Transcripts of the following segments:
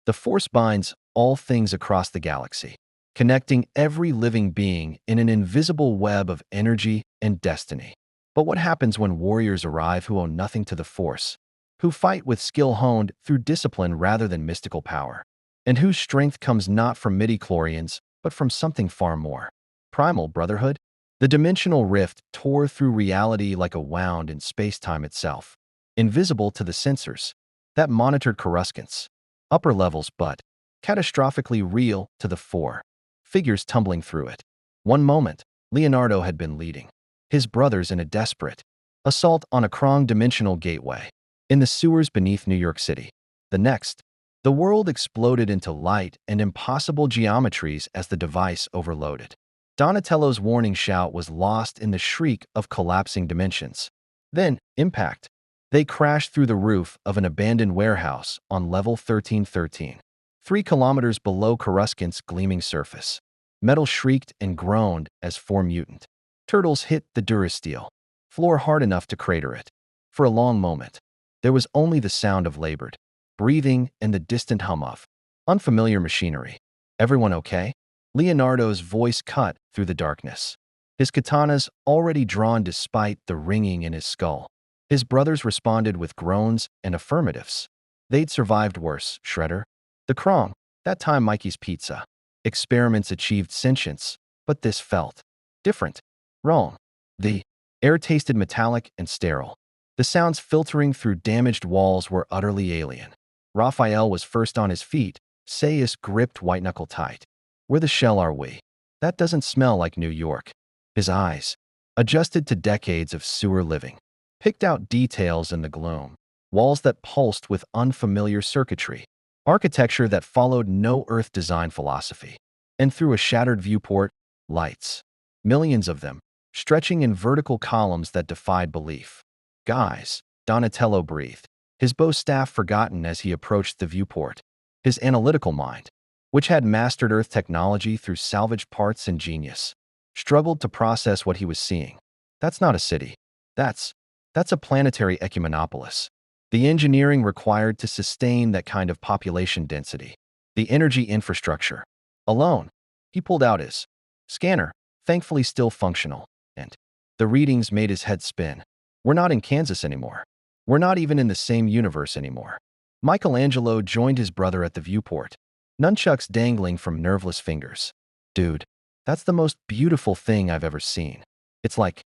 The Force binds all things across the galaxy, connecting every living being in an invisible web of energy and destiny. But what happens when warriors arrive who owe nothing to the Force, who fight with skill honed through discipline rather than mystical power, and whose strength comes not from midi-chlorians, but from something far more? Primal brotherhood? The dimensional rift tore through reality like a wound in space-time itself, invisible to the sensors that monitored Coruscant's upper levels but catastrophically real to the four figures tumbling through it. One moment, Leonardo had been leading his brothers in a desperate assault on a Krong-dimensional gateway in the sewers beneath New York City. The next, the world exploded into light and impossible geometries as the device overloaded. Donatello's warning shout was lost in the shriek of collapsing dimensions. Then, impact. They crashed through the roof of an abandoned warehouse on level 1313, 3 kilometers below Coruscant's gleaming surface. Metal shrieked and groaned as four mutant turtles hit the durasteel floor hard enough to crater it. For a long moment, there was only the sound of labored breathing and the distant hum of unfamiliar machinery. "Everyone okay?" Leonardo's voice cut through the darkness, his katanas already drawn despite the ringing in his skull. His brothers responded with groans and affirmatives. They'd survived worse, Shredder. The Krong, that time Mikey's Pizza, experiments achieved sentience, but this felt different. Wrong. The air tasted metallic and sterile. The sounds filtering through damaged walls were utterly alien. Raphael was first on his feet. Sayus gripped White Knuckle tight. "Where the shell are we? That doesn't smell like New York." His eyes, adjusted to decades of sewer living, picked out details in the gloom. Walls that pulsed with unfamiliar circuitry. Architecture that followed no Earth design philosophy. And through a shattered viewport, lights. Millions of them, stretching in vertical columns that defied belief. "Guys," Donatello breathed, his bow staff forgotten as he approached the viewport. His analytical mind, which had mastered Earth technology through salvaged parts and genius, struggled to process what he was seeing. That's not a city. That's a planetary ecumenopolis. The engineering required to sustain that kind of population density. The energy infrastructure. Alone, he pulled out his scanner, thankfully still functional, and the readings made his head spin. We're not in Kansas anymore. We're not even in the same universe anymore. Michelangelo joined his brother at the viewport, nunchucks dangling from nerveless fingers. "Dude, that's the most beautiful thing I've ever seen. It's like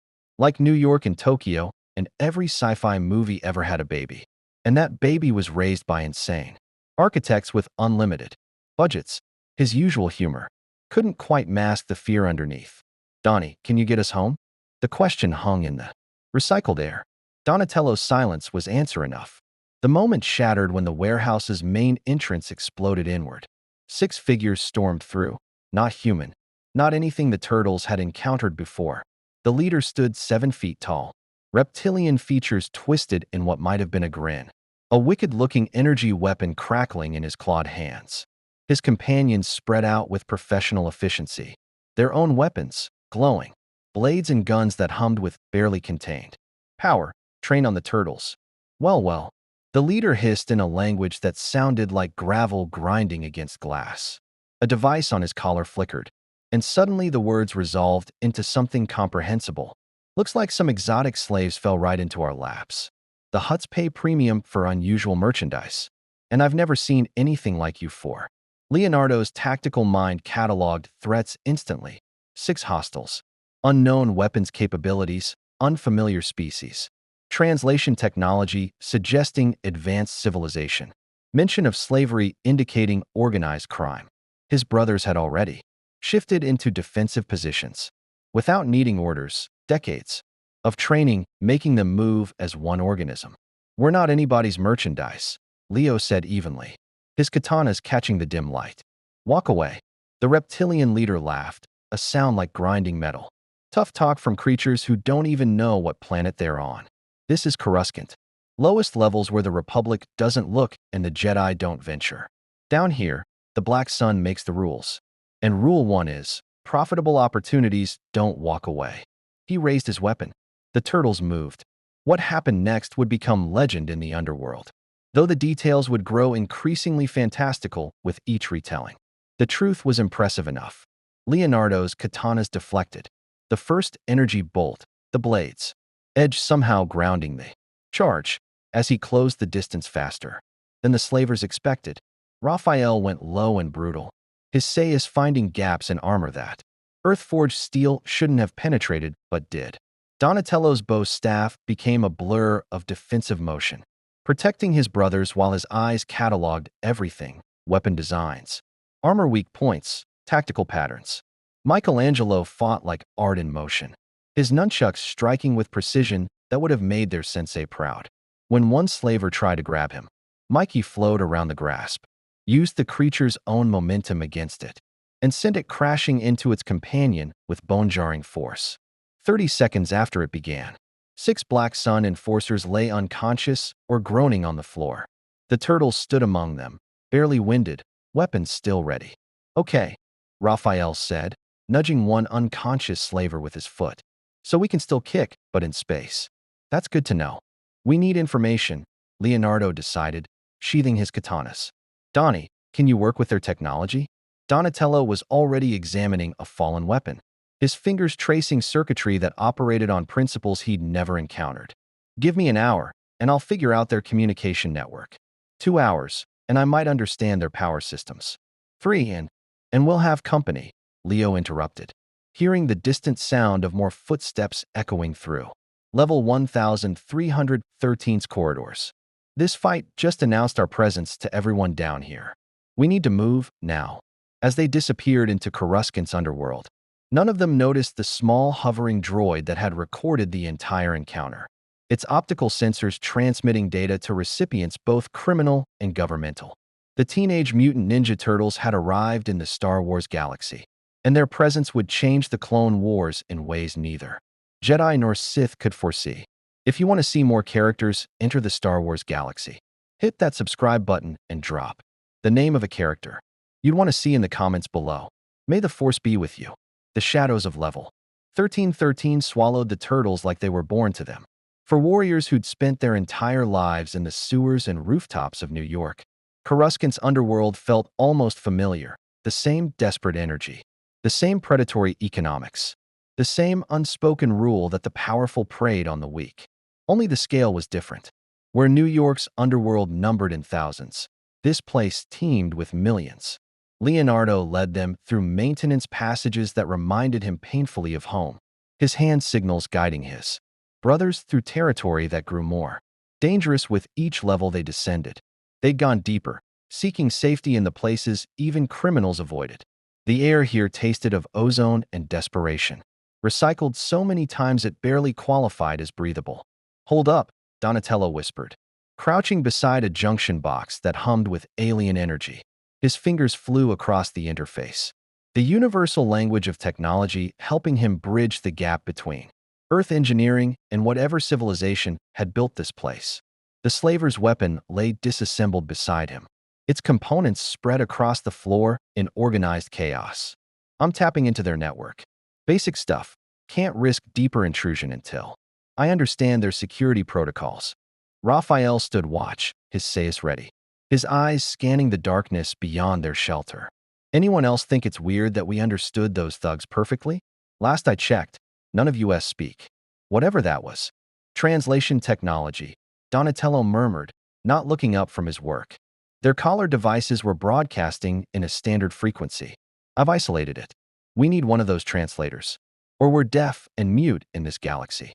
New York and Tokyo, and every sci-fi movie ever had a baby. And that baby was raised by insane architects with unlimited budgets." His usual humor couldn't quite mask the fear underneath. "Donnie, can you get us home?" The question hung in the recycled air. Donatello's silence was answer enough. The moment shattered when the warehouse's main entrance exploded inward. 6 figures stormed through, not human, not anything the turtles had encountered before. The leader stood 7 feet tall, reptilian features twisted in what might have been a grin, a wicked-looking energy weapon crackling in his clawed hands. His companions spread out with professional efficiency, their own weapons, glowing, blades and guns that hummed with barely contained power, trained on the turtles. Well, the leader hissed in a language that sounded like gravel grinding against glass. A device on his collar flickered, and suddenly the words resolved into something comprehensible. "Looks like some exotic slaves fell right into our laps. The Hutts pay premium for unusual merchandise, and I've never seen anything like you for." Leonardo's tactical mind cataloged threats instantly. 6 hostiles, unknown weapons capabilities, unfamiliar species, translation technology suggesting advanced civilization, mention of slavery indicating organized crime. His brothers had already shifted into defensive positions, without needing orders, decades of training making them move as one organism. "We're not anybody's merchandise," Leo said evenly, his katanas catching the dim light. "Walk away." The reptilian leader laughed, a sound like grinding metal. "Tough talk from creatures who don't even know what planet they're on. This is Coruscant. Lowest levels where the Republic doesn't look and the Jedi don't venture. Down here, the Black Sun makes the rules. And Rule 1 is, profitable opportunities don't walk away." He raised his weapon. The turtles moved. What happened next would become legend in the underworld. though the details would grow increasingly fantastical with each retelling. The truth was impressive enough. Leonardo's katanas deflected. The first energy bolt, the blades, edge somehow grounding the charge as he closed the distance faster than the slavers expected. Raphael went low and brutal, his sais finding gaps in armor that earth-forged steel shouldn't have penetrated but did. Donatello's bow staff became a blur of defensive motion, protecting his brothers while his eyes cataloged everything: weapon designs, armor weak points, tactical patterns. Michelangelo fought like art in motion, his nunchucks striking with precision that would have made their sensei proud. When one slaver tried to grab him, Mikey flowed around the grasp, used the creature's own momentum against it, and sent it crashing into its companion with bone-jarring force. 30 seconds after it began, 6 Black Sun enforcers lay unconscious or groaning on the floor. The turtles stood among them, barely winded, weapons still ready. "Okay," Raphael said, nudging one unconscious slaver with his foot. "So we can still kick, but in space. That's good to know." "We need information," Leonardo decided, sheathing his katanas. "Donnie, can you work with their technology?" Donatello was already examining a fallen weapon, his fingers tracing circuitry that operated on principles he'd never encountered. "Give me an hour, and I'll figure out their communication network. 2 hours, and I might understand their power systems. 3, and we'll have company," Leo interrupted, hearing the distant sound of more footsteps echoing through level 1313's corridors. "This fight just announced our presence to everyone down here. We need to move now." As they disappeared into Coruscant's underworld, none of them noticed the small hovering droid that had recorded the entire encounter, its optical sensors transmitting data to recipients both criminal and governmental. The Teenage Mutant Ninja Turtles had arrived in the Star Wars galaxy, and their presence would change the Clone Wars in ways neither Jedi nor Sith could foresee. If you want to see more characters enter the Star Wars galaxy, hit that subscribe button and drop the name of a character you'd want to see in the comments below. May the Force be with you. The shadows of level 1313 swallowed the turtles like they were born to them. For warriors who'd spent their entire lives in the sewers and rooftops of New York, Coruscant's underworld felt almost familiar. The same desperate energy, the same predatory economics, the same unspoken rule that the powerful preyed on the weak. Only the scale was different. Where New York's underworld numbered in thousands, this place teemed with millions. Leonardo led them through maintenance passages that reminded him painfully of home, his hand signals guiding his brothers through territory that grew more dangerous with each level they descended. They'd gone deeper, seeking safety in the places even criminals avoided. The air here tasted of ozone and desperation, recycled so many times it barely qualified as breathable. "Hold up," Donatello whispered, crouching beside a junction box that hummed with alien energy. His fingers flew across the interface, the universal language of technology helping him bridge the gap between Earth engineering and whatever civilization had built this place. The slaver's weapon lay disassembled beside him, its components spread across the floor in organized chaos. "I'm tapping into their network. Basic stuff. Can't risk deeper intrusion until I understand their security protocols." Raphael stood watch, his sais ready, his eyes scanning the darkness beyond their shelter. "Anyone else think it's weird that we understood those thugs perfectly? Last I checked, none of us speak." "Whatever that was." "Translation technology," Donatello murmured, not looking up from his work. "Their collar devices were broadcasting in a standard frequency. I've isolated it. We need one of those translators, or we're deaf and mute in this galaxy."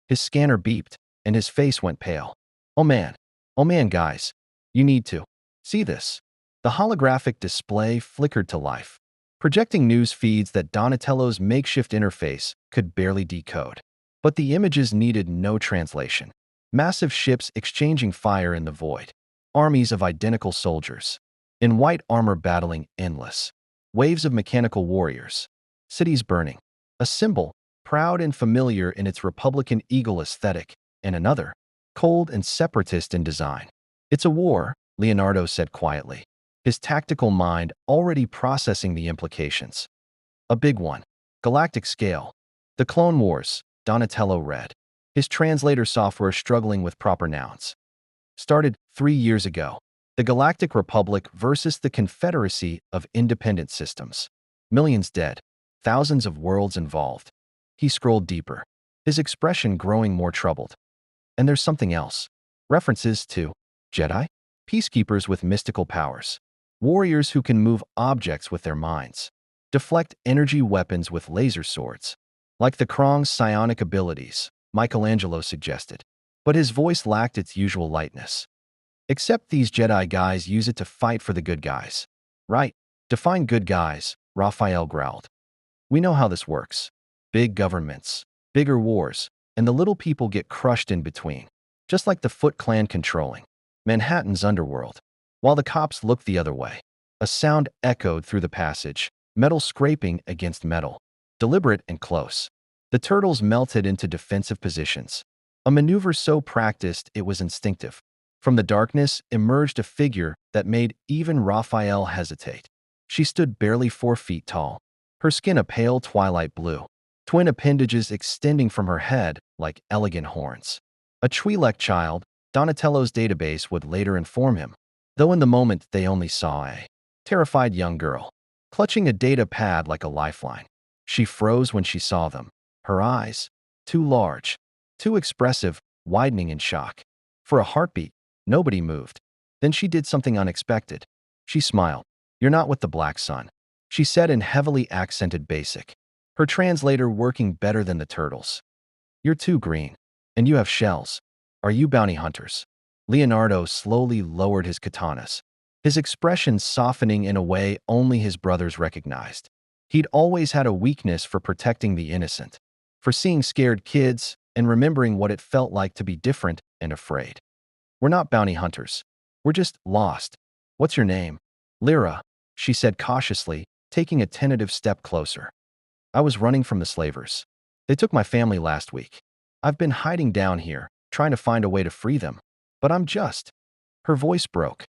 His scanner beeped, and his face went pale. Oh man, guys. You need to see this." The holographic display flickered to life, projecting news feeds that Donatello's makeshift interface could barely decode. But the images needed no translation. Massive ships exchanging fire in the void, armies of identical soldiers, in white armor battling endless, waves of mechanical warriors, cities burning. A symbol, proud and familiar in its Republican Eagle aesthetic, and another, cold and separatist in design. "It's a war," Leonardo said quietly, his tactical mind already processing the implications. "A big one. Galactic scale. The Clone Wars," Donatello read, his translator software struggling with proper nouns. started 3 years ago. The Galactic Republic versus the Confederacy of Independent Systems. Millions dead, thousands of worlds involved. He scrolled deeper, his expression growing more troubled. And there's something else. References to Jedi? Peacekeepers with mystical powers. Warriors who can move objects with their minds. Deflect energy weapons with laser swords. Like the Krong's psionic abilities, Michelangelo suggested. But his voice lacked its usual lightness. Except these Jedi guys use it to fight for the good guys. Right. Define good guys, Raphael growled. We know how this works. Big governments, bigger wars, and the little people get crushed in between. Just like the Foot Clan controlling Manhattan's underworld. While the cops looked the other way, a sound echoed through the passage, metal scraping against metal. Deliberate and close. The turtles melted into defensive positions. A maneuver so practiced it was instinctive. From the darkness emerged a figure that made even Raphael hesitate. She stood barely 4 feet tall, her skin a pale twilight blue, twin appendages extending from her head like elegant horns. A Twi'lek child, Donatello's database would later inform him, though in the moment they only saw a terrified young girl, clutching a data pad like a lifeline. She froze when she saw them, her eyes, too large, too expressive, widening in shock. For a heartbeat, nobody moved. Then she did something unexpected. She smiled. "You're not with the Black Sun," she said in heavily accented Basic, her translator working better than the turtles. "You're too green. And you have shells. Are you bounty hunters?" Leonardo slowly lowered his katanas, his expression softening in a way only his brothers recognized. He'd always had a weakness for protecting the innocent, for seeing scared kids and remembering what it felt like to be different and afraid. "We're not bounty hunters. We're just lost. What's your name?" "Lyra," she said cautiously, taking a tentative step closer. "I was running from the slavers. They took my family last week. I've been hiding down here, trying to find a way to free them. But I'm just..." Her voice broke.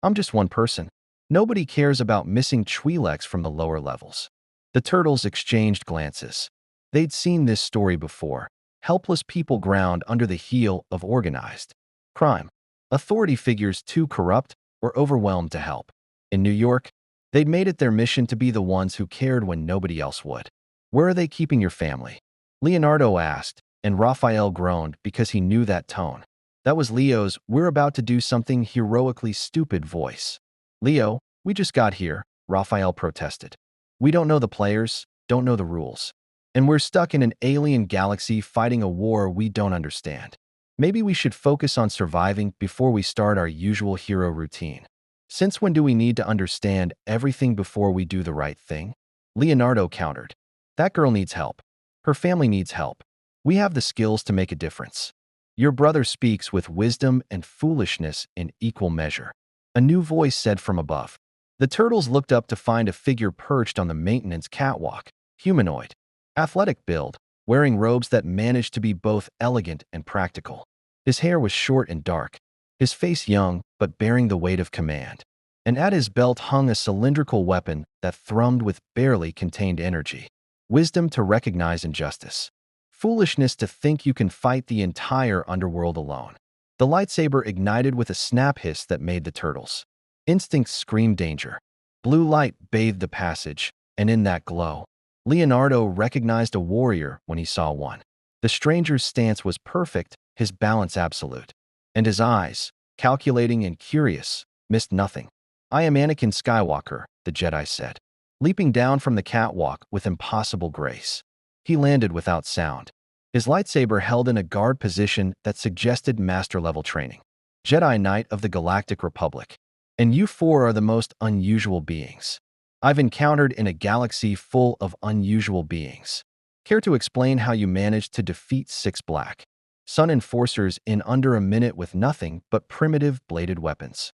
"I'm just one person. Nobody cares about missing Twi'leks from the lower levels." The turtles exchanged glances. They'd seen this story before. Helpless people ground under the heel of organized crime. Authority figures too corrupt or overwhelmed to help. In New York, they'd made it their mission to be the ones who cared when nobody else would. "Where are they keeping your family?" Leonardo asked, and Raphael groaned because he knew that tone. That was Leo's "we're about to do something heroically stupid" voice. "Leo, we just got here," Raphael protested. "We don't know the players, don't know the rules. And we're stuck in an alien galaxy fighting a war we don't understand. Maybe we should focus on surviving before we start our usual hero routine. Since when do we need to understand everything before we do the right thing?" Leonardo countered. "That girl needs help. Her family needs help. We have the skills to make a difference. Your brother speaks with wisdom and foolishness in equal measure," a new voice said from above. The turtles looked up to find a figure perched on the maintenance catwalk, humanoid, athletic build, wearing robes that managed to be both elegant and practical. His hair was short and dark, his face young but bearing the weight of command. And at his belt hung a cylindrical weapon that thrummed with barely contained energy. Wisdom to recognize injustice. Foolishness to think you can fight the entire underworld alone. The lightsaber ignited with a snap hiss that made the turtles. Instincts screamed danger. Blue light bathed the passage, and in that glow, Leonardo recognized a warrior when he saw one. The stranger's stance was perfect, his balance absolute. And his eyes, calculating and curious, missed nothing. "I am Anakin Skywalker," the Jedi said, leaping down from the catwalk with impossible grace. He landed without sound, his lightsaber held in a guard position that suggested master-level training. "Jedi Knight of the Galactic Republic. And you four are the most unusual beings I've encountered in a galaxy full of unusual beings. Care to explain how you managed to defeat 6 Black Sun enforcers in under a minute with nothing but primitive bladed weapons?"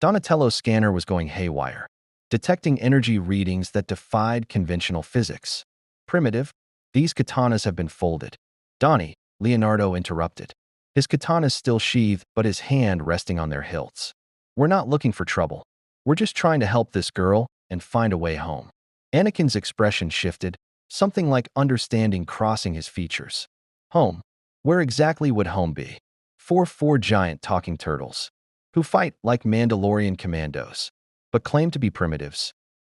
Donatello's scanner was going haywire, detecting energy readings that defied conventional physics. "Primitive? These katanas have been folded." "Donnie," Leonardo interrupted, his katanas still sheathed but his hand resting on their hilts. "We're not looking for trouble. We're just trying to help this girl and find a way home." Anakin's expression shifted, something like understanding crossing his features. "Home? Where exactly would home be?" Four giant talking turtles, who fight like Mandalorian commandos, but claim to be primitives.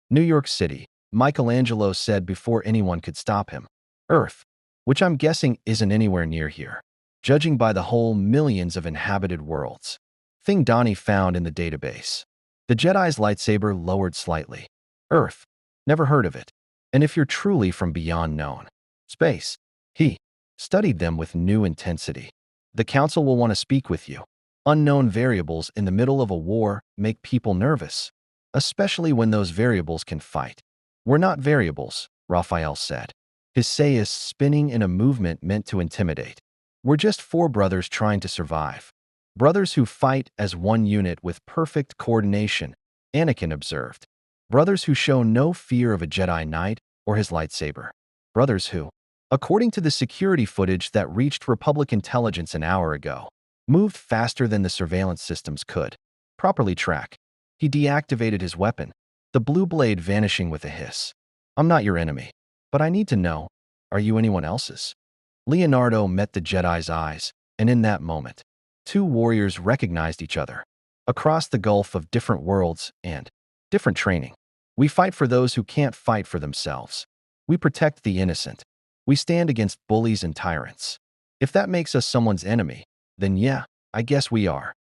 New York City, Michelangelo said before anyone could stop him. Earth, which I'm guessing isn't anywhere near here, judging by the whole millions of inhabited worlds. Thing Donnie found in the database. The Jedi's lightsaber lowered slightly. Earth, never heard of it. And if you're truly from beyond known space, he studied them with new intensity. The Council will want to speak with you. Unknown variables in the middle of a war make people nervous, especially when those variables can fight. We're not variables, Raphael said, his sais spinning in a movement meant to intimidate. We're just four brothers trying to survive. Brothers who fight as one unit with perfect coordination, Anakin observed. Brothers who show no fear of a Jedi Knight or his lightsaber. Brothers who, according to the security footage that reached Republic intelligence an hour ago, moved faster than the surveillance systems could properly track. He deactivated his weapon, the blue blade vanishing with a hiss. I'm not your enemy, but I need to know, are you anyone else's? Leonardo met the Jedi's eyes, and in that moment, two warriors recognized each other. Across the gulf of different worlds and different training, we fight for those who can't fight for themselves. We protect the innocent. We stand against bullies and tyrants. If that makes us someone's enemy, then yeah, I guess we are.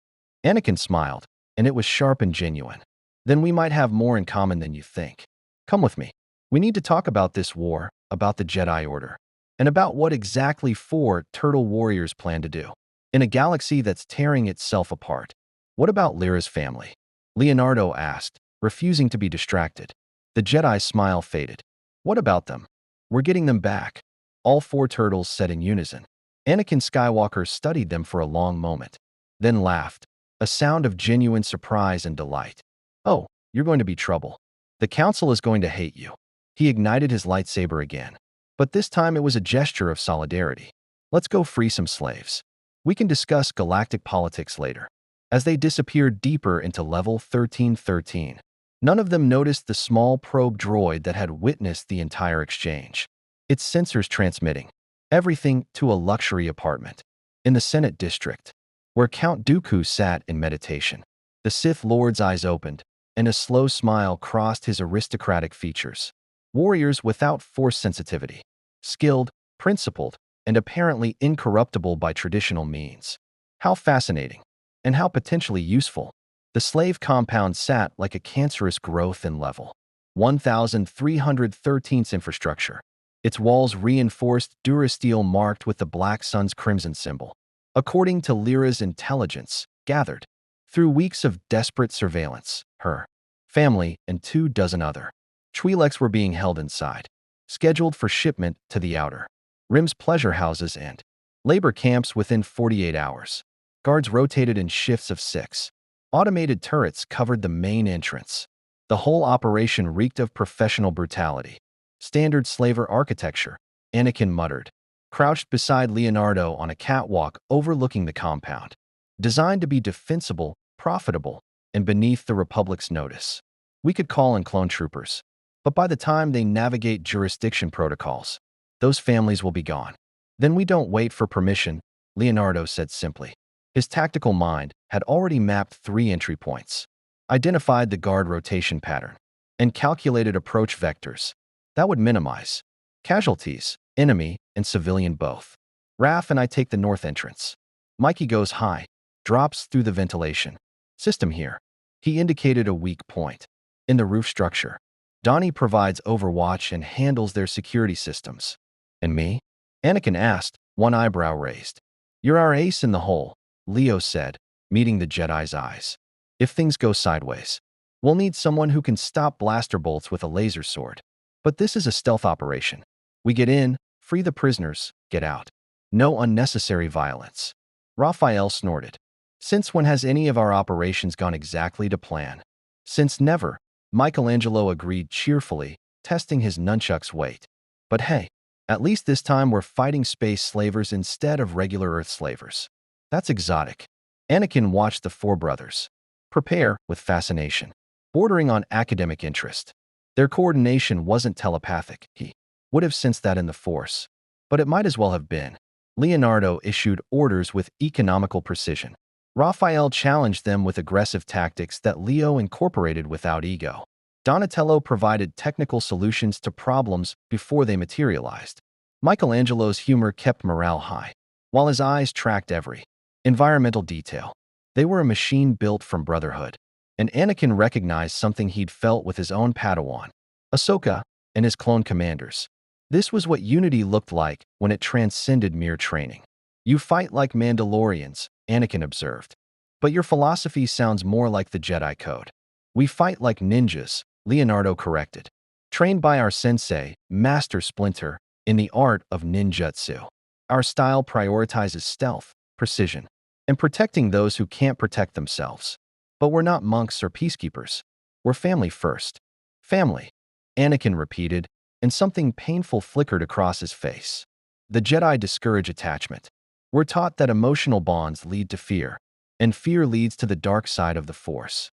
Anakin smiled, and it was sharp and genuine. Then we might have more in common than you think. Come with me. We need to talk about this war, about the Jedi Order, and about what exactly four turtle warriors plan to do. In a galaxy that's tearing itself apart. What about Lyra's family? Leonardo asked, refusing to be distracted. The Jedi's smile faded. What about them? We're getting them back. All four turtles said in unison. Anakin Skywalker studied them for a long moment, then laughed, a sound of genuine surprise and delight. Oh, you're going to be trouble. The Council is going to hate you. He ignited his lightsaber again, but this time it was a gesture of solidarity. Let's go free some slaves. We can discuss galactic politics later. As they disappeared deeper into level 1313, none of them noticed the small probe droid that had witnessed the entire exchange. Its sensors transmitting everything to a luxury apartment in the Senate district, where Count Dooku sat in meditation. The Sith Lord's eyes opened, and a slow smile crossed his aristocratic features. Warriors without force sensitivity, skilled, principled, and apparently incorruptible by traditional means. How fascinating, and how potentially useful. The slave compound sat like a cancerous growth in level 1313's infrastructure. Its walls reinforced durasteel marked with the Black Sun's crimson symbol. According to Lyra's intelligence, gathered through weeks of desperate surveillance, her family and 24 other Twi'leks were being held inside, scheduled for shipment to the Outer Rim's pleasure houses and labor camps within 48 hours. Guards rotated in shifts of 6. Automated turrets covered the main entrance. The whole operation reeked of professional brutality. Standard slaver architecture, Anakin muttered, crouched beside Leonardo on a catwalk overlooking the compound. Designed to be defensible, profitable, and beneath the Republic's notice. We could call in clone troopers, but by the time they navigate jurisdiction protocols, those families will be gone. Then we don't wait for permission, Leonardo said simply. His tactical mind had already mapped 3 entry points, identified the guard rotation pattern, and calculated approach vectors that would minimize casualties, enemy and civilian both. Raph and I take the north entrance. Mikey goes high, drops through the ventilation system here. He indicated a weak point in the roof structure. Donnie provides overwatch and handles their security systems. And me? Anakin asked, one eyebrow raised. You're our ace in the hole, Leo said, meeting the Jedi's eyes. If things go sideways, we'll need someone who can stop blaster bolts with a laser sword. But this is a stealth operation. We get in, free the prisoners, get out. No unnecessary violence. Raphael snorted. Since when has any of our operations gone exactly to plan? Since never, Michelangelo agreed cheerfully, testing his nunchuck's weight. But hey, at least this time we're fighting space slavers instead of regular Earth slavers. That's exotic. Anakin watched the 4 brothers prepare with fascination, bordering on academic interest. Their coordination wasn't telepathic. He would have sensed that in the Force. But it might as well have been. Leonardo issued orders with economical precision. Raphael challenged them with aggressive tactics that Leo incorporated without ego. Donatello provided technical solutions to problems before they materialized. Michelangelo's humor kept morale high, while his eyes tracked every environmental detail. They were a machine built from brotherhood. And Anakin recognized something he'd felt with his own Padawan, Ahsoka, and his clone commanders. This was what unity looked like when it transcended mere training. You fight like Mandalorians, Anakin observed. But your philosophy sounds more like the Jedi Code. We fight like ninjas, Leonardo corrected. Trained by our sensei, Master Splinter, in the art of ninjutsu. Our style prioritizes stealth, precision, and protecting those who can't protect themselves. But we're not monks or peacekeepers. We're family first. Family, Anakin repeated, and something painful flickered across his face. The Jedi discourage attachment. We're taught that emotional bonds lead to fear, and fear leads to the dark side of the Force.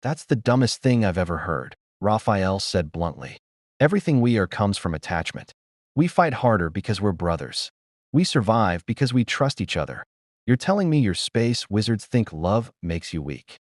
That's the dumbest thing I've ever heard, Raphael said bluntly. Everything we are comes from attachment. We fight harder because we're brothers. We survive because we trust each other. You're telling me your space wizards think love makes you weak.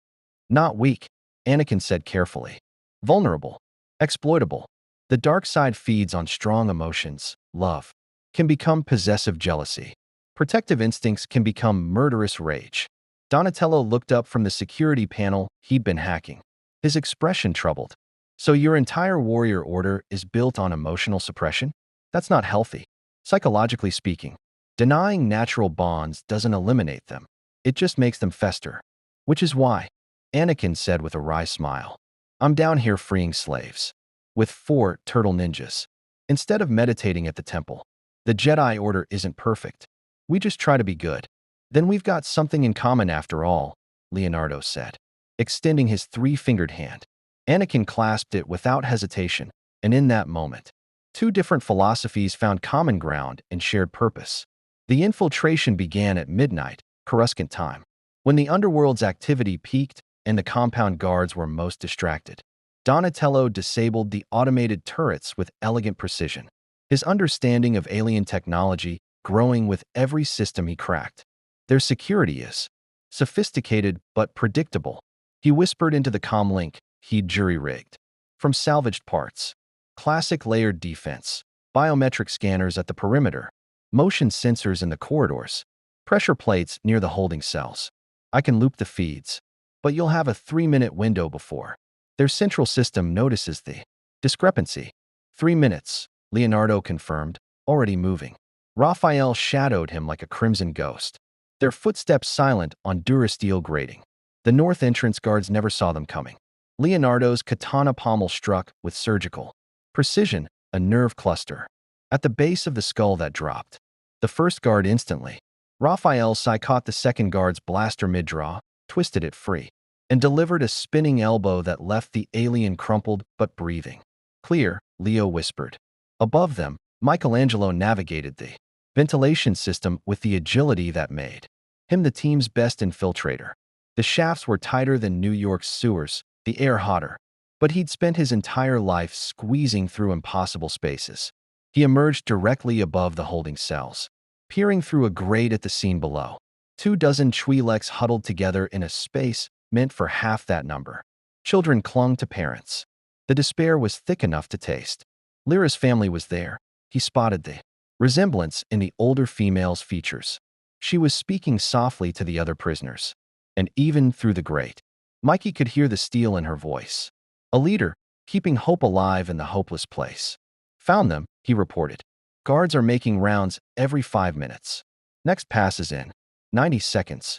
Not weak, Anakin said carefully. Vulnerable. Exploitable. The dark side feeds on strong emotions. Love can become possessive jealousy. Protective instincts can become murderous rage. Donatello looked up from the security panel he'd been hacking, his expression troubled. So your entire warrior order is built on emotional suppression? That's not healthy. Psychologically speaking, denying natural bonds doesn't eliminate them. It just makes them fester. Which is why, Anakin said with a wry smile, I'm down here freeing slaves. With 4 turtle ninjas. Instead of meditating at the temple. The Jedi Order isn't perfect. We just try to be good. Then we've got something in common after all, Leonardo said, extending his 3-fingered hand. Anakin clasped it without hesitation, and in that moment, 2 different philosophies found common ground and shared purpose. The infiltration began at midnight, Coruscant time, when the underworld's activity peaked and the compound guards were most distracted. Donatello disabled the automated turrets with elegant precision, his understanding of alien technology growing with every system he cracked. Their security is sophisticated but predictable, he whispered into the comm link he'd jury-rigged. From salvaged parts, classic layered defense, biometric scanners at the perimeter, motion sensors in the corridors, pressure plates near the holding cells. I can loop the feeds, but you'll have a 3-minute window before their central system notices the discrepancy. 3 minutes, Leonardo confirmed, already moving. Raphael shadowed him like a crimson ghost, their footsteps silent on durasteel grating. The north entrance guards never saw them coming. Leonardo's katana pommel struck with surgical precision a nerve cluster at the base of the skull that dropped. The first guard instantly. Raphael's sai caught the second guard's blaster mid-draw, twisted it free, and delivered a spinning elbow that left the alien crumpled but breathing. Clear, Leo whispered. Above them, Michelangelo navigated the ventilation system with the agility that made him the team's best infiltrator. The shafts were tighter than New York's sewers, the air hotter, but he'd spent his entire life squeezing through impossible spaces. He emerged directly above the holding cells, peering through a grate at the scene below. 24 Twi'leks huddled together in a space meant for half that number. Children clung to parents. The despair was thick enough to taste. Lyra's family was there. He spotted the resemblance in the older female's features. She was speaking softly to the other prisoners. And even through the grate, Mikey could hear the steel in her voice. A leader, keeping hope alive in the hopeless place. Found them, he reported. Guards are making rounds every 5 minutes. Next pass is in 90 seconds.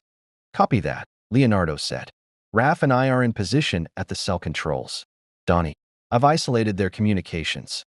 Copy that, Leonardo said. Raph and I are in position at the cell controls. Donnie, I've isolated their communications.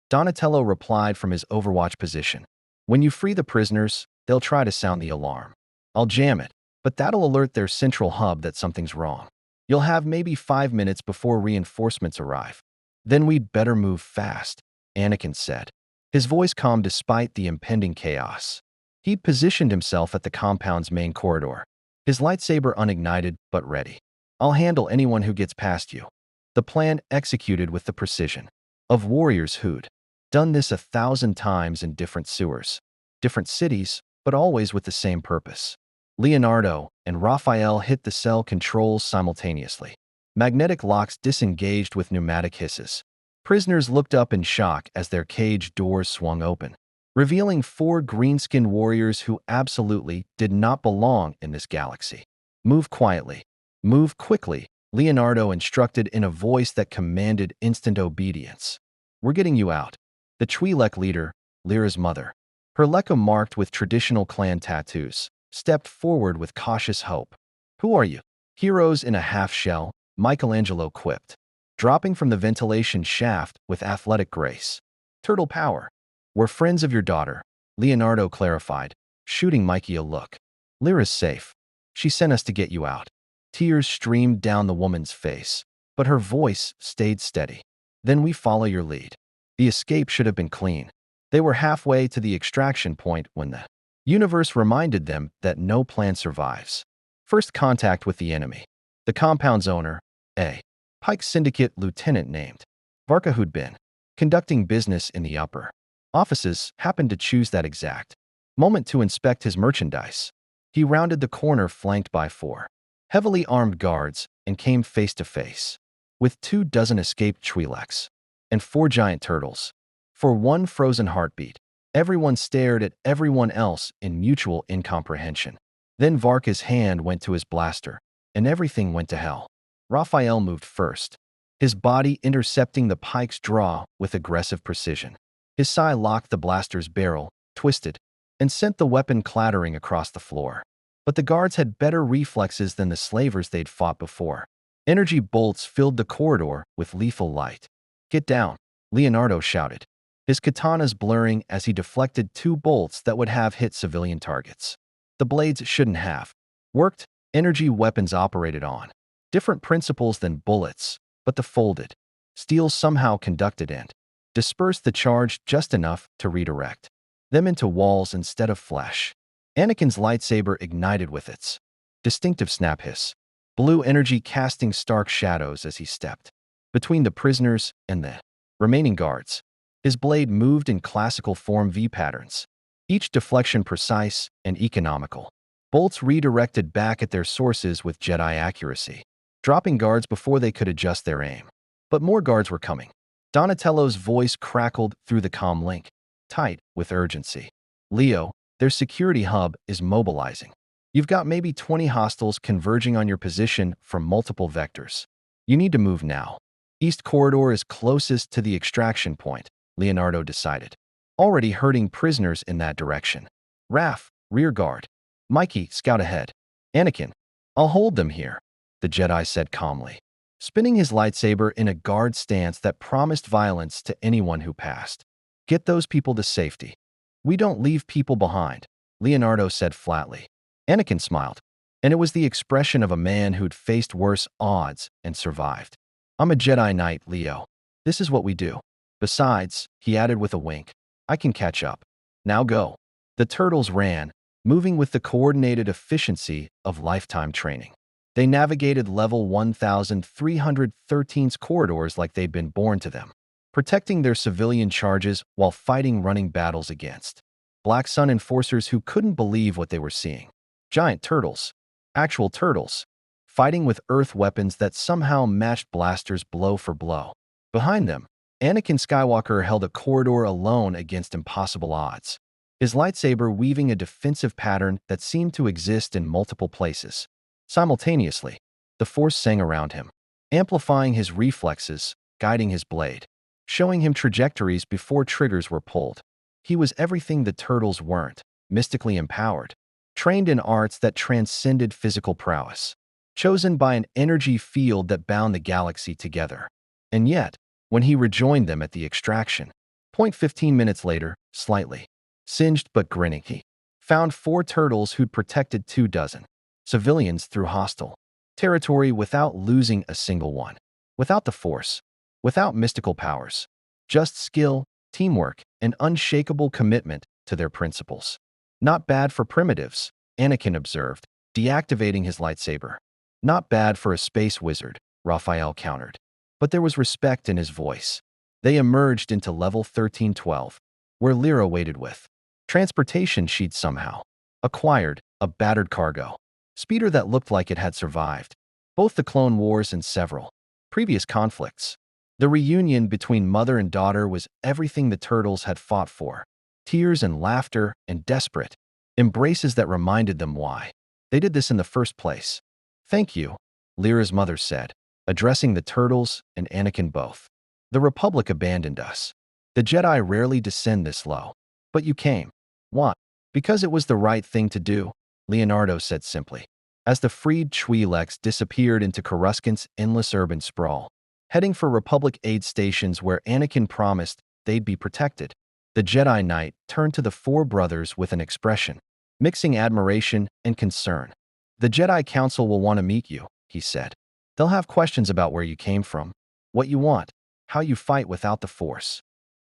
Donatello replied from his overwatch position. When you free the prisoners, they'll try to sound the alarm. I'll jam it, but that'll alert their central hub that something's wrong. You'll have maybe 5 minutes before reinforcements arrive. Then we'd better move fast, Anakin said, his voice calm despite the impending chaos. He'd positioned himself at the compound's main corridor, his lightsaber unignited but ready. I'll handle anyone who gets past you. The plan executed with the precision of warriors who'd done this 1,000 times in different sewers, different cities, but always with the same purpose. Leonardo and Raphael hit the cell controls simultaneously. Magnetic locks disengaged with pneumatic hisses. Prisoners looked up in shock as their cage doors swung open, revealing four green-skinned warriors who absolutely did not belong in this galaxy. Move quietly. Move quickly, Leonardo instructed in a voice that commanded instant obedience. We're getting you out. The Twi'lek leader, Lyra's mother, her lekka marked with traditional clan tattoos, stepped forward with cautious hope. Who are you? Heroes in a half-shell, Michelangelo quipped, dropping from the ventilation shaft with athletic grace. Turtle power. We're friends of your daughter, Leonardo clarified, shooting Mikey a look. Lyra's safe. She sent us to get you out. Tears streamed down the woman's face, but her voice stayed steady. Then we follow your lead. The escape should have been clean. They were halfway to the extraction point when the universe reminded them that no plan survives. First contact with the enemy. The compound's owner, a Pike Syndicate lieutenant named Varka, who'd been conducting business in the upper offices, happened to choose that exact moment to inspect his merchandise. He rounded the corner flanked by four heavily armed guards and came face to face with 24 escaped Twi'leks and four giant turtles. For one frozen heartbeat, everyone stared at everyone else in mutual incomprehension. Then Varka's hand went to his blaster, and everything went to hell. Raphael moved first, his body intercepting the pike's draw with aggressive precision. His sai locked the blaster's barrel, twisted, and sent the weapon clattering across the floor. But the guards had better reflexes than the slavers they'd fought before. Energy bolts filled the corridor with lethal light. Get down, Leonardo shouted, his katanas blurring as he deflected two bolts that would have hit civilian targets. The blades shouldn't have worked. Energy weapons operated on different principles than bullets, but the folded steel somehow conducted and dispersed the charge just enough to redirect them into walls instead of flesh. Anakin's lightsaber ignited with its distinctive snap hiss, blue energy casting stark shadows as he stepped between the prisoners and the remaining guards. His blade moved in classical Form V patterns, each deflection precise and economical. Bolts redirected back at their sources with Jedi accuracy, dropping guards before they could adjust their aim. But more guards were coming. Donatello's voice crackled through the comm link, tight with urgency. Leo, their security hub is mobilizing. You've got maybe 20 hostiles converging on your position from multiple vectors. You need to move now. East Corridor is closest to the extraction point, Leonardo decided, already herding prisoners in that direction. Raph, rear guard. Mikey, scout ahead. Anakin, I'll hold them here, the Jedi said calmly, spinning his lightsaber in a guard stance that promised violence to anyone who passed. Get those people to safety. We don't leave people behind, Leonardo said flatly. Anakin smiled, and it was the expression of a man who'd faced worse odds and survived. I'm a Jedi Knight, Leo. This is what we do. Besides, he added with a wink, I can catch up. Now go. The turtles ran, moving with the coordinated efficiency of lifetime training. They navigated level 1313's corridors like they'd been born to them, protecting their civilian charges while fighting running battles against Black Sun enforcers who couldn't believe what they were seeing. Giant turtles, actual turtles, fighting with earth weapons that somehow matched blasters blow for blow. Behind them, Anakin Skywalker held a corridor alone against impossible odds, his lightsaber weaving a defensive pattern that seemed to exist in multiple places. Simultaneously, the Force sang around him, amplifying his reflexes, guiding his blade, showing him trajectories before triggers were pulled. He was everything the turtles weren't, mystically empowered, trained in arts that transcended physical prowess, chosen by an energy field that bound the galaxy together. And yet, when he rejoined them at the extraction point 15 minutes later, slightly singed but grinning, he found 4 turtles who'd protected 24 civilians through hostile territory without losing a single one. Without the Force, without mystical powers, just skill, teamwork, and unshakable commitment to their principles. Not bad for primitives, Anakin observed, deactivating his lightsaber. Not bad for a space wizard, Raphael countered. But there was respect in his voice. They emerged into level 1312, where Lyra waited with transportation she'd somehow acquired a battered cargo speeder that looked like it had survived both the Clone Wars and several previous conflicts. The reunion between mother and daughter was everything the turtles had fought for. Tears and laughter and desperate embraces that reminded them why they did this in the first place. Thank you, Lyra's mother said, addressing the turtles and Anakin both. The Republic abandoned us. The Jedi rarely descend this low. But you came. Why? Because it was the right thing to do, Leonardo said simply, as the freed Twi'leks disappeared into Coruscant's endless urban sprawl, heading for Republic aid stations where Anakin promised they'd be protected. The Jedi Knight turned to the four brothers with an expression, mixing admiration and concern. The Jedi Council will want to meet you, he said. They'll have questions about where you came from, what you want, how you fight without the Force.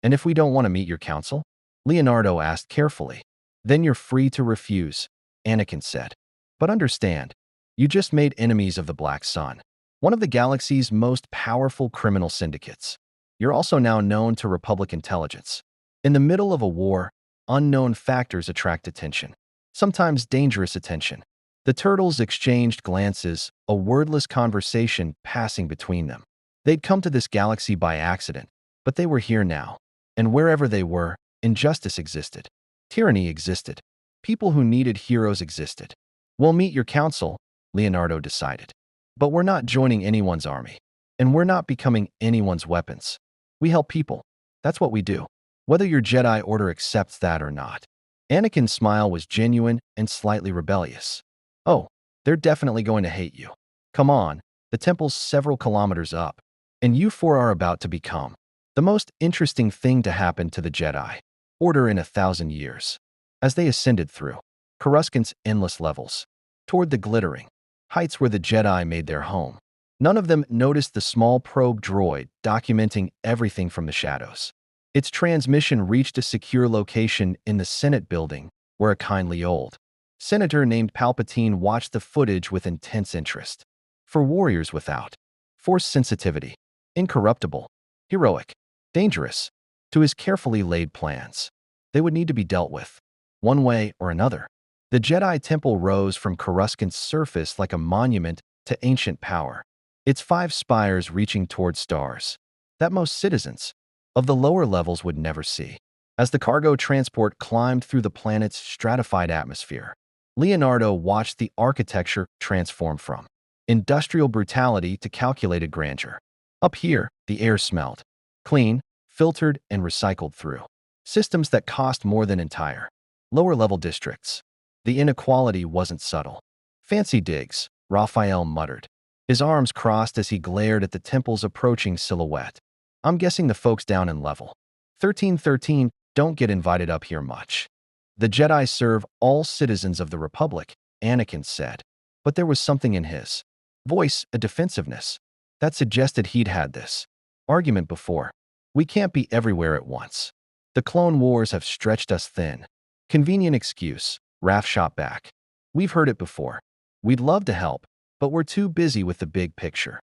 And if we don't want to meet your council? Leonardo asked carefully. Then you're free to refuse, Anakin said. But understand, you just made enemies of the Black Sun, one of the galaxy's most powerful criminal syndicates. You're also now known to Republic intelligence. In the middle of a war, unknown factors attract attention, sometimes dangerous attention. The turtles exchanged glances, a wordless conversation passing between them. They'd come to this galaxy by accident, but they were here now. And wherever they were, injustice existed. Tyranny existed. People who needed heroes existed. We'll meet your council, Leonardo decided. But we're not joining anyone's army. And we're not becoming anyone's weapons. We help people. That's what we do. Whether your Jedi Order accepts that or not. Anakin's smile was genuine and slightly rebellious. Oh, they're definitely going to hate you. Come on, the temple's several kilometers up, and you four are about to become the most interesting thing to happen to the Jedi Order in 1,000 years. As they ascended through Coruscant's endless levels, toward the glittering heights where the Jedi made their home, none of them noticed the small probe droid documenting everything from the shadows. Its transmission reached a secure location in the Senate building where a kindly old senator named Palpatine watched the footage with intense interest. For warriors without Force sensitivity, incorruptible, heroic, dangerous, to his carefully laid plans, they would need to be dealt with, one way or another. The Jedi Temple rose from Coruscant's surface like a monument to ancient power, its 5 spires reaching toward stars that most citizens of the lower levels would never see. As the cargo transport climbed through the planet's stratified atmosphere, Leonardo watched the architecture transform from industrial brutality to calculated grandeur. Up here, the air smelled clean, filtered, and recycled through systems that cost more than entire lower-level districts. The inequality wasn't subtle. Fancy digs, Raphael muttered, his arms crossed as he glared at the temple's approaching silhouette. I'm guessing the folks down in level 1313 don't get invited up here much. The Jedi serve all citizens of the Republic, Anakin said. But there was something in his voice, a defensiveness, that suggested he'd had this argument before. We can't be everywhere at once. The Clone Wars have stretched us thin. Convenient excuse, Raph shot back. We've heard it before. We'd love to help, but we're too busy with the big picture.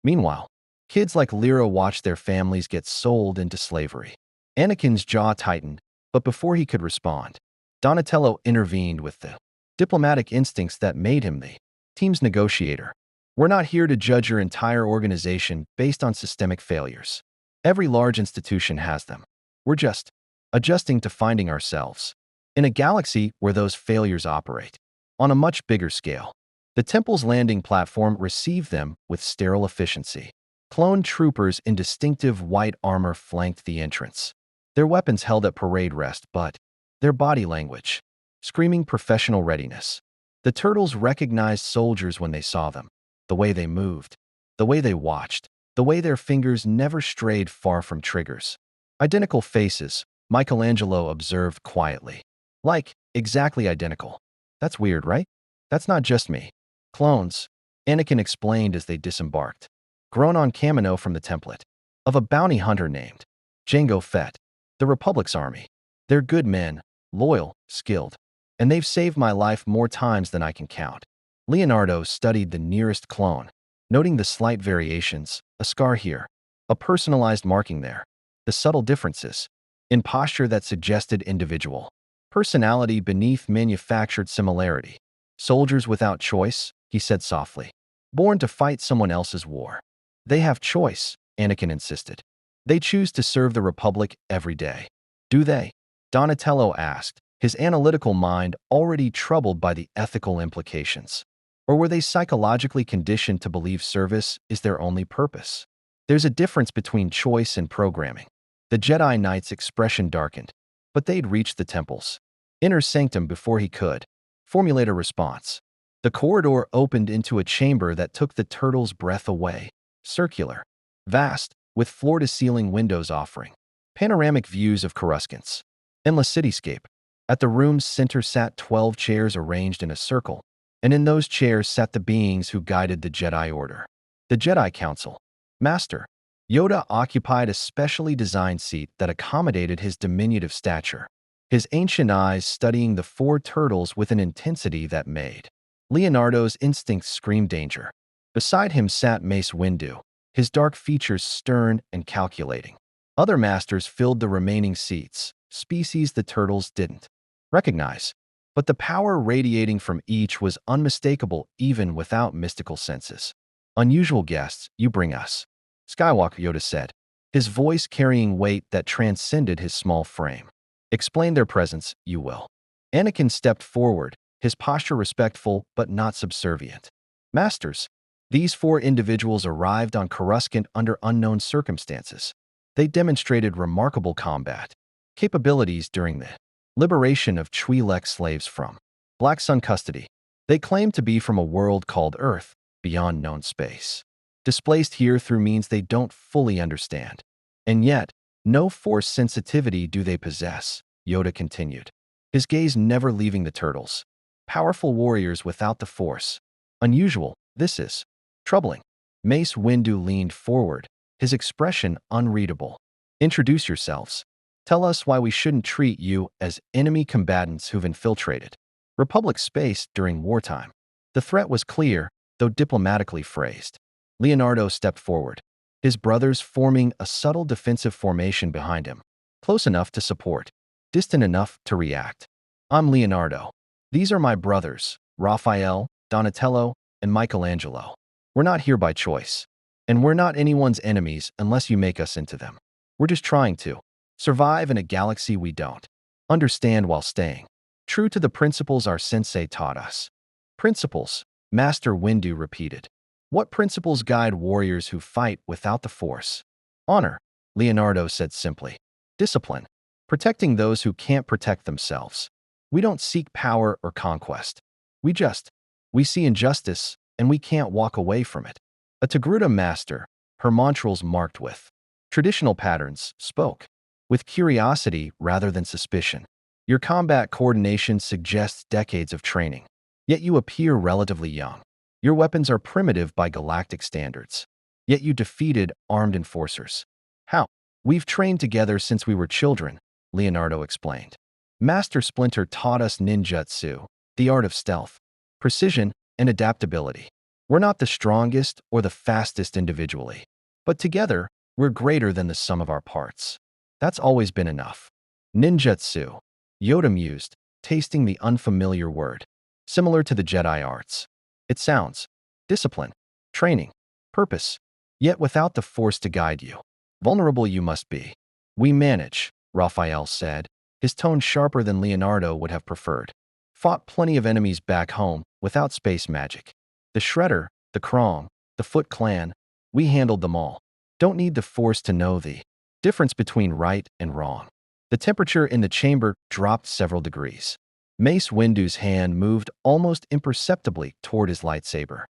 Meanwhile, kids like Lyra watch their families get sold into slavery. Anakin's jaw tightened, but before he could respond, Donatello intervened with the diplomatic instincts that made him the team's negotiator. We're not here to judge your entire organization based on systemic failures. Every large institution has them. We're just adjusting to finding ourselves in a galaxy where those failures operate on a much bigger scale. The temple's landing platform received them with sterile efficiency. Clone troopers in distinctive white armor flanked the entrance, their weapons held at parade rest, but their body language screaming professional readiness. The turtles recognized soldiers when they saw them, the way they moved, the way they watched, the way their fingers never strayed far from triggers. Identical faces, Michelangelo observed quietly. Like, exactly identical. That's weird, right? That's not just me. Clones, Anakin explained as they disembarked. Grown on Kamino from the template of a bounty hunter named Jango Fett, the Republic's army. They're good men, loyal, skilled, and they've saved my life more times than I can count. Leonardo studied the nearest clone, noting the slight variations, a scar here, a personalized marking there, the subtle differences in posture that suggested individual Personality beneath manufactured similarity. Soldiers without choice, he said softly. Born to fight someone else's war. They have choice, Anakin insisted. They choose to serve the Republic every day. Do they? Donatello asked, his analytical mind already troubled by the ethical implications. Or were they psychologically conditioned to believe service is their only purpose? There's a difference between choice and programming. The Jedi Knight's expression darkened, but they'd reached the temple's inner sanctum before he could formulate a response. The corridor opened into a chamber that took the turtle's breath away, circular, vast, with floor-to-ceiling windows offering panoramic views of Coruscant's endless cityscape. At the room's center sat 12 chairs arranged in a circle, and in those chairs sat the beings who guided the Jedi Order. The Jedi Council. Master Yoda occupied a specially designed seat that accommodated his diminutive stature, his ancient eyes studying the four turtles with an intensity that made Leonardo's instincts scream danger. Beside him sat Mace Windu, his dark features stern and calculating. Other masters filled the remaining seats, species the turtles didn't recognize, but the power radiating from each was unmistakable even without mystical senses. Unusual guests, you bring us, Skywalker, Yoda said, his voice carrying weight that transcended his small frame. Explain their presence, you will. Anakin stepped forward, his posture respectful but not subservient. Masters, these four individuals arrived on Coruscant under unknown circumstances. They demonstrated remarkable combat capabilities during the liberation of Twi'lek slaves from Black Sun custody. They claimed to be from a world called Earth, beyond known space. Displaced here through means they don't fully understand. And yet, no force sensitivity do they possess, Yoda continued, his gaze never leaving the turtles. Powerful warriors without the force. Unusual, this is troubling. Mace Windu leaned forward, his expression unreadable. Introduce yourselves. Tell us why we shouldn't treat you as enemy combatants who've infiltrated Republic space during wartime. The threat was clear, though diplomatically phrased. Leonardo stepped forward, his brothers forming a subtle defensive formation behind him, close enough to support, distant enough to react. I'm Leonardo. These are my brothers, Raphael, Donatello, and Michelangelo. We're not here by choice. And we're not anyone's enemies unless you make us into them. We're just trying to survive in a galaxy we don't understand while staying true to the principles our sensei taught us. Principles, Master Windu repeated. What principles guide warriors who fight without the Force? Honor, Leonardo said simply. Discipline, protecting those who can't protect themselves. We don't seek power or conquest. We see injustice, and we can't walk away from it. A Togruta master, her mantrals marked with traditional patterns, spoke with curiosity rather than suspicion. Your combat coordination suggests decades of training, yet you appear relatively young. Your weapons are primitive by galactic standards, yet you defeated armed enforcers. How? We've trained together since we were children, Leonardo explained. Master Splinter taught us ninjutsu, the art of stealth, precision, and adaptability. We're not the strongest or the fastest individually, but together, we're greater than the sum of our parts. That's always been enough. Ninjutsu, Yoda mused, tasting the unfamiliar word. Similar to the Jedi arts. It sounds discipline, training, purpose, yet without the Force to guide you. Vulnerable you must be. We manage, Raphael said, his tone sharper than Leonardo would have preferred. Fought plenty of enemies back home without space magic. The Shredder, the Krong, the Foot Clan, we handled them all. Don't need the Force to know the difference between right and wrong. The temperature in the chamber dropped several degrees. Mace Windu's hand moved almost imperceptibly toward his lightsaber.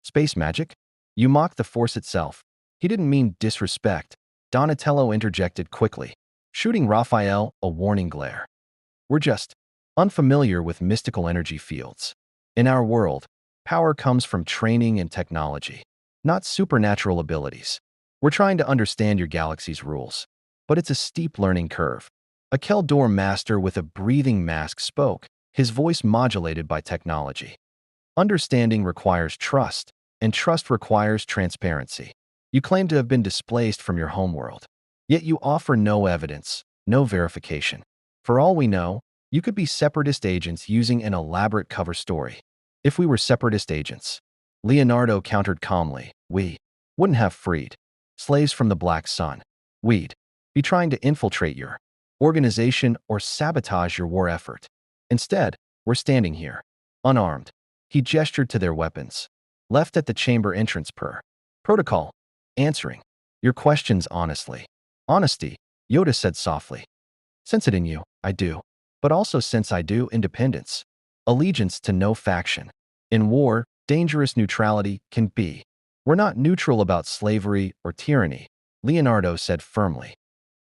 Space magic? You mock the Force itself. He didn't mean disrespect. Donatello interjected quickly, shooting Raphael a warning glare. We're just unfamiliar with mystical energy fields. In our world, power comes from training and technology, not supernatural abilities. We're trying to understand your galaxy's rules, but it's a steep learning curve. A Keldor master with a breathing mask spoke, his voice modulated by technology. Understanding requires trust, and trust requires transparency. You claim to have been displaced from your homeworld, yet you offer no evidence, no verification. For all we know, You could be separatist agents using an elaborate cover story. If we were separatist agents, Leonardo countered calmly, we wouldn't have freed slaves from the Black Sun. We'd be trying to infiltrate your organization or sabotage your war effort. Instead, we're standing here, unarmed. He gestured to their weapons, left at the chamber entrance per protocol, answering your questions honestly. Honesty, Yoda said softly. Sense it in you, I do. But also since I do, independence. Allegiance to no faction. In war, dangerous neutrality can be. We're not neutral about slavery or tyranny, Leonardo said firmly.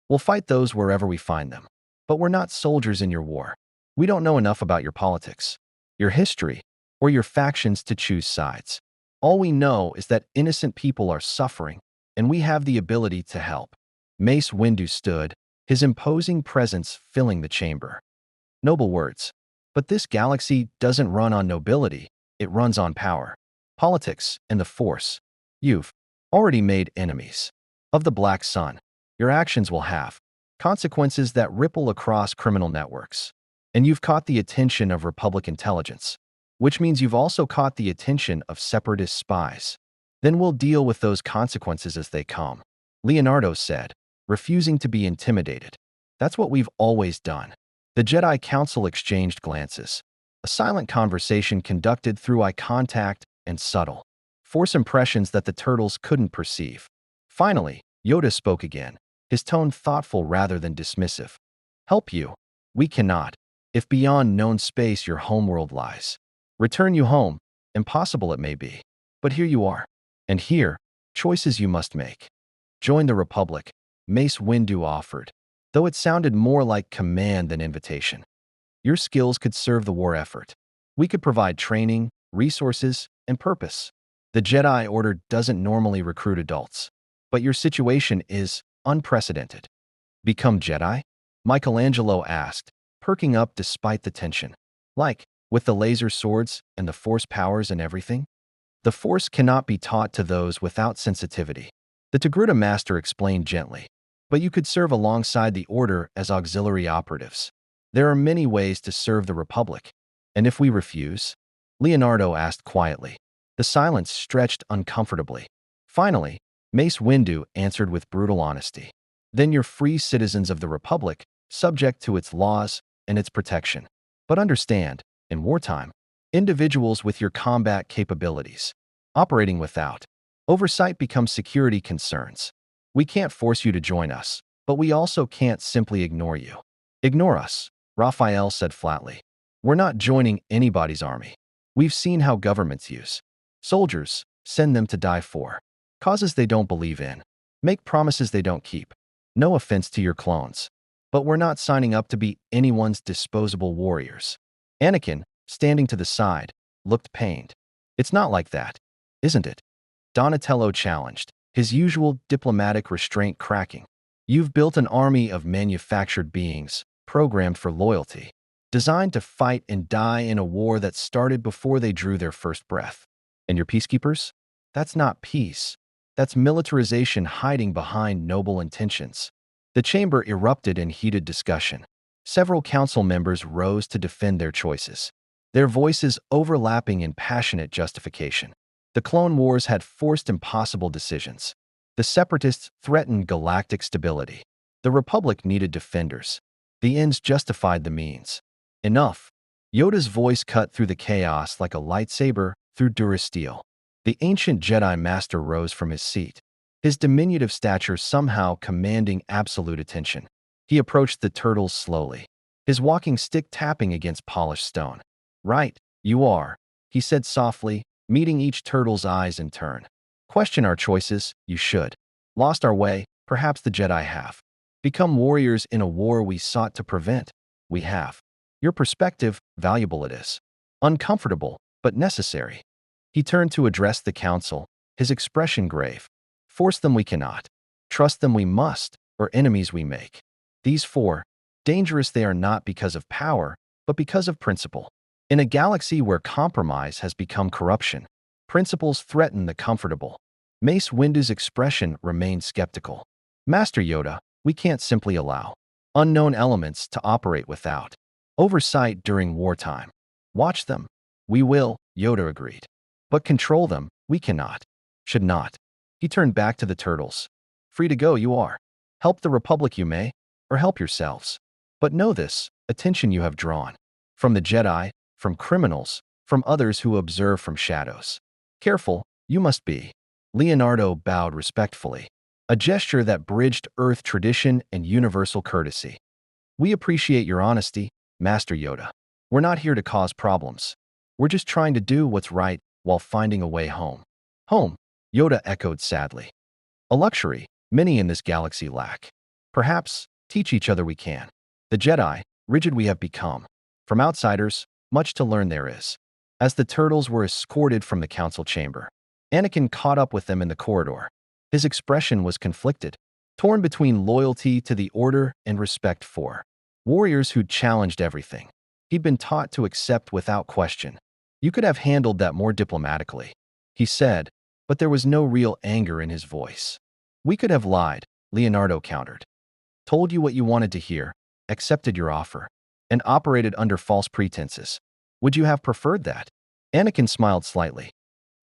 We'll fight those wherever we find them. But we're not soldiers in your war. We don't know enough about your politics, your history, or your factions to choose sides. All we know is that innocent people are suffering, and we have the ability to help. Mace Windu stood, his imposing presence filling the chamber. Noble words. But this galaxy doesn't run on nobility, it runs on power, politics, and the Force. You've already made enemies of the Black Sun. Your actions will have consequences that ripple across criminal networks. And you've caught the attention of Republic intelligence, which means you've also caught the attention of separatist spies. Then we'll deal with those consequences as they come, Leonardo said, refusing to be intimidated. That's what we've always done. The Jedi Council exchanged glances, a silent conversation conducted through eye contact and subtle Force impressions that the turtles couldn't perceive. Finally, Yoda spoke again, his tone thoughtful rather than dismissive. Help you? We cannot. If beyond known space your homeworld lies. Return you home, impossible it may be. But here you are. And here, choices you must make. Join the Republic, Mace Windu offered, though it sounded more like command than invitation. Your skills could serve the war effort. We could provide training, resources, and purpose. The Jedi Order doesn't normally recruit adults, but your situation is unprecedented. Become Jedi? Michelangelo asked, perking up despite the tension. Like, with the laser swords and the Force powers and everything? The Force cannot be taught to those without sensitivity. The Togruta Master explained gently. But you could serve alongside the Order as auxiliary operatives. There are many ways to serve the Republic. And if we refuse? Leonardo asked quietly. The silence stretched uncomfortably. Finally, Mace Windu answered with brutal honesty. Then you're free citizens of the Republic, subject to its laws and its protection. But understand, in wartime, individuals with your combat capabilities, operating without oversight become security concerns. We can't force you to join us, but we also can't simply ignore you. Ignore us, Raphael said flatly. We're not joining anybody's army. We've seen how governments use soldiers, send them to die for causes they don't believe in, make promises they don't keep. No offense to your clones, but we're not signing up to be anyone's disposable warriors. Anakin, standing to the side, looked pained. It's not like that, isn't it? Donatello challenged, his usual diplomatic restraint cracking. You've built an army of manufactured beings, programmed for loyalty, designed to fight and die in a war that started before they drew their first breath. And your peacekeepers? That's not peace. That's militarization hiding behind noble intentions. The chamber erupted in heated discussion. Several council members rose to defend their choices, their voices overlapping in passionate justification. The Clone Wars had forced impossible decisions. The Separatists threatened galactic stability. The Republic needed defenders. The ends justified the means. Enough. Yoda's voice cut through the chaos like a lightsaber through Durasteel. The ancient Jedi Master rose from his seat, his diminutive stature somehow commanding absolute attention. He approached the turtles slowly, his walking stick tapping against polished stone. Right, you are, he said softly, meeting each turtle's eyes in turn. Question our choices, you should. Lost our way, perhaps the Jedi have. Become warriors in a war we sought to prevent, we have. Your perspective, valuable it is. Uncomfortable, but necessary. He turned to address the council, his expression grave. Force them we cannot. Trust them we must, or enemies we make. These four, dangerous they are not because of power, but because of principle. In a galaxy where compromise has become corruption, principles threaten the comfortable. Mace Windu's expression remained skeptical. Master Yoda, we can't simply allow unknown elements to operate without Oversight during wartime. Watch them. We will, Yoda agreed. But control them, we cannot. Should not. He turned back to the turtles. Free to go you are. Help the Republic you may, or help yourselves. But know this, attention you have drawn. From the Jedi, from criminals, from others who observe from shadows. Careful, you must be. Leonardo bowed respectfully, a gesture that bridged Earth tradition and universal courtesy. We appreciate your honesty, Master Yoda. We're not here to cause problems. We're just trying to do what's right while finding a way home. Home, Yoda echoed sadly. A luxury many in this galaxy lack. Perhaps, teach each other we can. The Jedi, rigid we have become. From outsiders, much to learn there is. As the turtles were escorted from the council chamber, Anakin caught up with them in the corridor. His expression was conflicted, torn between loyalty to the Order and respect for warriors who'd challenged everything. He'd been taught to accept without question. You could have handled that more diplomatically, he said, but there was no real anger in his voice. We could have lied, Leonardo countered. Told you what you wanted to hear, accepted your offer, and operated under false pretenses. Would you have preferred that? Anakin smiled slightly.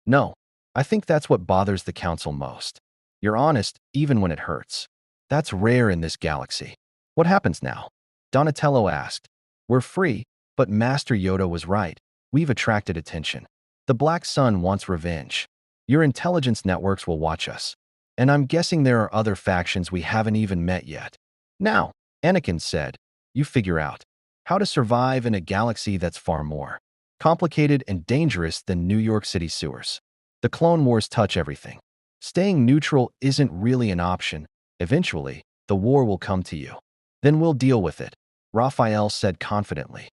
No, I think that's what bothers the council most. You're honest, even when it hurts. That's rare in this galaxy. What happens now? Donatello asked. We're free, but Master Yoda was right. We've attracted attention. The Black Sun wants revenge. Your intelligence networks will watch us. And I'm guessing there are other factions we haven't even met yet. Now, Anakin said, you figure out how to survive in a galaxy that's far more complicated and dangerous than New York City sewers. The Clone Wars touch everything. Staying neutral isn't really an option. Eventually, the war will come to you. Then we'll deal with it, Raphael said confidently.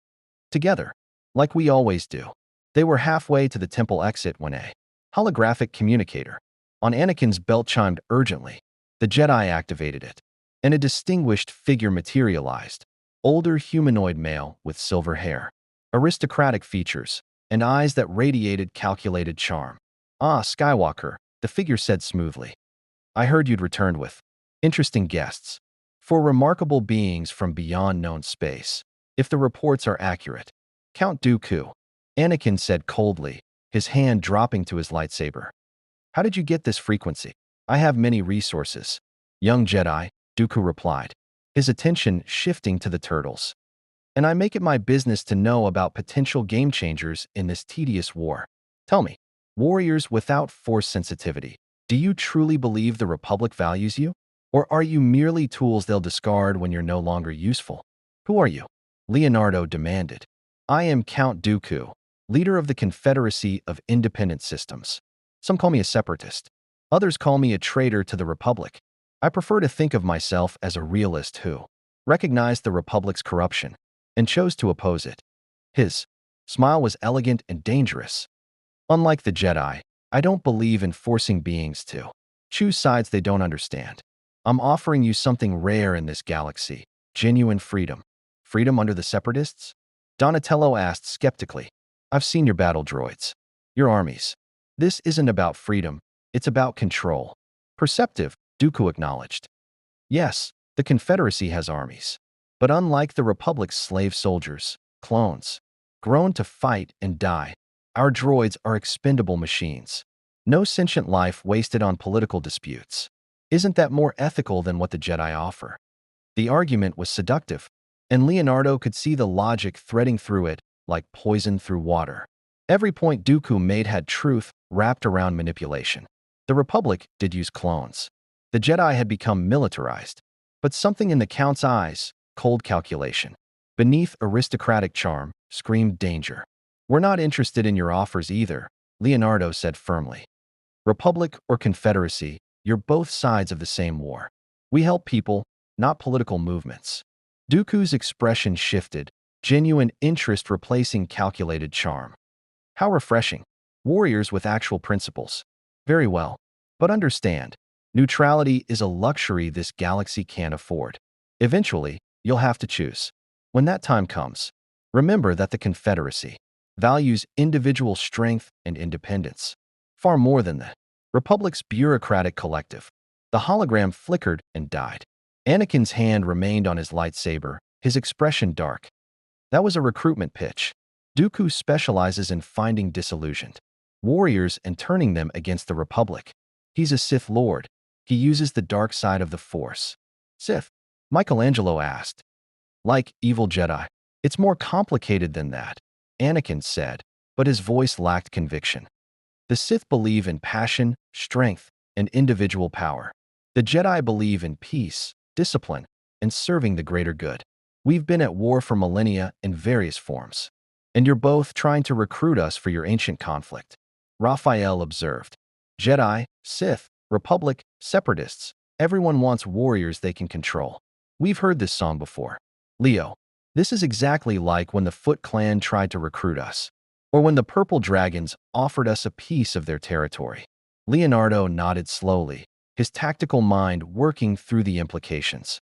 Together, like we always do. They were halfway to the temple exit when a holographic communicator on Anakin's belt chimed urgently. The Jedi activated it, and a distinguished figure materialized. Older humanoid male with silver hair, aristocratic features, and eyes that radiated calculated charm. Ah, Skywalker, the figure said smoothly. I heard you'd returned with interesting guests. For remarkable beings from beyond known space, if the reports are accurate. Count Dooku, Anakin said coldly, his hand dropping to his lightsaber. How did you get this frequency? I have many resources. Young Jedi, Dooku replied, his attention shifting to the turtles. And I make it my business to know about potential game changers in this tedious war. Tell me, warriors without force sensitivity, do you truly believe the Republic values you? Or are you merely tools they'll discard when you're no longer useful? Who are you? Leonardo demanded. I am Count Dooku, leader of the Confederacy of Independent Systems. Some call me a separatist. Others call me a traitor to the Republic. I prefer to think of myself as a realist who recognized the Republic's corruption and chose to oppose it. His smile was elegant and dangerous. Unlike the Jedi, I don't believe in forcing beings to choose sides they don't understand. I'm offering you something rare in this galaxy, genuine freedom. Freedom under the Separatists? Donatello asked skeptically. I've seen your battle droids. Your armies. This isn't about freedom, it's about control. Perceptive, Dooku acknowledged. Yes, the Confederacy has armies. But unlike the Republic's slave soldiers, clones, grown to fight and die, our droids are expendable machines. No sentient life wasted on political disputes. Isn't that more ethical than what the Jedi offer? The argument was seductive, and Leonardo could see the logic threading through it like poison through water. Every point Dooku made had truth wrapped around manipulation. The Republic did use clones. The Jedi had become militarized, but something in the Count's eyes, cold calculation, beneath aristocratic charm, screamed danger. We're not interested in your offers either, Leonardo said firmly. Republic or Confederacy, you're both sides of the same war. We help people, not political movements. Dooku's expression shifted, genuine interest replacing calculated charm. How refreshing. Warriors with actual principles. Very well. But understand, neutrality is a luxury this galaxy can't afford. Eventually, you'll have to choose. When that time comes, remember that the Confederacy values individual strength and independence, far more than the Republic's bureaucratic collective. The hologram flickered and died. Anakin's hand remained on his lightsaber, his expression dark. That was a recruitment pitch. Dooku specializes in finding disillusioned warriors and turning them against the Republic. He's a Sith Lord. He uses the dark side of the Force. Sith? Michelangelo asked. Like evil Jedi. It's more complicated than that, Anakin said, but his voice lacked conviction. The Sith believe in passion, strength, and individual power. The Jedi believe in peace, discipline, and serving the greater good. We've been at war for millennia in various forms. And you're both trying to recruit us for your ancient conflict. Raphael observed. Jedi, Sith, Republic, Separatists. Everyone wants warriors they can control. We've heard this song before. Leo. This is exactly like when the Foot Clan tried to recruit us. Or when the Purple Dragons offered us a piece of their territory. Leonardo nodded slowly, his tactical mind working through the implications.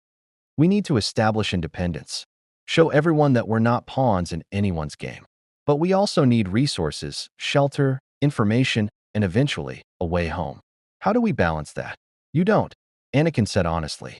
We need to establish independence. Show everyone that we're not pawns in anyone's game. But we also need resources, shelter, information, and eventually, a way home. How do we balance that? You don't, Anakin said honestly.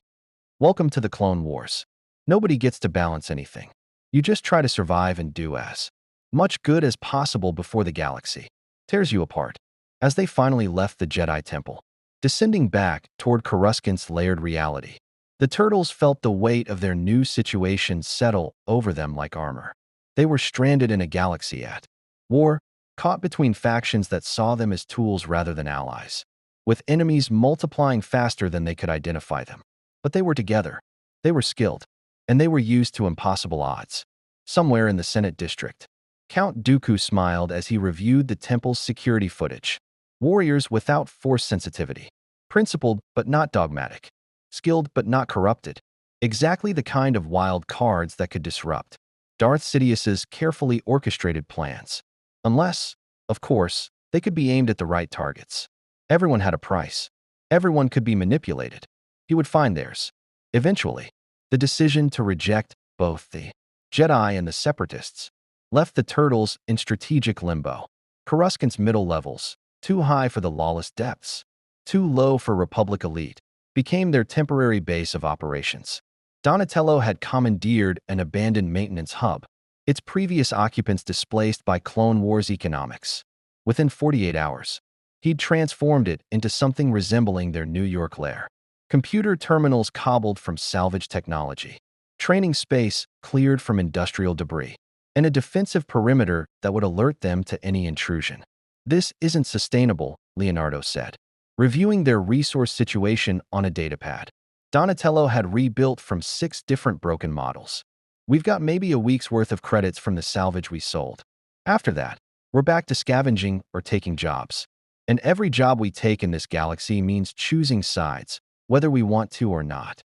Welcome to the Clone Wars. Nobody gets to balance anything. You just try to survive and do as much good as possible before the galaxy tears you apart. As they finally left the Jedi Temple, descending back toward Coruscant's layered reality, the turtles felt the weight of their new situation settle over them like armor. They were stranded in a galaxy at war, caught between factions that saw them as tools rather than allies, with enemies multiplying faster than they could identify them. But they were together. They were skilled, and they were used to impossible odds. Somewhere in the Senate District, Count Dooku smiled as he reviewed the temple's security footage. Warriors without force sensitivity. Principled but not dogmatic. Skilled but not corrupted. Exactly the kind of wild cards that could disrupt Darth Sidious's carefully orchestrated plans. Unless, of course, they could be aimed at the right targets. Everyone had a price. Everyone could be manipulated. He would find theirs. Eventually, the decision to reject both the Jedi and the Separatists left the turtles in strategic limbo. Coruscant's middle levels, too high for the lawless depths, too low for Republic elite, became their temporary base of operations. Donatello had commandeered an abandoned maintenance hub, its previous occupants displaced by Clone Wars economics. Within 48 hours, he'd transformed it into something resembling their New York lair. Computer terminals cobbled from salvage technology, training space cleared from industrial debris, and a defensive perimeter that would alert them to any intrusion. This isn't sustainable, Leonardo said, reviewing their resource situation on a datapad. Donatello had rebuilt from 6 different broken models. We've got maybe a week's worth of credits from the salvage we sold. After that, we're back to scavenging or taking jobs. And every job we take in this galaxy means choosing sides, whether we want to or not.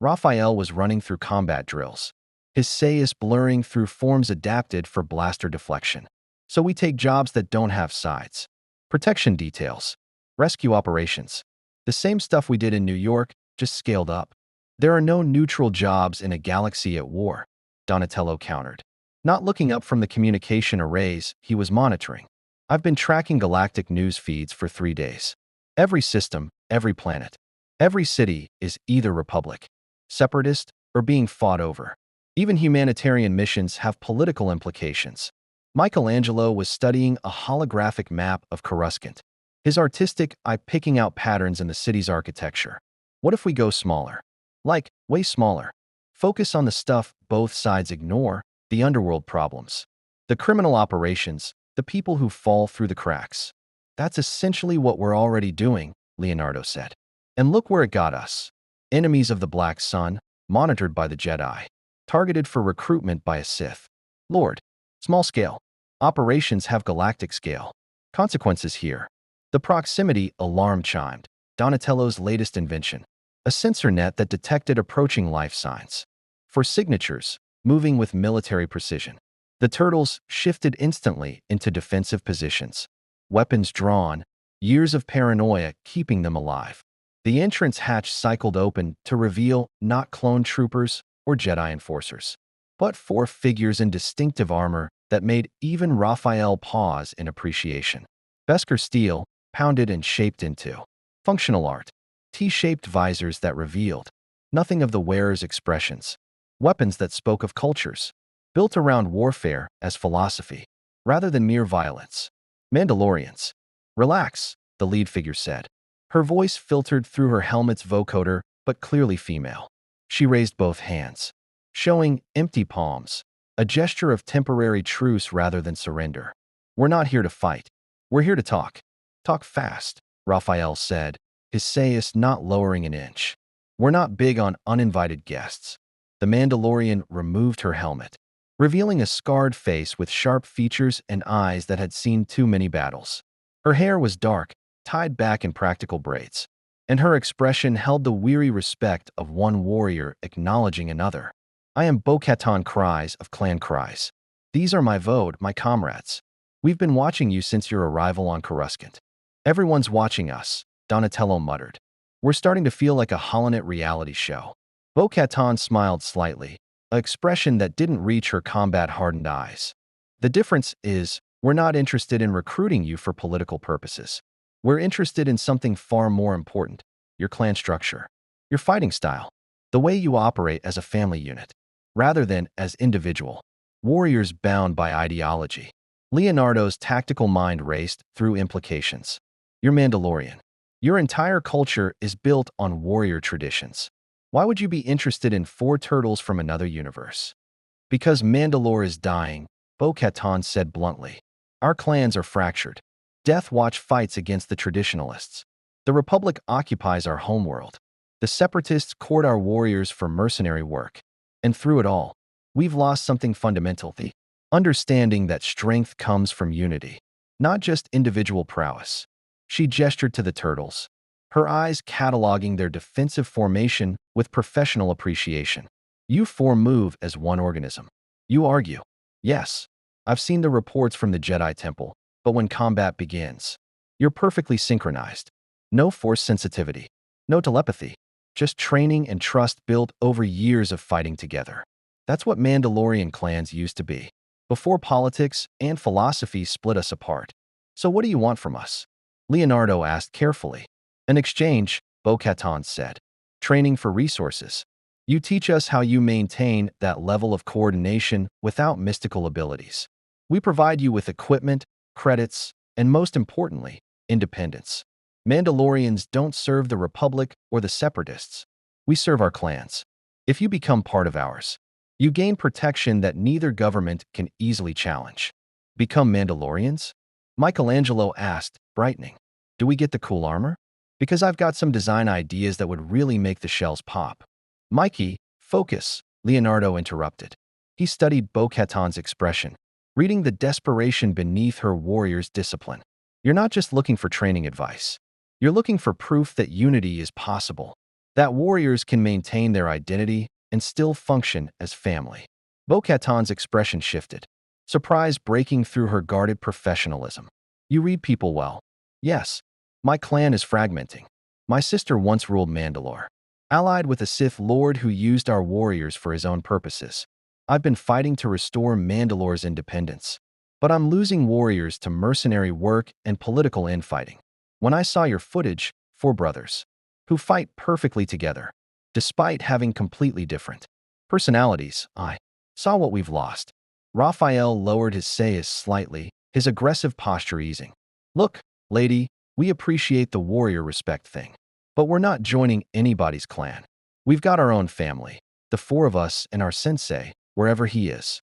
Raphael was running through combat drills, his sais blurring through forms adapted for blaster deflection. So we take jobs that don't have sides. Protection details. Rescue operations. The same stuff we did in New York, just scaled up. There are no neutral jobs in a galaxy at war, Donatello countered, not looking up from the communication arrays he was monitoring. I've been tracking galactic news feeds for 3 days. Every system, every planet, every city is either Republic, Separatist, or being fought over. Even humanitarian missions have political implications. Michelangelo was studying a holographic map of Coruscant, his artistic eye picking out patterns in the city's architecture. What if we go smaller? Like, way smaller. Focus on the stuff both sides ignore, the underworld problems. The criminal operations, the people who fall through the cracks. That's essentially what we're already doing, Leonardo said. And look where it got us. Enemies of the Black Sun, monitored by the Jedi. Targeted for recruitment by a Sith Lord. Small scale. Operations have galactic scale. Consequences here. The proximity alarm chimed. Donatello's latest invention. A sensor net that detected approaching life signs. For signatures, moving with military precision. The turtles shifted instantly into defensive positions. Weapons drawn, years of paranoia keeping them alive. The entrance hatch cycled open to reveal not clone troopers or Jedi enforcers, but 4 figures in distinctive armor that made even Raphael pause in appreciation. Beskar steel, pounded and shaped into functional art. T-shaped visors that revealed nothing of the wearer's expressions. Weapons that spoke of cultures. built around warfare as philosophy, rather than mere violence. Mandalorians. Relax, the lead figure said. Her voice filtered through her helmet's vocoder, but clearly female. She raised both hands, showing empty palms, a gesture of temporary truce rather than surrender. We're not here to fight. We're here to talk. Talk fast, Raphael said, his sais not lowering an inch. We're not big on uninvited guests. The Mandalorian removed her helmet, revealing a scarred face with sharp features and eyes that had seen too many battles. Her hair was dark, tied back in practical braids, and her expression held the weary respect of one warrior acknowledging another. I am Bo-Katan Kryze of Clan Kryze. These are my Vode, my comrades. We've been watching you since your arrival on Coruscant. Everyone's watching us, Donatello muttered. We're starting to feel like a Holonet reality show. Bo-Katan smiled slightly, an expression that didn't reach her combat-hardened eyes. The difference is, we're not interested in recruiting you for political purposes. We're interested in something far more important, your clan structure, your fighting style, the way you operate as a family unit, rather than as individual warriors bound by ideology. Leonardo's tactical mind raced through implications. You're Mandalorian. Your entire culture is built on warrior traditions. Why would you be interested in 4 turtles from another universe? Because Mandalore is dying, Bo-Katan said bluntly. Our clans are fractured. Death Watch fights against the traditionalists. The Republic occupies our homeworld. The Separatists court our warriors for mercenary work. And through it all, we've lost something fundamental, the understanding that strength comes from unity, not just individual prowess. She gestured to the turtles, her eyes cataloging their defensive formation with professional appreciation. You 4 move as one organism. You argue. Yes, I've seen the reports from the Jedi Temple, but when combat begins, you're perfectly synchronized. No force sensitivity, no telepathy, just training and trust built over years of fighting together. That's what Mandalorian clans used to be, before politics and philosophy split us apart. So what do you want from us? Leonardo asked carefully. An exchange, Bo-Katan said. Training for resources. You teach us how you maintain that level of coordination without mystical abilities. We provide you with equipment, credits, and most importantly, independence. Mandalorians don't serve the Republic or the Separatists. We serve our clans. If you become part of ours, you gain protection that neither government can easily challenge. Become Mandalorians? Michelangelo asked, brightening. Do we get the cool armor? Because I've got some design ideas that would really make the shells pop. Mikey, focus, Leonardo interrupted. He studied Bo-Katan's expression, reading the desperation beneath her warrior's discipline. You're not just looking for training advice. You're looking for proof that unity is possible, that warriors can maintain their identity and still function as family. Bo-Katan's expression shifted, surprise breaking through her guarded professionalism. You read people well. Yes, my clan is fragmenting. My sister once ruled Mandalore, allied with a Sith Lord who used our warriors for his own purposes. I've been fighting to restore Mandalore's independence, but I'm losing warriors to mercenary work and political infighting. When I saw your footage, 4 brothers, who fight perfectly together, despite having completely different personalities, I saw what we've lost. Raphael lowered his sais slightly, his aggressive posture easing. Look, lady, we appreciate the warrior respect thing, but we're not joining anybody's clan. We've got our own family, the 4 of us and our sensei, wherever he is.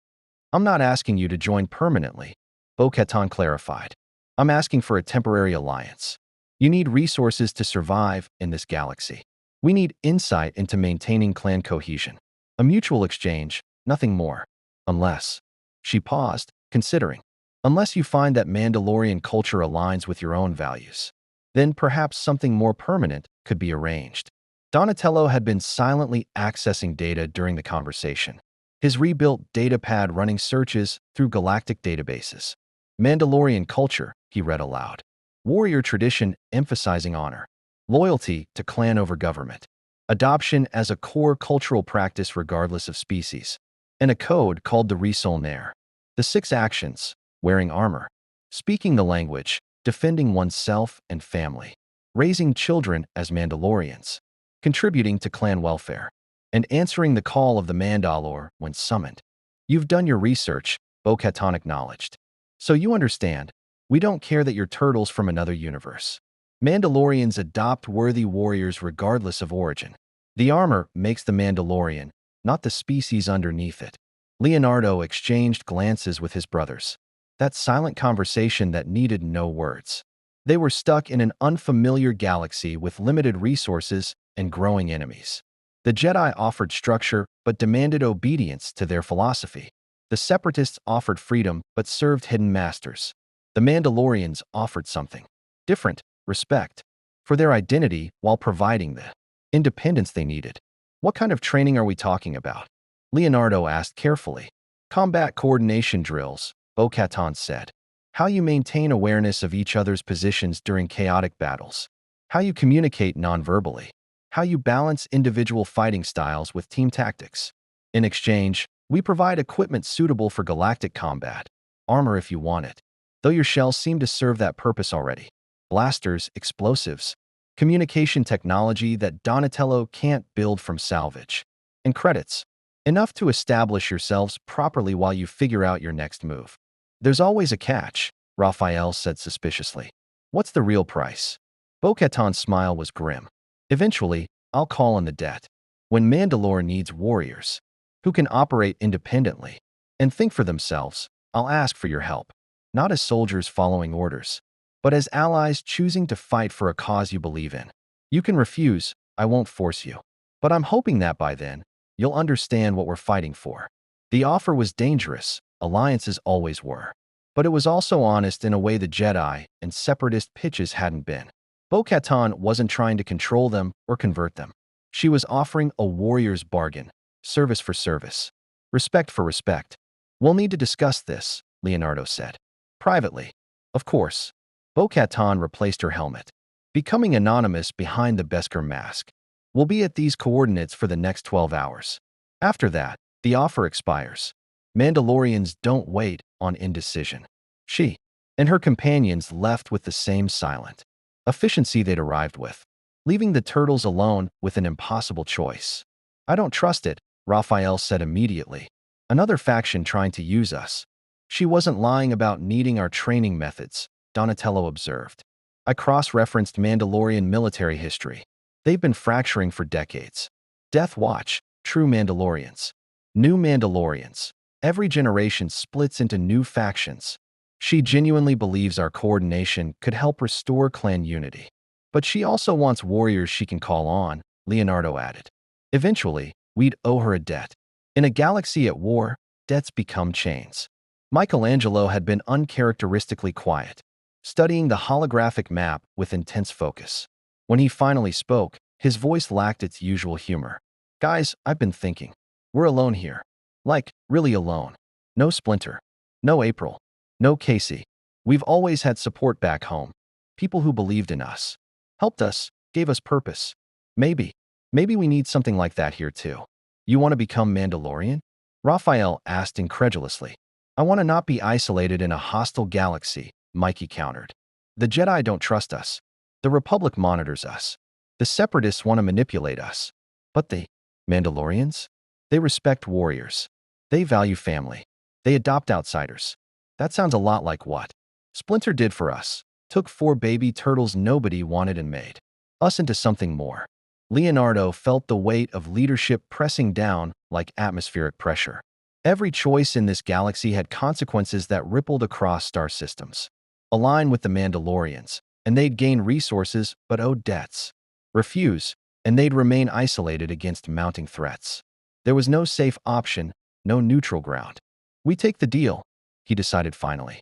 I'm not asking you to join permanently, Bo-Katan clarified. I'm asking for a temporary alliance. You need resources to survive in this galaxy. We need insight into maintaining clan cohesion. A mutual exchange, nothing more. Unless. She paused, considering. Unless you find that Mandalorian culture aligns with your own values. Then perhaps something more permanent could be arranged. Donatello had been silently accessing data during the conversation, his rebuilt datapad running searches through galactic databases. Mandalorian culture, he read aloud. Warrior tradition emphasizing honor, loyalty to clan over government, adoption as a core cultural practice regardless of species, and a code called the Risol Nair. The 6 actions, wearing armor, speaking the language, defending oneself and family, raising children as Mandalorians, contributing to clan welfare, and answering the call of the Mandalore when summoned. You've done your research, Bo-Katan acknowledged. So you understand, we don't care that you're turtles from another universe. Mandalorians adopt worthy warriors regardless of origin. The armor makes the Mandalorian, not the species underneath it. Leonardo exchanged glances with his brothers. That silent conversation that needed no words. They were stuck in an unfamiliar galaxy with limited resources and growing enemies. The Jedi offered structure but demanded obedience to their philosophy. The Separatists offered freedom but served hidden masters. The Mandalorians offered something different, respect for their identity while providing the independence they needed. What kind of training are we talking about? Leonardo asked carefully. Combat coordination drills, Bo-Katan said. How you maintain awareness of each other's positions during chaotic battles. How you communicate non-verbally. How you balance individual fighting styles with team tactics. In exchange, we provide equipment suitable for galactic combat. Armor if you want it. Though your shells seem to serve that purpose already. Blasters, explosives. Communication technology that Donatello can't build from salvage. And credits. Enough to establish yourselves properly while you figure out your next move. There's always a catch, Raphael said suspiciously. What's the real price? Bo-Katan's smile was grim. Eventually, I'll call on the debt. When Mandalore needs warriors who can operate independently and think for themselves, I'll ask for your help. Not as soldiers following orders, but as allies choosing to fight for a cause you believe in. You can refuse, I won't force you. But I'm hoping that by then, you'll understand what we're fighting for. The offer was dangerous, alliances always were. But it was also honest in a way the Jedi and Separatist pitches hadn't been. Bo-Katan wasn't trying to control them or convert them. She was offering a warrior's bargain, service for service, respect for respect. We'll need to discuss this, Leonardo said. Privately. Of course. Bo-Katan replaced her helmet, becoming anonymous behind the Beskar mask. We'll be at these coordinates for the next 12 hours. After that, the offer expires. Mandalorians don't wait on indecision. She and her companions left with the same silent efficiency they'd arrived with, leaving the turtles alone with an impossible choice. I don't trust it, Raphael said immediately. Another faction trying to use us. She wasn't lying about needing our training methods, Donatello observed. I cross-referenced Mandalorian military history. They've been fracturing for decades. Death Watch, true Mandalorians. New Mandalorians. Every generation splits into new factions. She genuinely believes our coordination could help restore clan unity. But she also wants warriors she can call on, Leonardo added. Eventually, we'd owe her a debt. In a galaxy at war, debts become chains. Michelangelo had been uncharacteristically quiet, studying the holographic map with intense focus. When he finally spoke, his voice lacked its usual humor. Guys, I've been thinking. We're alone here. Like, really alone. No Splinter. No April. No Casey. We've always had support back home. People who believed in us. Helped us. Gave us purpose. Maybe we need something like that here too. You want to become Mandalorian? Raphael asked incredulously. I want to not be isolated in a hostile galaxy, Mikey countered. The Jedi don't trust us. The Republic monitors us. The Separatists want to manipulate us. But the Mandalorians? They respect warriors. They value family. They adopt outsiders. That sounds a lot like what Splinter did for us. Took 4 baby turtles nobody wanted and made us into something more. Leonardo felt the weight of leadership pressing down like atmospheric pressure. Every choice in this galaxy had consequences that rippled across star systems. Align with the Mandalorians, and they'd gain resources but owed debts. Refuse, and they'd remain isolated against mounting threats. There was no safe option, no neutral ground. We take the deal, he decided finally.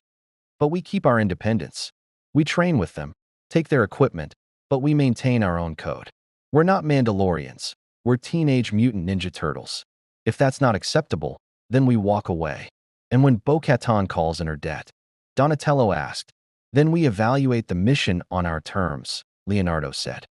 But we keep our independence. We train with them, take their equipment, but we maintain our own code. We're not Mandalorians. We're Teenage Mutant Ninja Turtles. If that's not acceptable, then we walk away. And when Bo-Katan calls in her debt, Donatello asked, then we evaluate the mission on our terms, Leonardo said.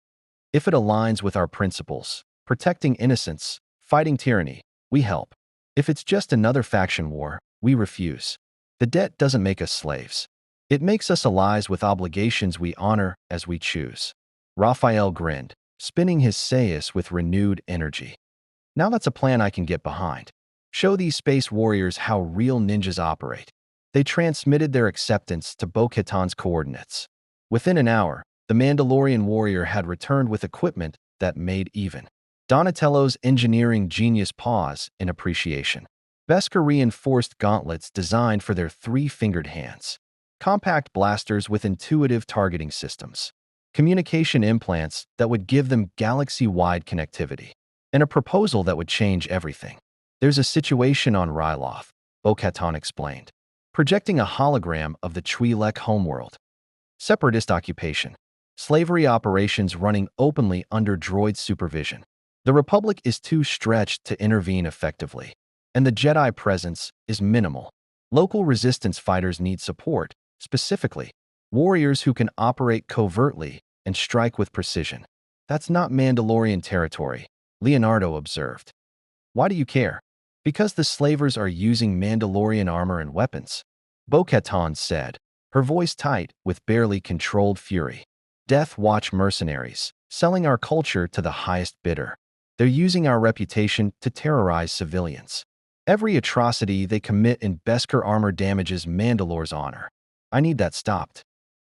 If it aligns with our principles, protecting innocence, fighting tyranny, we help. If it's just another faction war, we refuse. The debt doesn't make us slaves. It makes us allies with obligations we honor as we choose. Raphael grinned, spinning his sais with renewed energy. Now that's a plan I can get behind. Show these space warriors how real ninjas operate. They transmitted their acceptance to Bo-Katan's coordinates. Within an hour, the Mandalorian warrior had returned with equipment that made even Donatello's engineering genius pause in appreciation. Beskar reinforced gauntlets designed for their three-fingered hands. Compact blasters with intuitive targeting systems. Communication implants that would give them galaxy-wide connectivity. And a proposal that would change everything. There's a situation on Ryloth, Bo-Katan explained, projecting a hologram of the Twi'lek homeworld. Separatist occupation. Slavery operations running openly under droid supervision. The Republic is too stretched to intervene effectively, and the Jedi presence is minimal. Local resistance fighters need support, specifically, warriors who can operate covertly and strike with precision. That's not Mandalorian territory, Leonardo observed. Why do you care? Because the slavers are using Mandalorian armor and weapons, Bo-Katan said, her voice tight with barely controlled fury. Death Watch mercenaries, selling our culture to the highest bidder. They're using our reputation to terrorize civilians. Every atrocity they commit in Beskar armor damages Mandalore's honor. I need that stopped.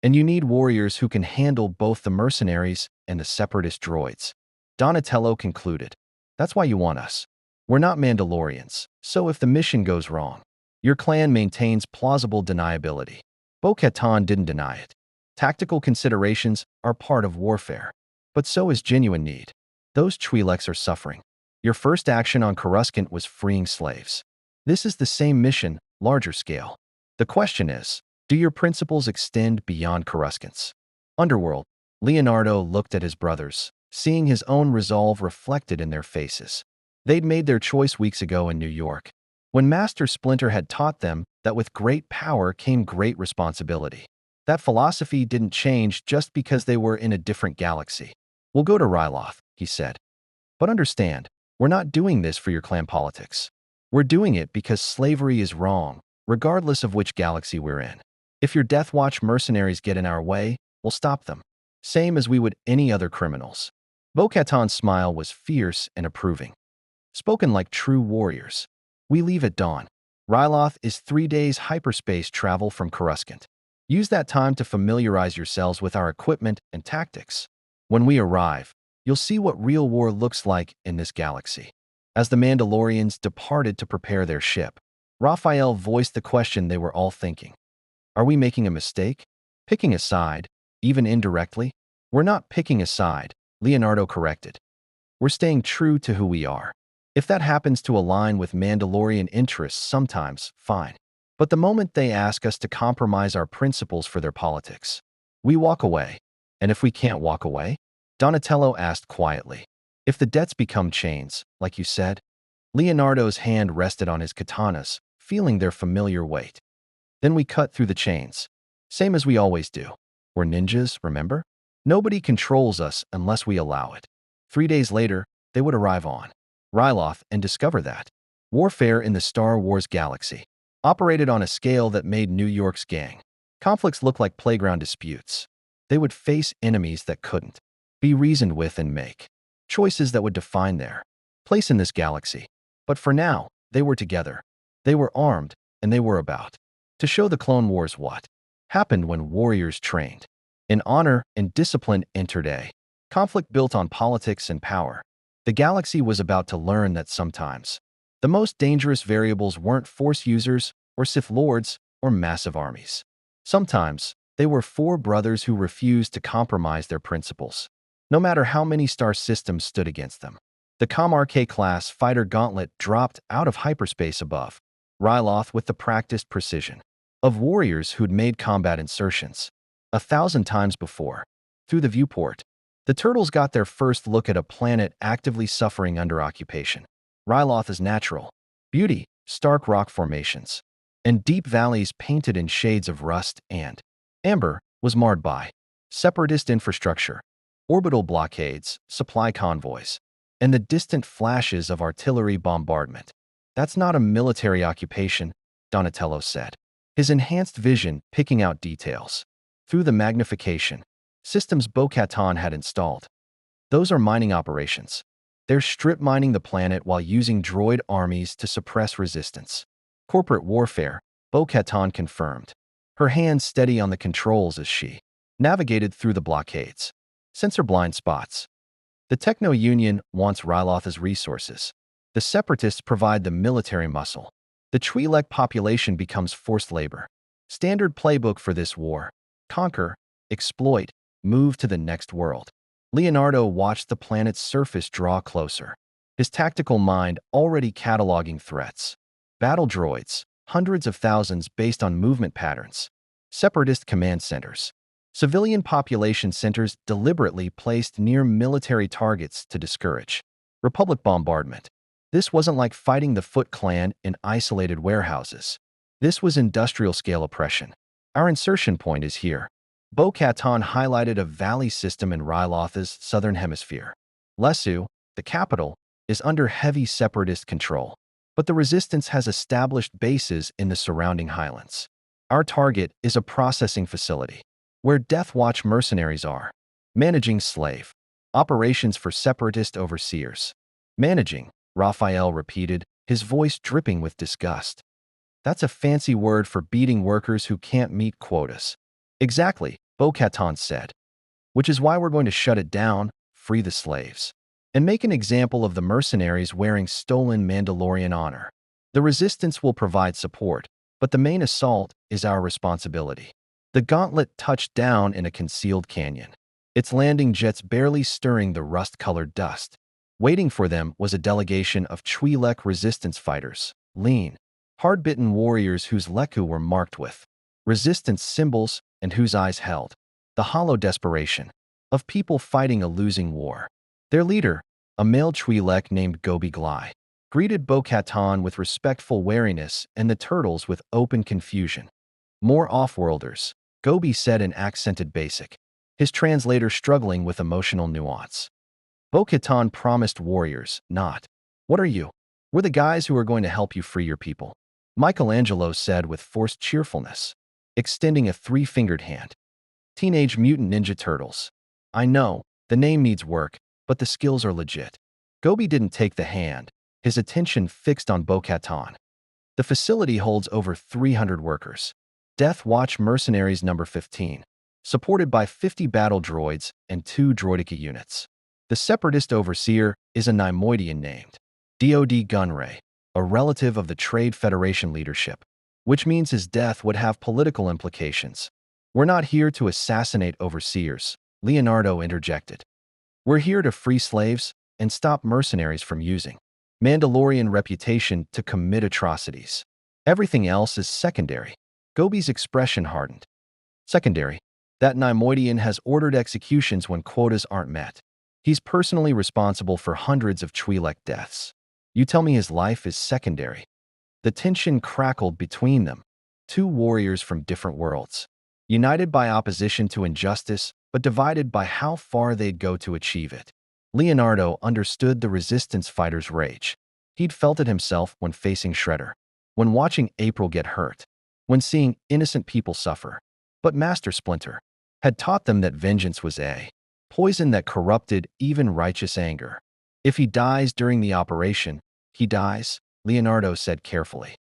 And you need warriors who can handle both the mercenaries and the separatist droids. Donatello concluded. That's why you want us. We're not Mandalorians, so if the mission goes wrong, your clan maintains plausible deniability. Bo-Katan didn't deny it. Tactical considerations are part of warfare, but so is genuine need. Those Twi'leks are suffering. Your first action on Coruscant was freeing slaves. This is the same mission, larger scale. The question is, do your principles extend beyond Coruscant's? Underworld, Leonardo looked at his brothers, seeing his own resolve reflected in their faces. They'd made their choice weeks ago in New York, when Master Splinter had taught them that with great power came great responsibility. That philosophy didn't change just because they were in a different galaxy. We'll go to Ryloth, he said. But understand, we're not doing this for your clan politics. We're doing it because slavery is wrong, regardless of which galaxy we're in. If your Death Watch mercenaries get in our way, we'll stop them. Same as we would any other criminals. Bo-Katan's smile was fierce and approving. Spoken like true warriors. We leave at dawn. Ryloth is 3 days hyperspace travel from Coruscant. Use that time to familiarize yourselves with our equipment and tactics. When we arrive, you'll see what real war looks like in this galaxy. As the Mandalorians departed to prepare their ship, Raphael voiced the question they were all thinking. Are we making a mistake? Picking a side, even indirectly? We're not picking a side, Leonardo corrected. We're staying true to who we are. If that happens to align with Mandalorian interests sometimes, fine. But the moment they ask us to compromise our principles for their politics, we walk away. And if we can't walk away? Donatello asked quietly. If the debts become chains, like you said? Leonardo's hand rested on his katanas, feeling their familiar weight. Then we cut through the chains. Same as we always do. We're ninjas, remember? Nobody controls us unless we allow it. 3 days later, they would arrive on Ryloth and discover that warfare in the Star Wars galaxy operated on a scale that made New York's gang. Conflicts look like playground disputes. They would face enemies that couldn't be reasoned with and make choices that would define their place in this galaxy. But for now, they were together. They were armed, and they were about to show the Clone Wars what happened when warriors trained in honor and discipline entered a conflict built on politics and power. The galaxy was about to learn that sometimes the most dangerous variables weren't Force users or Sith Lords or massive armies. Sometimes they were four brothers who refused to compromise their principles, no matter how many star systems stood against them. The Com-RK-class fighter gauntlet dropped out of hyperspace above Ryloth with the practiced precision of warriors who'd made combat insertions 1,000 times before. Through the viewport, the turtles got their first look at a planet actively suffering under occupation. Ryloth is natural beauty, stark rock formations, and deep valleys painted in shades of rust and amber was marred by separatist infrastructure, orbital blockades, supply convoys, and the distant flashes of artillery bombardment. That's not a military occupation, Donatello said, his enhanced vision picking out details through the magnification systems Bo-Katan had installed. Those are mining operations. They're strip mining the planet while using droid armies to suppress resistance. Corporate warfare, Bo-Katan confirmed, her hands steady on the controls as she navigated through the blockades. Sensor blind spots. The Techno-Union wants Ryloth's resources. The Separatists provide the military muscle. The Twi'lek population becomes forced labor. Standard playbook for this war. Conquer, exploit, move to the next world. Leonardo watched the planet's surface draw closer, his tactical mind already cataloging threats. Battle droids, hundreds of thousands based on movement patterns. Separatist command centers. Civilian population centers deliberately placed near military targets to discourage Republic bombardment. This wasn't like fighting the Foot Clan in isolated warehouses. This was industrial-scale oppression. Our insertion point is here. Bo-Katan highlighted a valley system in Ryloth's southern hemisphere. Lesu, the capital, is under heavy separatist control, but the resistance has established bases in the surrounding highlands. Our target is a processing facility, where Death Watch mercenaries are. Managing slave. Operations for separatist overseers. Managing, Raphael repeated, his voice dripping with disgust. That's a fancy word for beating workers who can't meet quotas. Exactly, Bo-Katan said. Which is why we're going to shut it down, free the slaves, and make an example of the mercenaries wearing stolen Mandalorian honor. The resistance will provide support, but the main assault is our responsibility. The gauntlet touched down in a concealed canyon, its landing jets barely stirring the rust-colored dust. Waiting for them was a delegation of Twi'lek resistance fighters, lean, hard-bitten warriors whose leku were marked with resistance symbols and whose eyes held the hollow desperation of people fighting a losing war. Their leader, a male Twi'lek named Gobi Glai, greeted Bo-Katan with respectful wariness and the turtles with open confusion. More off-worlders, Gobi said in accented basic, his translator struggling with emotional nuance. Bo-Katan promised warriors, not, "What are you? We're the guys who are going to help you free your people," Michelangelo said with forced cheerfulness, extending a three-fingered hand. Teenage Mutant Ninja Turtles. I know, the name needs work, but the skills are legit. Gobi didn't take the hand, his attention fixed on Bo-Katan. The facility holds over 300 workers. Death Watch Mercenaries number 15, supported by 50 battle droids and 2 droideka units. The Separatist Overseer is a Neimoidian named DoD Gunray, a relative of the Trade Federation leadership, which means his death would have political implications. We're not here to assassinate overseers, Leonardo interjected. We're here to free slaves and stop mercenaries from using Mandalorian reputation to commit atrocities. Everything else is secondary. Gobi's expression hardened. Secondary. That Neimoidian has ordered executions when quotas aren't met. He's personally responsible for hundreds of Twi'lek deaths. You tell me his life is secondary. The tension crackled between them, two warriors from different worlds, united by opposition to injustice, but divided by how far they'd go to achieve it. Leonardo understood the resistance fighter's rage. He'd felt it himself when facing Shredder, when watching April get hurt, when seeing innocent people suffer. But Master Splinter had taught them that vengeance was a poison that corrupted even righteous anger. If he dies during the operation, he dies, Leonardo said carefully.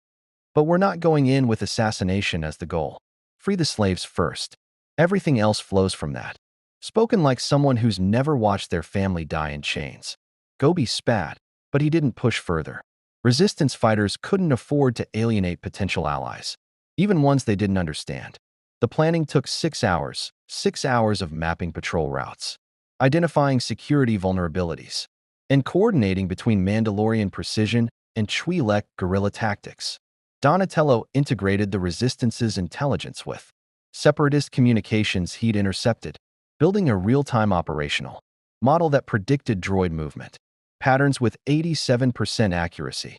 But we're not going in with assassination as the goal. Free the slaves first. Everything else flows from that. Spoken like someone who's never watched their family die in chains. Gobi spat, but he didn't push further. Resistance fighters couldn't afford to alienate potential allies, even ones they didn't understand. The planning took 6 hours, 6 hours of mapping patrol routes, identifying security vulnerabilities, and coordinating between Mandalorian precision and Twi'lek guerrilla tactics. Donatello integrated the Resistance's intelligence with Separatist communications he'd intercepted, building a real-time operational model that predicted droid movement patterns with 87% accuracy.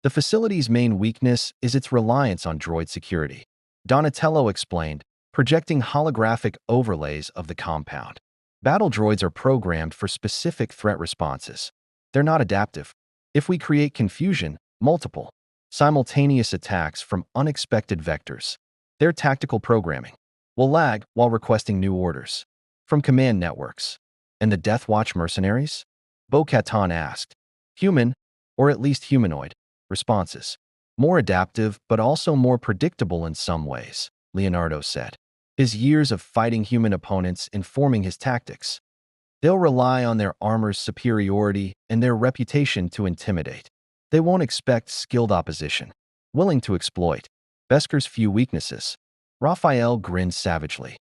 The facility's main weakness is its reliance on droid security, Donatello explained, projecting holographic overlays of the compound. Battle droids are programmed for specific threat responses. They're not adaptive. If we create confusion, multiple, simultaneous attacks from unexpected vectors, their tactical programming will lag while requesting new orders from command networks. And the Death Watch mercenaries? Bo-Katan asked. Human, or at least humanoid, responses. More adaptive, but also more predictable in some ways, Leonardo said. His years of fighting human opponents informing his tactics. They'll rely on their armor's superiority and their reputation to intimidate. They won't expect skilled opposition, willing to exploit Besker's few weaknesses. Raphael grinned savagely.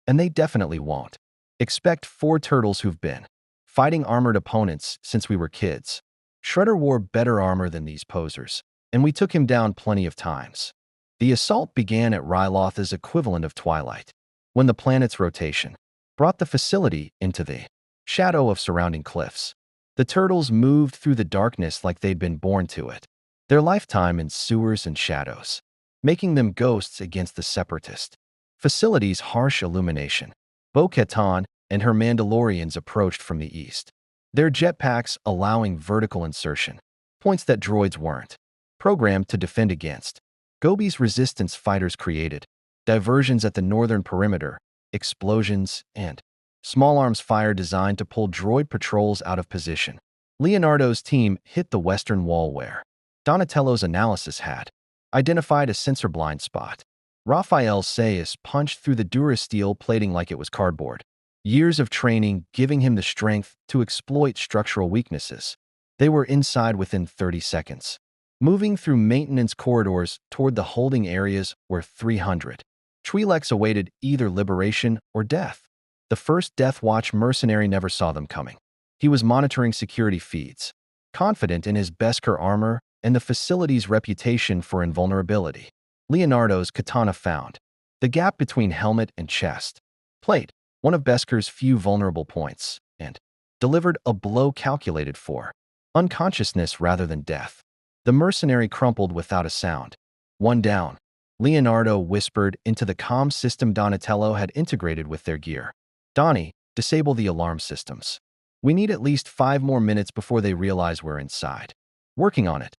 And they definitely won't. Expect 4 turtles who've been fighting armored opponents since we were kids. Shredder wore better armor than these posers, and we took him down plenty of times. The assault began at Ryloth's equivalent of twilight, when the planet's rotation brought the facility into the shadow of surrounding cliffs. The turtles moved through the darkness like they'd been born to it, their lifetime in sewers and shadows, making them ghosts against the Separatist facility's harsh illumination. Bo-Katan and her Mandalorians approached from the east, their jetpacks allowing vertical insertion, points that droids weren't programmed to defend against. Gobi's resistance fighters created diversions at the northern perimeter, explosions, and small arms fire designed to pull droid patrols out of position. Leonardo's team hit the western wall where Donatello's analysis had identified a sensor blind spot. Raphael Sayus punched through the Durasteel plating like it was cardboard, years of training giving him the strength to exploit structural weaknesses. They were inside within 30 seconds, moving through maintenance corridors toward the holding areas where 300 Twi'leks awaited either liberation or death. The first Death Watch mercenary never saw them coming. He was monitoring security feeds, confident in his Beskar armor and the facility's reputation for invulnerability. Leonardo's katana found the gap between helmet and chest plate, one of Beskar's few vulnerable points, and delivered a blow calculated for unconsciousness rather than death. The mercenary crumpled without a sound. One down. Leonardo whispered into the comm system Donatello had integrated with their gear. Donnie, disable the alarm systems. We need at least 5 more minutes before they realize we're inside. Working on it.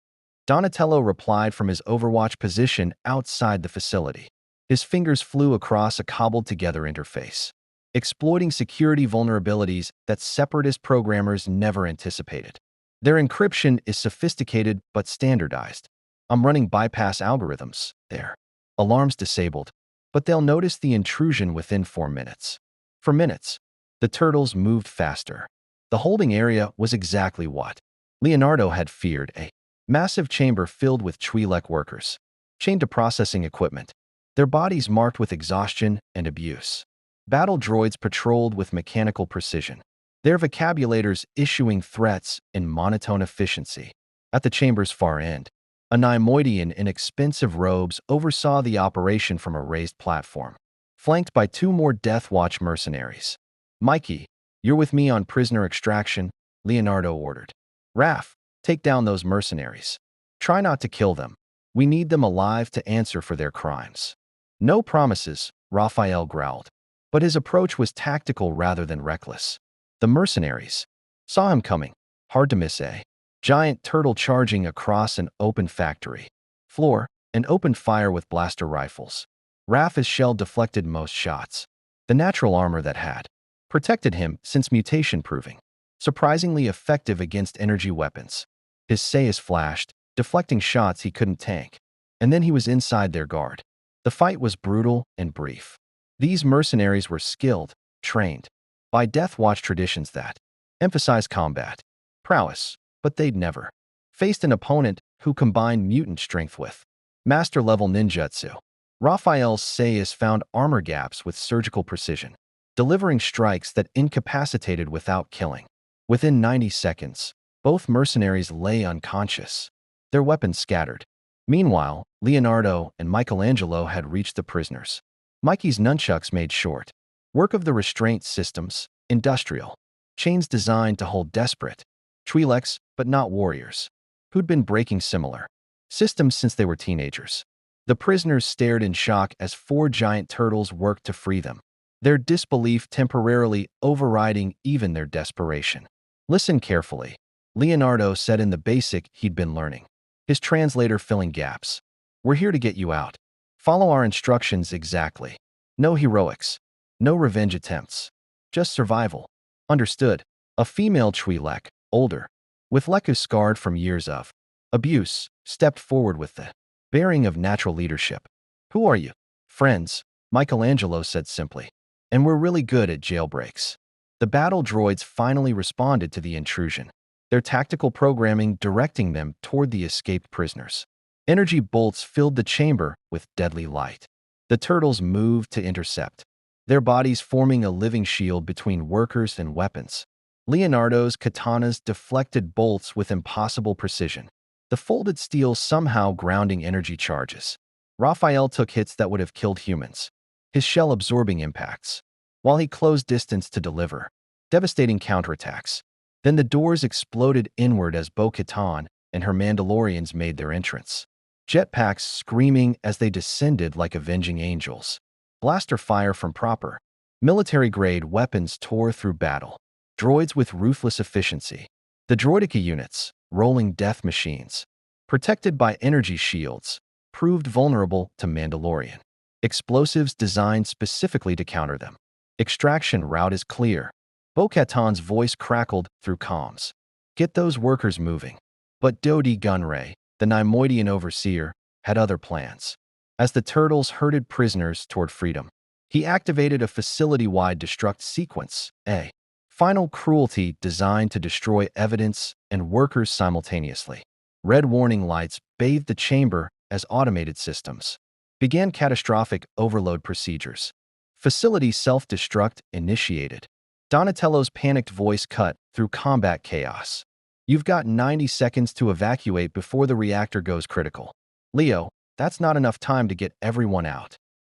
Donatello replied from his Overwatch position outside the facility. His fingers flew across a cobbled-together interface, exploiting security vulnerabilities that Separatist programmers never anticipated. Their encryption is sophisticated but standardized. I'm running bypass algorithms there. Alarms disabled, but they'll notice the intrusion within 4 minutes. For minutes, the turtles moved faster. The holding area was exactly what Leonardo had feared, a massive chamber filled with Twi'lek workers, chained to processing equipment, their bodies marked with exhaustion and abuse. Battle droids patrolled with mechanical precision, their vocabulators issuing threats in monotone efficiency. At the chamber's far end, a Neimoidian in expensive robes oversaw the operation from a raised platform, flanked by 2 more Death Watch mercenaries. Mikey, you're with me on prisoner extraction, Leonardo ordered. Raph, take down those mercenaries. Try not to kill them. We need them alive to answer for their crimes. No promises, Raphael growled. But his approach was tactical rather than reckless. The mercenaries saw him coming. Hard to miss a giant turtle charging across an open factory floor and opened fire with blaster rifles. Raph's shell deflected most shots. The natural armor that had protected him since mutation proving surprisingly effective against energy weapons. His Sayus flashed, deflecting shots he couldn't tank. And then he was inside their guard. The fight was brutal and brief. These mercenaries were skilled, trained by Death Watch traditions that emphasize combat prowess, but they'd never faced an opponent who combined mutant strength with master-level ninjutsu. Raphael's Sayus found armor gaps with surgical precision, delivering strikes that incapacitated without killing. Within 90 seconds, both mercenaries lay unconscious, their weapons scattered. Meanwhile, Leonardo and Michelangelo had reached the prisoners. Mikey's nunchucks made short work of the restraint systems, industrial chains designed to hold desperate Twi'leks, but not warriors, who'd been breaking similar systems since they were teenagers. The prisoners stared in shock as 4 giant turtles worked to free them, their disbelief temporarily overriding even their desperation. Listen carefully, Leonardo said in the basic he'd been learning, his translator filling gaps. We're here to get you out. Follow our instructions exactly. No heroics. No revenge attempts. Just survival. Understood. A female Twi'lek, older, with Leku scarred from years of abuse, stepped forward with the bearing of natural leadership. "Who are you?" "Friends," Michelangelo said simply. "And we're really good at jailbreaks." The battle droids finally responded to the intrusion, their tactical programming directing them toward the escaped prisoners. Energy bolts filled the chamber with deadly light. The turtles moved to intercept, their bodies forming a living shield between workers and weapons. Leonardo's katanas deflected bolts with impossible precision, the folded steel somehow grounding energy charges. Raphael took hits that would have killed humans, his shell absorbing impacts, while he closed distance to deliver devastating counterattacks. Then the doors exploded inward as Bo-Katan and her Mandalorians made their entrance, jetpacks screaming as they descended like avenging angels. Blaster fire from proper, military-grade weapons tore through battle, droids with ruthless efficiency. The droideka units, rolling death machines, protected by energy shields, proved vulnerable to Mandalorian explosives designed specifically to counter them. Extraction route is clear. Bo-Katan's voice crackled through comms. "Get those workers moving." But Dodi Gunray, the Neimoidian overseer, had other plans. As the turtles herded prisoners toward freedom, he activated a facility-wide destruct sequence, a final cruelty designed to destroy evidence and workers simultaneously. Red warning lights bathed the chamber as automated systems began catastrophic overload procedures. Facility self-destruct initiated. Donatello's panicked voice cut through combat chaos. "You've got 90 seconds to evacuate before the reactor goes critical. Leo, that's not enough time to get everyone out."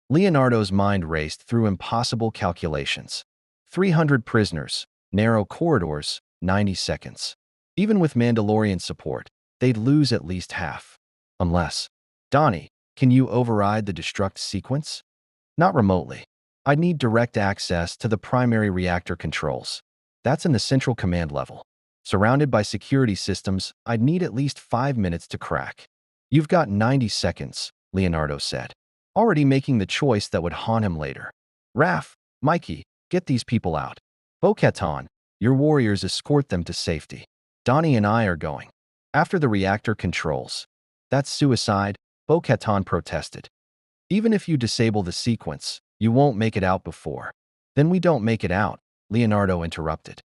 Leonardo's mind raced through impossible calculations. 300 prisoners, narrow corridors, 90 seconds. Even with Mandalorian support, they'd lose at least half. Unless, Donnie, can you override the destruct sequence? Not remotely. I'd need direct access to the primary reactor controls. That's in the central command level. Surrounded by security systems, I'd need at least 5 minutes to crack. "You've got 90 seconds, Leonardo said, already making the choice that would haunt him later. "Raph, Mikey, get these people out. Bo-Katan, your warriors escort them to safety. Donnie and I are going after the reactor controls." "That's suicide," Bo-Katan protested. "Even if you disable the sequence, you won't make it out before." "Then we don't make it out," Leonardo interrupted.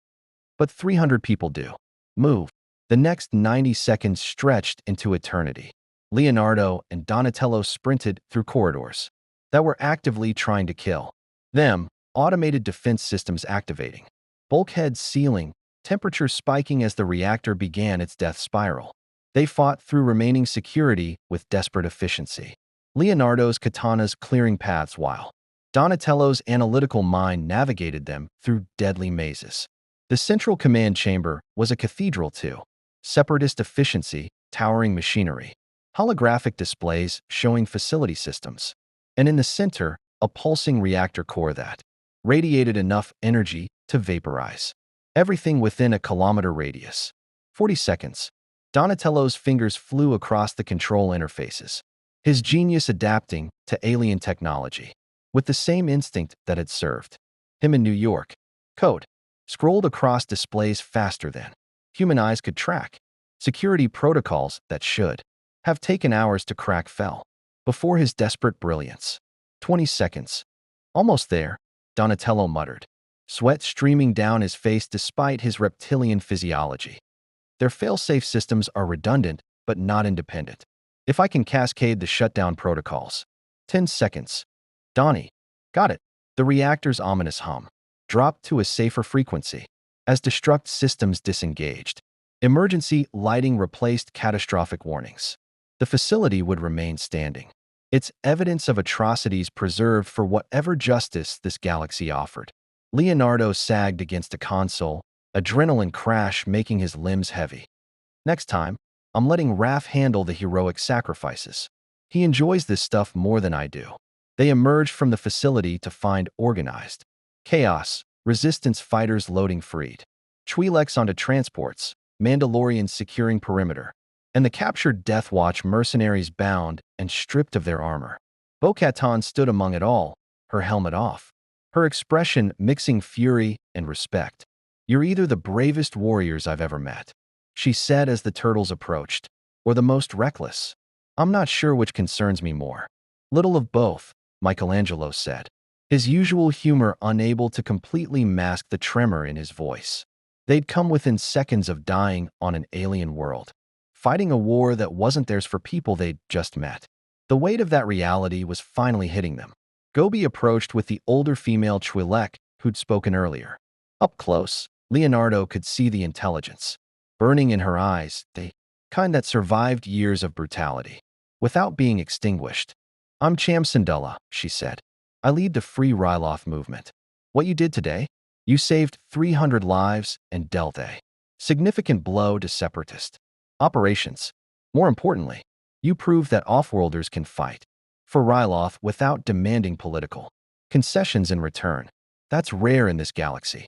"But 300 people do. Move." The next 90 seconds stretched into eternity. Leonardo and Donatello sprinted through corridors that were actively trying to kill them, automated defense systems activating, bulkheads sealing, temperature spiking as the reactor began its death spiral. They fought through remaining security with desperate efficiency. Leonardo's katanas clearing paths while Donatello's analytical mind navigated them through deadly mazes. The central command chamber was a cathedral too. Separatist efficiency, towering machinery, holographic displays showing facility systems, and in the center, a pulsing reactor core that radiated enough energy to vaporize everything within a kilometer radius. 40 seconds. Donatello's fingers flew across the control interfaces, his genius adapting to alien technology with the same instinct that had served him in New York. Code scrolled across displays faster than human eyes could track. Security protocols that should have taken hours to crack fell before his desperate brilliance. 20 seconds. "Almost there," Donatello muttered, sweat streaming down his face despite his reptilian physiology. "Their fail-safe systems are redundant, but not independent. If I can cascade the shutdown protocols." 10 seconds. "Donnie, got it." The reactor's ominous hum dropped to a safer frequency as destruct systems disengaged. Emergency lighting replaced catastrophic warnings. The facility would remain standing, its evidence of atrocities preserved for whatever justice this galaxy offered. Leonardo sagged against a console, adrenaline crash making his limbs heavy. "Next time, I'm letting Raph handle the heroic sacrifices. He enjoys this stuff more than I do." They emerged from the facility to find organized chaos, resistance fighters loading freed, Twi'leks onto transports, Mandalorians securing perimeter, and the captured Death Watch mercenaries bound and stripped of their armor. Bo-Katan stood among it all, her helmet off, her expression mixing fury and respect. You're either the bravest warriors I've ever met, she said as the turtles approached, or the most reckless. I'm not sure which concerns me more. Little of both, Michelangelo said, his usual humor unable to completely mask the tremor in his voice. They'd come within seconds of dying on an alien world, fighting a war that wasn't theirs for people they'd just met. The weight of that reality was finally hitting them. Gobi approached with the older female Twi'lek who'd spoken earlier. Up close, Leonardo could see the intelligence burning in her eyes, the kind that survived years of brutality without being extinguished. I'm Cham Syndulla, she said. I lead the Free Ryloth movement. What you did today? You saved 300 lives and dealt a significant blow to separatist operations. More importantly, you proved that offworlders can fight for Ryloth without demanding political concessions in return. That's rare in this galaxy.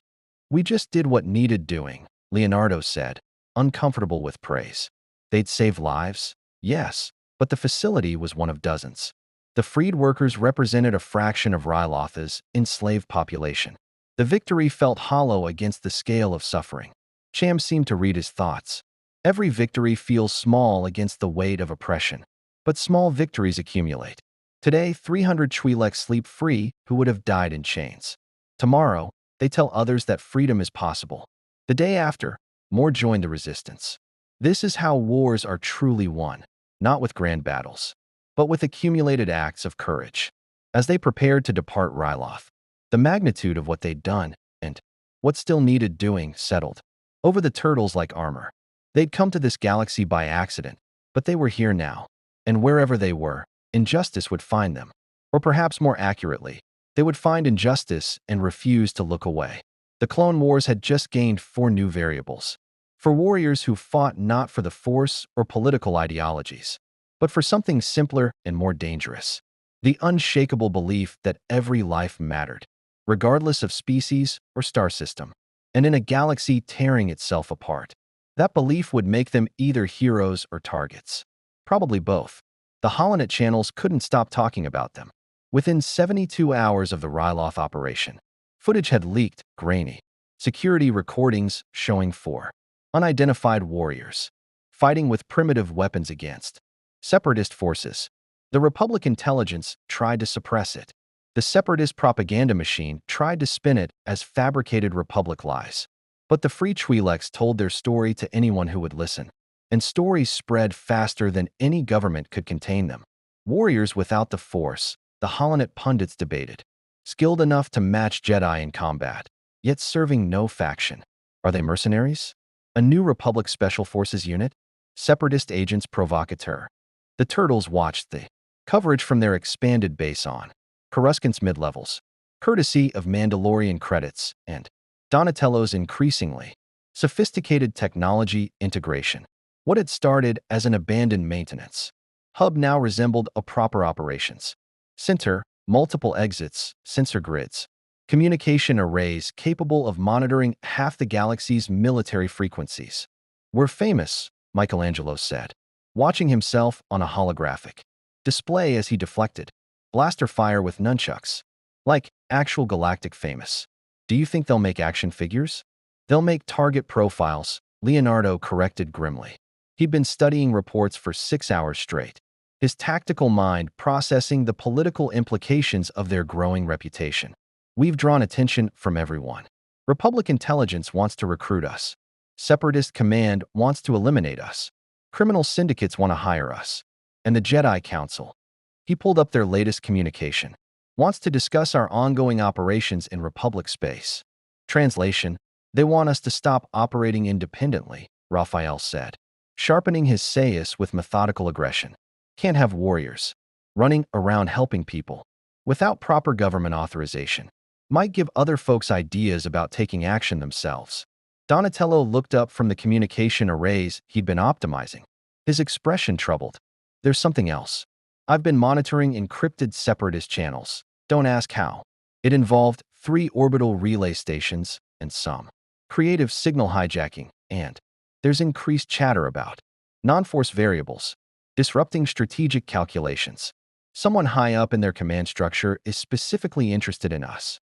We just did what needed doing, Leonardo said, uncomfortable with praise. They'd save lives? Yes, but the facility was one of dozens. The freed workers represented a fraction of Ryloth's enslaved population. The victory felt hollow against the scale of suffering. Cham seemed to read his thoughts. Every victory feels small against the weight of oppression, but small victories accumulate. Today, 300 Twi'lek sleep free who would have died in chains. Tomorrow, they tell others that freedom is possible. The day after, more join the resistance. This is how wars are truly won, not with grand battles, but with accumulated acts of courage. As they prepared to depart Ryloth, the magnitude of what they'd done and what still needed doing settled over the turtles like armor. They'd come to this galaxy by accident, but they were here now, and wherever they were, injustice would find them. Or perhaps more accurately, they would find injustice and refuse to look away. The Clone Wars had just gained 4 new variables. For warriors who fought not for the Force or political ideologies, but for something simpler and more dangerous. The unshakable belief that every life mattered, regardless of species or star system, and in a galaxy tearing itself apart. That belief would make them either heroes or targets. Probably both. The Holonet channels couldn't stop talking about them. Within 72 hours of the Ryloth operation, footage had leaked, grainy. Security recordings showing 4 unidentified warriors fighting with primitive weapons against separatist forces. The Republic intelligence tried to suppress it. The separatist propaganda machine tried to spin it as fabricated Republic lies. But the Free Twi'leks told their story to anyone who would listen, and stories spread faster than any government could contain them. Warriors without the Force, the Holonet pundits debated, skilled enough to match Jedi in combat, yet serving no faction. Are they mercenaries? A new Republic Special Forces unit? Separatist agents provocateur. The Turtles watched the coverage from their expanded base on Coruscant's mid-levels, courtesy of Mandalorian credits and Donatello's increasingly sophisticated technology integration. What had started as an abandoned maintenance hub now resembled a proper operations center, multiple exits, sensor grids, communication arrays capable of monitoring half the galaxy's military frequencies. We're famous, Michelangelo said, watching himself on a holographic display as he deflected blaster fire with nunchucks, like actual galactic famous. Do you think they'll make action figures? They'll make target profiles, Leonardo corrected grimly. He'd been studying reports for 6 hours straight, his tactical mind processing the political implications of their growing reputation. We've drawn attention from everyone. Republic intelligence wants to recruit us. Separatist command wants to eliminate us. Criminal syndicates want to hire us. And the Jedi Council, he pulled up their latest communication, wants to discuss our ongoing operations in Republic space. Translation, they want us to stop operating independently, Raphael said, sharpening his sayus with methodical aggression. Can't have warriors running around helping people without proper government authorization. Might give other folks ideas about taking action themselves. Donatello looked up from the communication arrays he'd been optimizing, his expression troubled. There's something else. I've been monitoring encrypted separatist channels. Don't ask how. It involved 3 orbital relay stations and some creative signal hijacking, and there's increased chatter about non-force variables, disrupting strategic calculations. Someone high up in their command structure is specifically interested in us.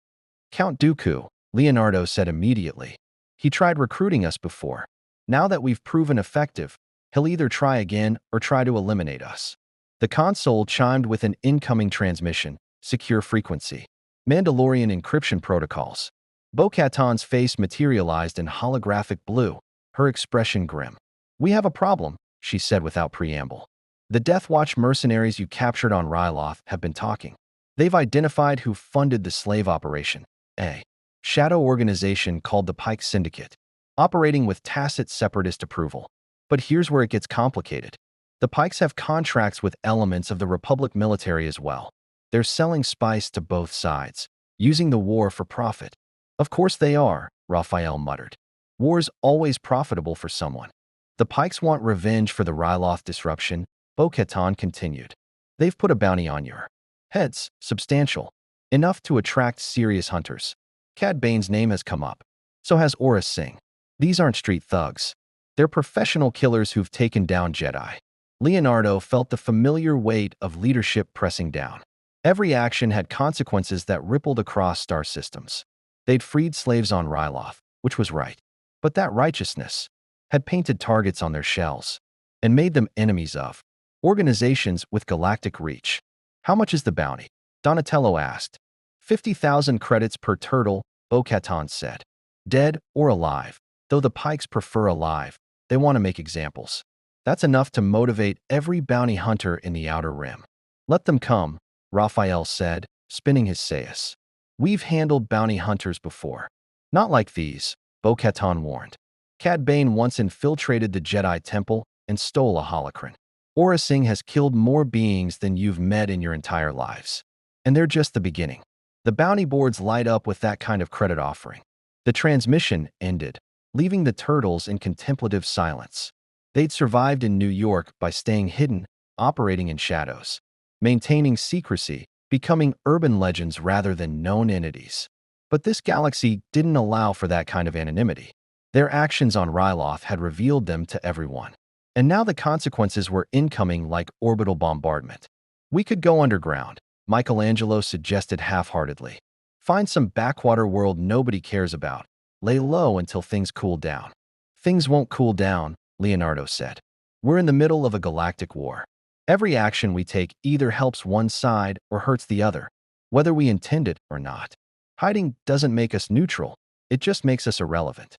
Count Dooku, Leonardo said immediately. He tried recruiting us before. Now that we've proven effective, he'll either try again or try to eliminate us. The console chimed with an incoming transmission, secure frequency. Mandalorian encryption protocols. Bo-Katan's face materialized in holographic blue, her expression grim. "We have a problem," she said without preamble. "The Death Watch mercenaries you captured on Ryloth have been talking. They've identified who funded the slave operation, a shadow organization called the Pike Syndicate, operating with tacit separatist approval. But here's where it gets complicated. The Pikes have contracts with elements of the Republic military as well. They're selling spice to both sides, using the war for profit." "Of course they are," Raphael muttered. "War's always profitable for someone." "The Pikes want revenge for the Ryloth disruption," Bo-Katan continued. "They've put a bounty on your heads, substantial, enough to attract serious hunters. Cad Bane's name has come up. So has Aurra Sing. These aren't street thugs. They're professional killers who've taken down Jedi." Leonardo felt the familiar weight of leadership pressing down. Every action had consequences that rippled across star systems. They'd freed slaves on Ryloth, which was right. But that righteousness had painted targets on their shells and made them enemies of organizations with galactic reach. "How much is the bounty?" Donatello asked. 50,000 credits per turtle, Bo-Katan said. "Dead or alive. Though the Pikes prefer alive, they want to make examples. That's enough to motivate every bounty hunter in the Outer Rim." "Let them come," Raphael said, spinning his sayus. "We've handled bounty hunters before." "Not like these," Bo-Katan warned. "Cad Bane once infiltrated the Jedi Temple and stole a holocron. Aurra Sing has killed more beings than you've met in your entire lives. And they're just the beginning." The bounty boards light up with that kind of credit offering. The transmission ended, leaving the turtles in contemplative silence. They'd survived in New York by staying hidden, operating in shadows, maintaining secrecy, becoming urban legends rather than known entities. But this galaxy didn't allow for that kind of anonymity. Their actions on Ryloth had revealed them to everyone. And now the consequences were incoming like orbital bombardment. "We could go underground," Michelangelo suggested half-heartedly. "Find some backwater world nobody cares about. Lay low until things cool down." "Things won't cool down," Leonardo said. "We're in the middle of a galactic war. Every action we take either helps one side or hurts the other, whether we intend it or not. Hiding doesn't make us neutral, it just makes us irrelevant."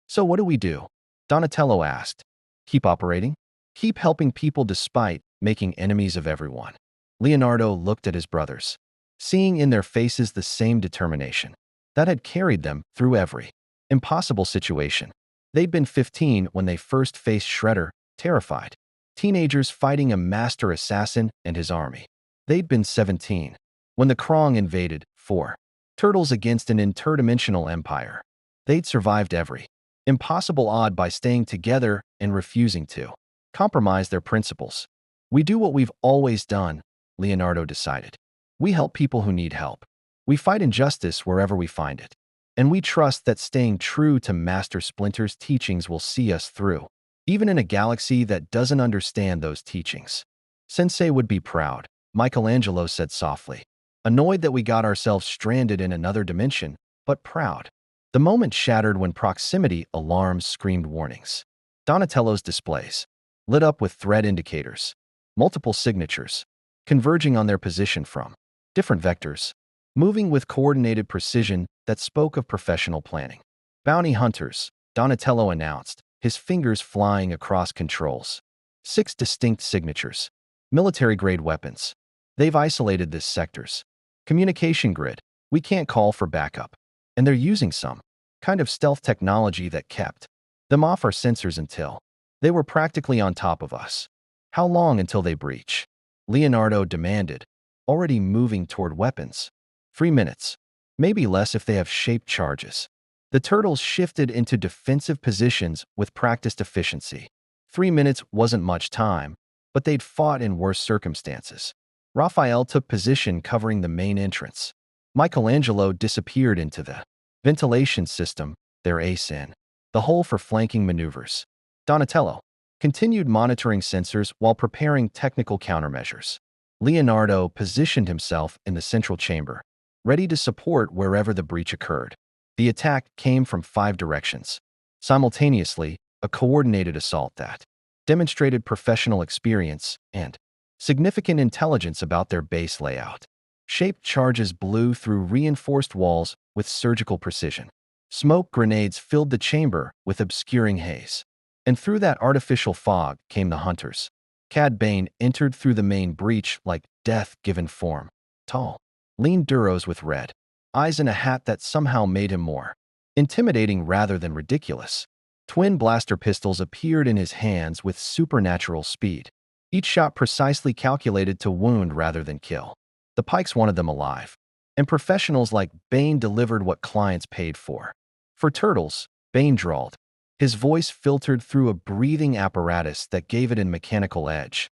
"So what do we do?" Donatello asked. "Keep operating? Keep helping people despite making enemies of everyone." Leonardo looked at his brothers, seeing in their faces the same determination that had carried them through every impossible situation. They'd been 15 when they first faced Shredder, terrified. Teenagers fighting a master assassin and his army. They'd been 17 when the Krong invaded, 4 turtles against an interdimensional empire. They'd survived every impossible odd by staying together and refusing to compromise their principles. "We do what we've always done," Leonardo decided. "We help people who need help. We fight injustice wherever we find it. And we trust that staying true to Master Splinter's teachings will see us through, even in a galaxy that doesn't understand those teachings." "Sensei would be proud," Michelangelo said softly. "Annoyed that we got ourselves stranded in another dimension, but proud." The moment shattered when proximity alarms screamed warnings. Donatello's displays lit up with threat indicators, multiple signatures, converging on their position from different vectors, moving with coordinated precision that spoke of professional planning. "Bounty hunters," Donatello announced, his fingers flying across controls. 6 distinct signatures. Military-grade weapons. They've isolated this sector's communication grid. We can't call for backup. And they're using some kind of stealth technology that kept them off our sensors until they were practically on top of us. "How long until they breach?" Leonardo demanded, already moving toward weapons. 3 minutes. Maybe less if they have shaped charges. The turtles shifted into defensive positions with practiced efficiency. 3 minutes wasn't much time, but they'd fought in worse circumstances. Raphael took position covering the main entrance. Michelangelo disappeared into the ventilation system, their ace in the hole for flanking maneuvers. Donatello continued monitoring sensors while preparing technical countermeasures. Leonardo positioned himself in the central chamber, ready to support wherever the breach occurred. The attack came from 5 directions. Simultaneously, a coordinated assault that demonstrated professional experience and significant intelligence about their base layout. Shaped charges blew through reinforced walls with surgical precision. Smoke grenades filled the chamber with obscuring haze. And through that artificial fog came the hunters. Cad Bane entered through the main breach like death given form. Tall, lean Duros with red eyes and a hat that somehow made him more intimidating rather than ridiculous. Twin blaster pistols appeared in his hands with supernatural speed, each shot precisely calculated to wound rather than kill. The Pikes wanted them alive, and professionals like Bane delivered what clients paid for. For turtles, Bane drawled. His voice filtered through a breathing apparatus that gave it a mechanical edge.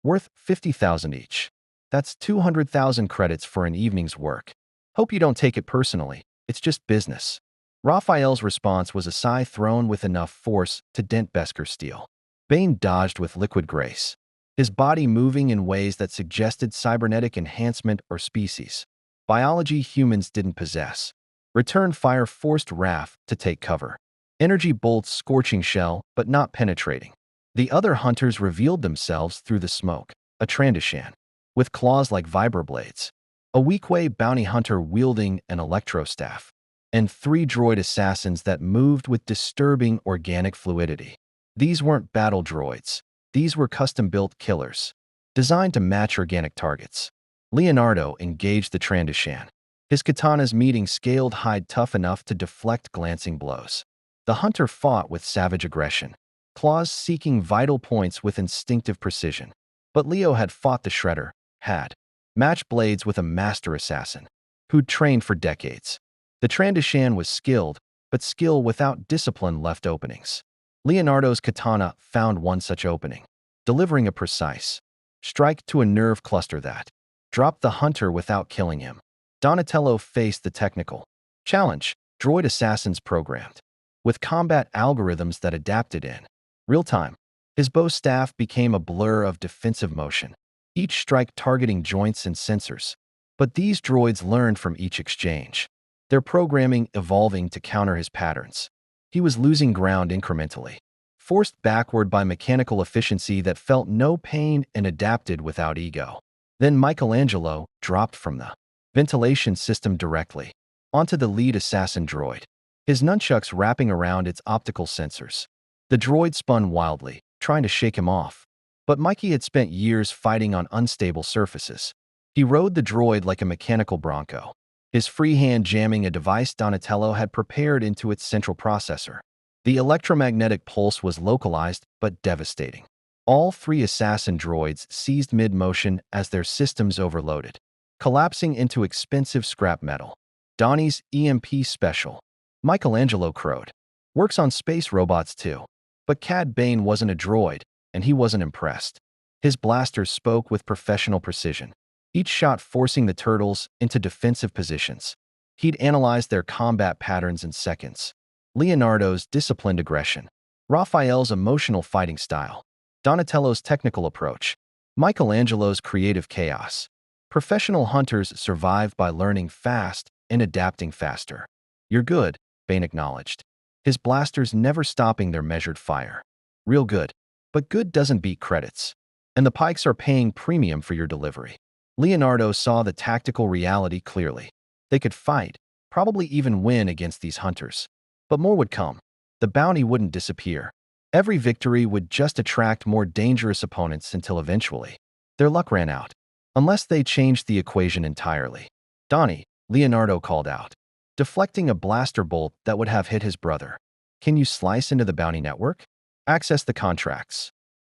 Worth 50,000 each. That's 200,000 credits for an evening's work. Hope you don't take it personally, it's just business. Raphael's response was a sigh thrown with enough force to dent Besker's steel. Bane dodged with liquid grace, his body moving in ways that suggested cybernetic enhancement or species. Biology humans didn't possess. Return fire forced Raph to take cover. Energy bolts scorching shell, but not penetrating. The other hunters revealed themselves through the smoke. A Trandoshan, with claws like vibroblades. A Weequay bounty hunter wielding an electrostaff. And 3 droid assassins that moved with disturbing organic fluidity. These weren't battle droids. These were custom-built killers, designed to match organic targets. Leonardo engaged the Trandoshan, his katana's meeting scaled hide tough enough to deflect glancing blows. The hunter fought with savage aggression, claws seeking vital points with instinctive precision. But Leo had fought the Shredder, had matched blades with a master assassin, who'd trained for decades. The Trandoshan was skilled, but skill without discipline left openings. Leonardo's katana found one such opening, delivering a precise strike to a nerve cluster that dropped the hunter without killing him. Donatello faced the technical challenge, droid assassins programmed, with combat algorithms that adapted in real time. His bow staff became a blur of defensive motion, each strike targeting joints and sensors. But these droids learned from each exchange, their programming evolving to counter his patterns. He was losing ground incrementally, forced backward by mechanical efficiency that felt no pain and adapted without ego. Then Michelangelo dropped from the ventilation system directly onto the lead assassin droid, his nunchucks wrapping around its optical sensors. The droid spun wildly, trying to shake him off. But Mikey had spent years fighting on unstable surfaces. He rode the droid like a mechanical bronco, his free hand jamming a device Donatello had prepared into its central processor. The electromagnetic pulse was localized but devastating. All 3 assassin droids seized mid-motion as their systems overloaded, collapsing into expensive scrap metal. Donnie's EMP special, Michelangelo crowed, works on space robots too. But Cad Bane wasn't a droid, and he wasn't impressed. His blasters spoke with professional precision, each shot forcing the turtles into defensive positions. He'd analyzed their combat patterns in seconds. Leonardo's disciplined aggression, Raphael's emotional fighting style, Donatello's technical approach, Michelangelo's creative chaos. Professional hunters survive by learning fast and adapting faster. You're good, Bane acknowledged, his blasters never stopping their measured fire. Real good. But good doesn't beat credits. And the Pikes are paying premium for your delivery. Leonardo saw the tactical reality clearly. They could fight, probably even win against these hunters. But more would come. The bounty wouldn't disappear. Every victory would just attract more dangerous opponents until eventually their luck ran out. Unless they changed the equation entirely. Donnie, Leonardo called out, deflecting a blaster bolt that would have hit his brother. Can you slice into the bounty network? Access the contracts.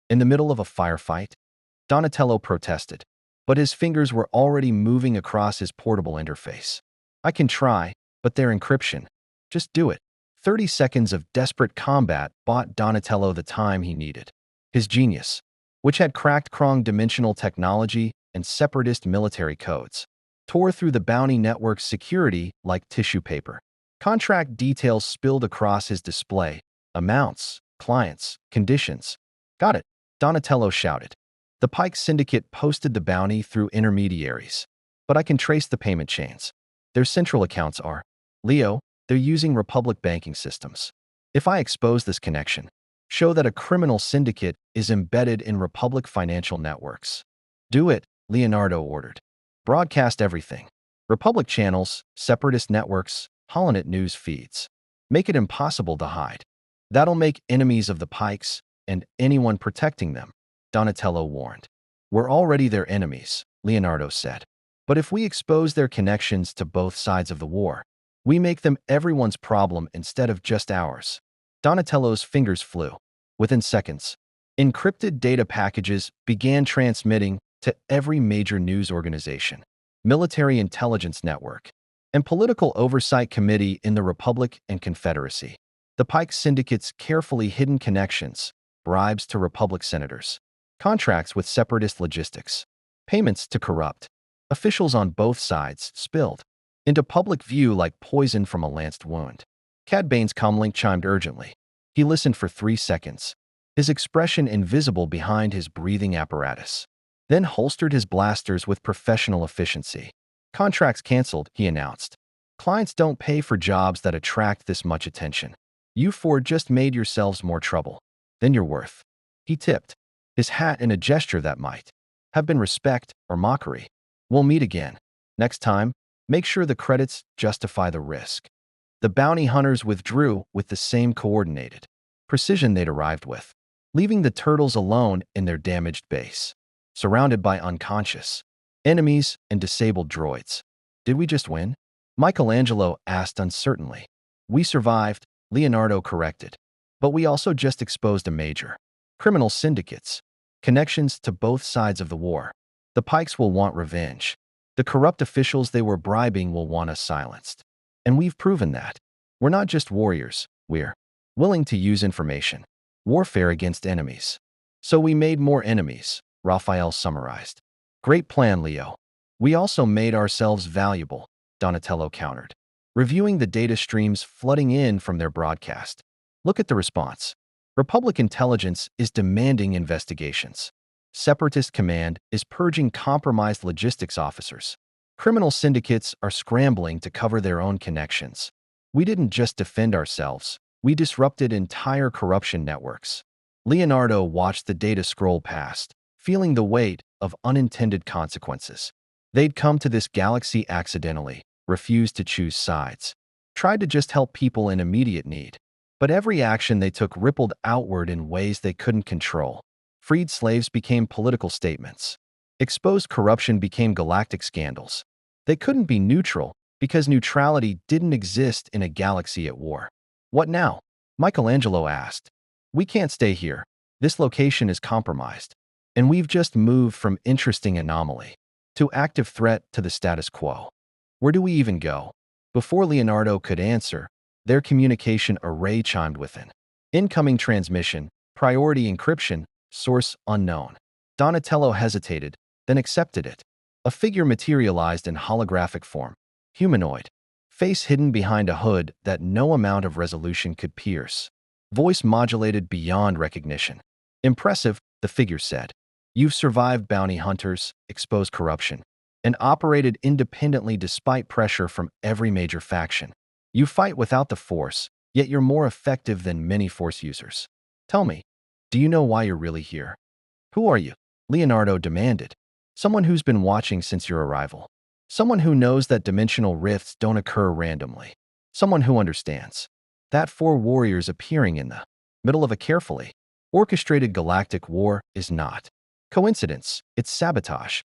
In the middle of a firefight? Donatello protested, but his fingers were already moving across his portable interface. I can try, but their encryption. Just do it. 30 seconds of desperate combat bought Donatello the time he needed. His genius, which had cracked Krong dimensional technology and separatist military codes, tore through the bounty network's security like tissue paper. Contract details spilled across his display, amounts, clients, conditions. Got it, Donatello shouted. The Pike Syndicate posted the bounty through intermediaries, but I can trace the payment chains. Their central accounts are Leo, they're using Republic banking systems. If I expose this connection, show that a criminal syndicate is embedded in Republic financial networks. Do it, Leonardo ordered. Broadcast everything. Republic channels, separatist networks, Holonet news feeds. Make it impossible to hide. That'll make enemies of the Pikes and anyone protecting them, Donatello warned. We're already their enemies, Leonardo said. But if we expose their connections to both sides of the war, we make them everyone's problem instead of just ours. Donatello's fingers flew. Within seconds, encrypted data packages began transmitting to every major news organization, military intelligence network, and political oversight committee in the Republic and Confederacy. The Pike Syndicate's carefully hidden connections, bribes to Republic senators, contracts with separatist logistics, payments to corrupt officials on both sides spilled into public view like poison from a lanced wound. Cad Bane's comlink chimed urgently. He listened for 3 seconds, his expression invisible behind his breathing apparatus, then holstered his blasters with professional efficiency. Contracts canceled, he announced. Clients don't pay for jobs that attract this much attention. You four just made yourselves more trouble than you're worth. He tipped his hat in a gesture that might have been respect or mockery. We'll meet again. Next time, make sure the credits justify the risk. The bounty hunters withdrew with the same coordinated precision they'd arrived with, leaving the turtles alone in their damaged base, surrounded by unconscious enemies and disabled droids. Did we just win? Michelangelo asked uncertainly. We survived, Leonardo corrected. But we also just exposed a major criminal syndicates, connections to both sides of the war. The Pikes will want revenge. The corrupt officials they were bribing will want us silenced. And we've proven that. We're not just warriors, we're willing to use information. Warfare against enemies. So we made more enemies, Raphael summarized. Great plan, Leo. We also made ourselves valuable, Donatello countered, reviewing the data streams flooding in from their broadcast. Look at the response. Republic intelligence is demanding investigations. Separatist command is purging compromised logistics officers. Criminal syndicates are scrambling to cover their own connections. We didn't just defend ourselves, we disrupted entire corruption networks. Leonardo watched the data scroll past, feeling the weight of unintended consequences. They'd come to this galaxy accidentally, refused to choose sides, tried to just help people in immediate need. But every action they took rippled outward in ways they couldn't control. Freed slaves became political statements. Exposed corruption became galactic scandals. They couldn't be neutral because neutrality didn't exist in a galaxy at war. What now? Michelangelo asked. We can't stay here. This location is compromised. And we've just moved from interesting anomaly to active threat to the status quo. Where do we even go? Before Leonardo could answer, their communication array chimed within. Incoming transmission, priority encryption, source unknown. Donatello hesitated, then accepted it. A figure materialized in holographic form, humanoid, face hidden behind a hood that no amount of resolution could pierce. Voice modulated beyond recognition. Impressive, the figure said. You've survived bounty hunters, exposed corruption, and operated independently despite pressure from every major faction. You fight without the Force, yet you're more effective than many Force users. Tell me, do you know why you're really here? Who are you? Leonardo demanded. Someone who's been watching since your arrival. Someone who knows that dimensional rifts don't occur randomly. Someone who understands that 4 warriors appearing in the middle of a carefully orchestrated galactic war is not coincidence, it's sabotage.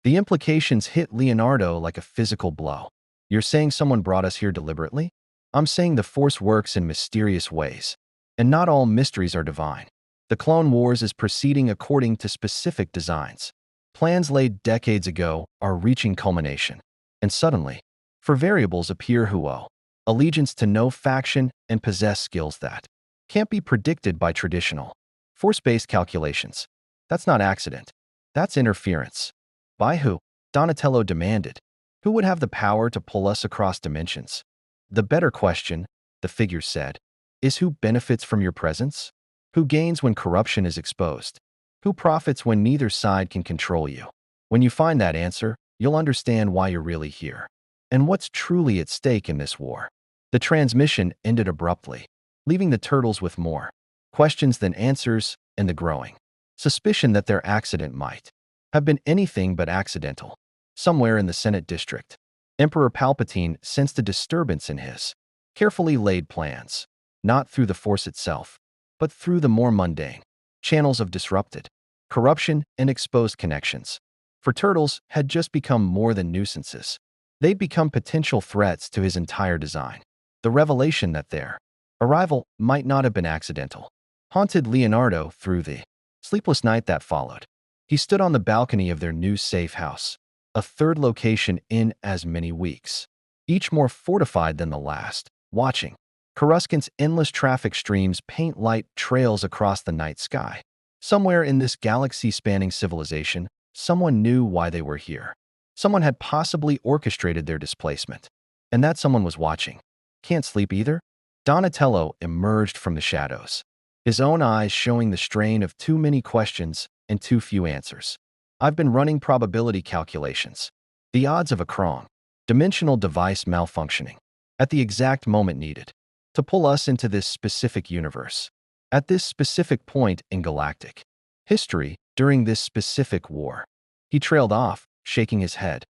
The implications hit Leonardo like a physical blow. You're saying someone brought us here deliberately? I'm saying the Force works in mysterious ways, and not all mysteries are divine. The Clone Wars is proceeding according to specific designs. Plans laid decades ago are reaching culmination, and suddenly, for variables appear who owe allegiance to no faction and possess skills that can't be predicted by traditional Force-based calculations. That's not accident. That's interference. By who? Donatello demanded. Who would have the power to pull us across dimensions? The better question, the figure said, is who benefits from your presence? Who gains when corruption is exposed? Who profits when neither side can control you? When you find that answer, you'll understand why you're really here and what's truly at stake in this war. The transmission ended abruptly. leaving the turtles with more questions than answers and the growing suspicion that their accident might have been anything but accidental. Somewhere in the Senate district, Emperor Palpatine sensed a disturbance in his carefully laid plans, not through the Force itself, but through the more mundane channels of disrupted corruption and exposed connections. For turtles had just become more than nuisances. They'd become potential threats to his entire design. The revelation that their arrival might not have been accidental haunted Leonardo through the sleepless night that followed. He stood on the balcony of their new safe house, a third location in as many weeks, each more fortified than the last, watching Coruscant's endless traffic streams paint light trails across the night sky. Somewhere in this galaxy-spanning civilization, someone knew why they were here. Someone had possibly orchestrated their displacement, and that someone was watching. Can't sleep either? Donatello emerged from the shadows, his own eyes showing the strain of too many questions and too few answers. I've been running probability calculations. The odds of a Krong dimensional device malfunctioning at the exact moment needed to pull us into this specific universe, at this specific point in galactic history, during this specific war. He trailed off, shaking his head.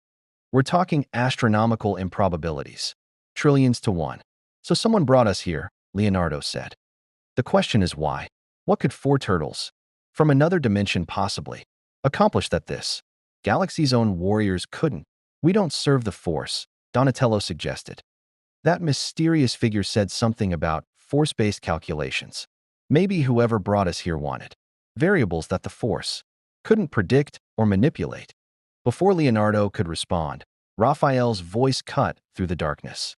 We're talking astronomical improbabilities, trillions to one. So someone brought us here, Leonardo said. The question is why? What could four turtles, from another dimension possibly, accomplish that this galaxy's own warriors couldn't? We don't serve the Force, Donatello suggested. That mysterious figure said something about Force-based calculations. Maybe whoever brought us here wanted variables that the Force couldn't predict or manipulate. Before Leonardo could respond, Raphael's voice cut through the darkness.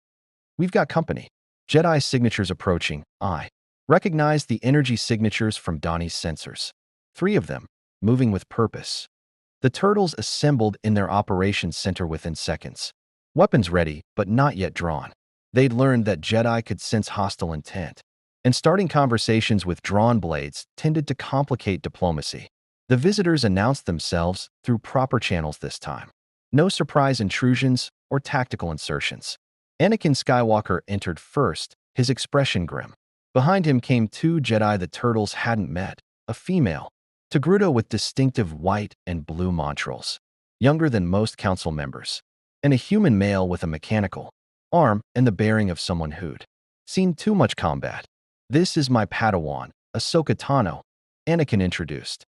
We've got company. Jedi signatures approaching. I recognized the energy signatures from Donnie's sensors. 3 of them, moving with purpose. The turtles assembled in their operations center within seconds. Weapons ready, but not yet drawn. They'd learned that Jedi could sense hostile intent, and starting conversations with drawn blades tended to complicate diplomacy. The visitors announced themselves through proper channels this time. No surprise intrusions or tactical insertions. Anakin Skywalker entered first, his expression grim. Behind him came 2 Jedi the turtles hadn't met, a female, Togruta with distinctive white and blue montrals, younger than most council members, and a human male with a mechanical arm and the bearing of someone who'd seen too much combat. This is my Padawan, Ahsoka Tano, Anakin introduced.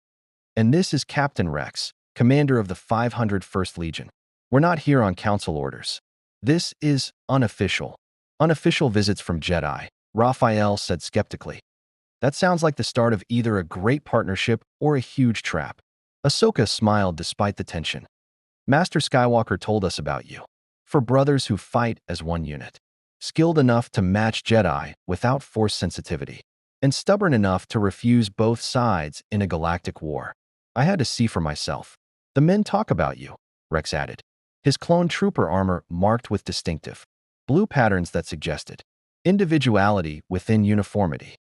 And this is Captain Rex, commander of the 501st Legion. We're not here on council orders. This is unofficial. Unofficial visits from Jedi, Raphael said skeptically. That sounds like the start of either a great partnership or a huge trap. Ahsoka smiled despite the tension. Master Skywalker told us about you. For brothers who fight as one unit. Skilled enough to match Jedi without Force sensitivity. And stubborn enough to refuse both sides in a galactic war. I had to see for myself. The men talk about you, Rex added. His clone trooper armor marked with distinctive blue patterns that suggested individuality within uniformity.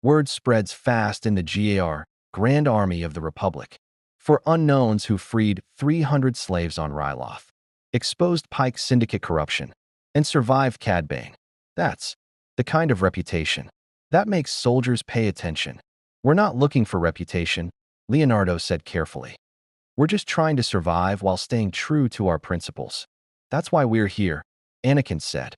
Word spreads fast in the GAR, Grand Army of the Republic. For unknowns who freed 300 slaves on Ryloth, exposed Pike Syndicate corruption, and survived Cad Bane. That's the kind of reputation that makes soldiers pay attention. We're not looking for reputation, Leonardo said carefully. We're just trying to survive while staying true to our principles. That's why we're here, Anakin said.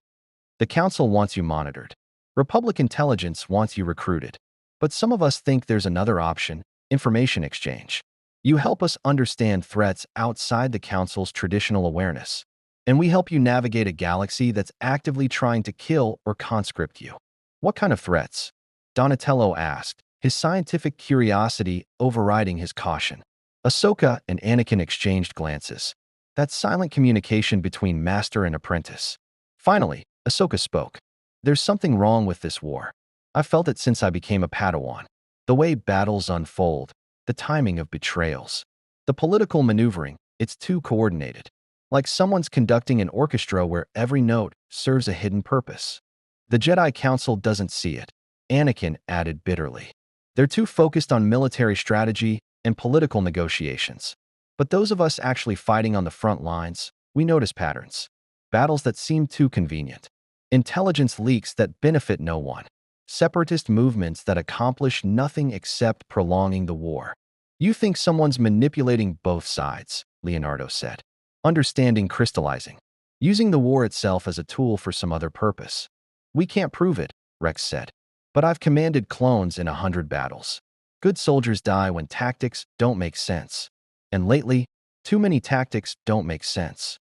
The Council wants you monitored. Republic intelligence wants you recruited. But some of us think there's another option, information exchange. You help us understand threats outside the Council's traditional awareness. And we help you navigate a galaxy that's actively trying to kill or conscript you. What kind of threats? Donatello asked, his scientific curiosity overriding his caution. Ahsoka and Anakin exchanged glances. That silent communication between master and apprentice. Finally, Ahsoka spoke. There's something wrong with this war. I've felt it since I became a Padawan. The way battles unfold, the timing of betrayals, the political maneuvering, it's too coordinated. Like someone's conducting an orchestra where every note serves a hidden purpose. The Jedi Council doesn't see it, Anakin added bitterly. They're too focused on military strategy and political negotiations. But those of us actually fighting on the front lines, we notice patterns. Battles that seem too convenient. Intelligence leaks that benefit no one. separatist movements that accomplish nothing except prolonging the war. You think someone's manipulating both sides, Leonardo said. Understanding crystallizing. Using the war itself as a tool for some other purpose. We can't prove it, Rex said. But I've commanded clones in 100 battles. Good soldiers die when tactics don't make sense. And lately, too many tactics don't make sense.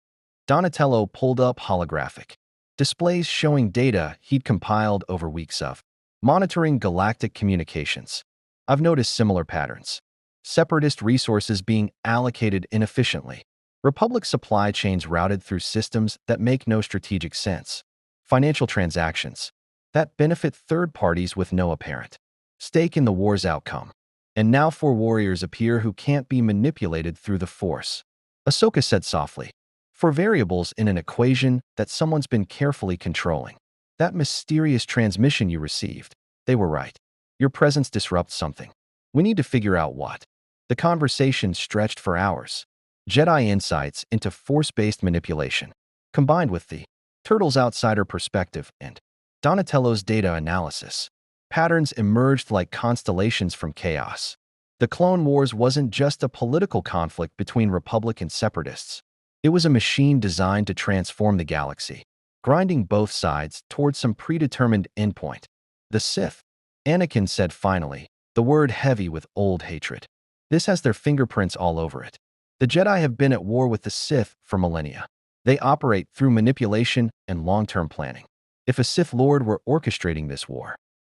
Donatello pulled up holographic displays showing data he'd compiled over weeks of monitoring galactic communications. I've noticed similar patterns. Separatist resources being allocated inefficiently. Republic supply chains routed through systems that make no strategic sense. Financial transactions that benefit third parties with no apparent stake in the war's outcome. And now 4 warriors appear who can't be manipulated through the Force. Ahsoka said softly. 4 variables in an equation that someone's been carefully controlling. That mysterious transmission you received. They were right. Your presence disrupts something. We need to figure out what. The conversation stretched for hours. Jedi insights into Force-based manipulation, combined with the Turtles' outsider perspective and Donatello's data analysis. Patterns emerged like constellations from chaos. The Clone Wars wasn't just a political conflict between Republic and Separatists. It was a machine designed to transform the galaxy, grinding both sides towards some predetermined endpoint. The Sith, Anakin said finally, the word heavy with old hatred. This has their fingerprints all over it. The Jedi have been at war with the Sith for millennia. They operate through manipulation and long-term planning. If a Sith Lord were orchestrating this war,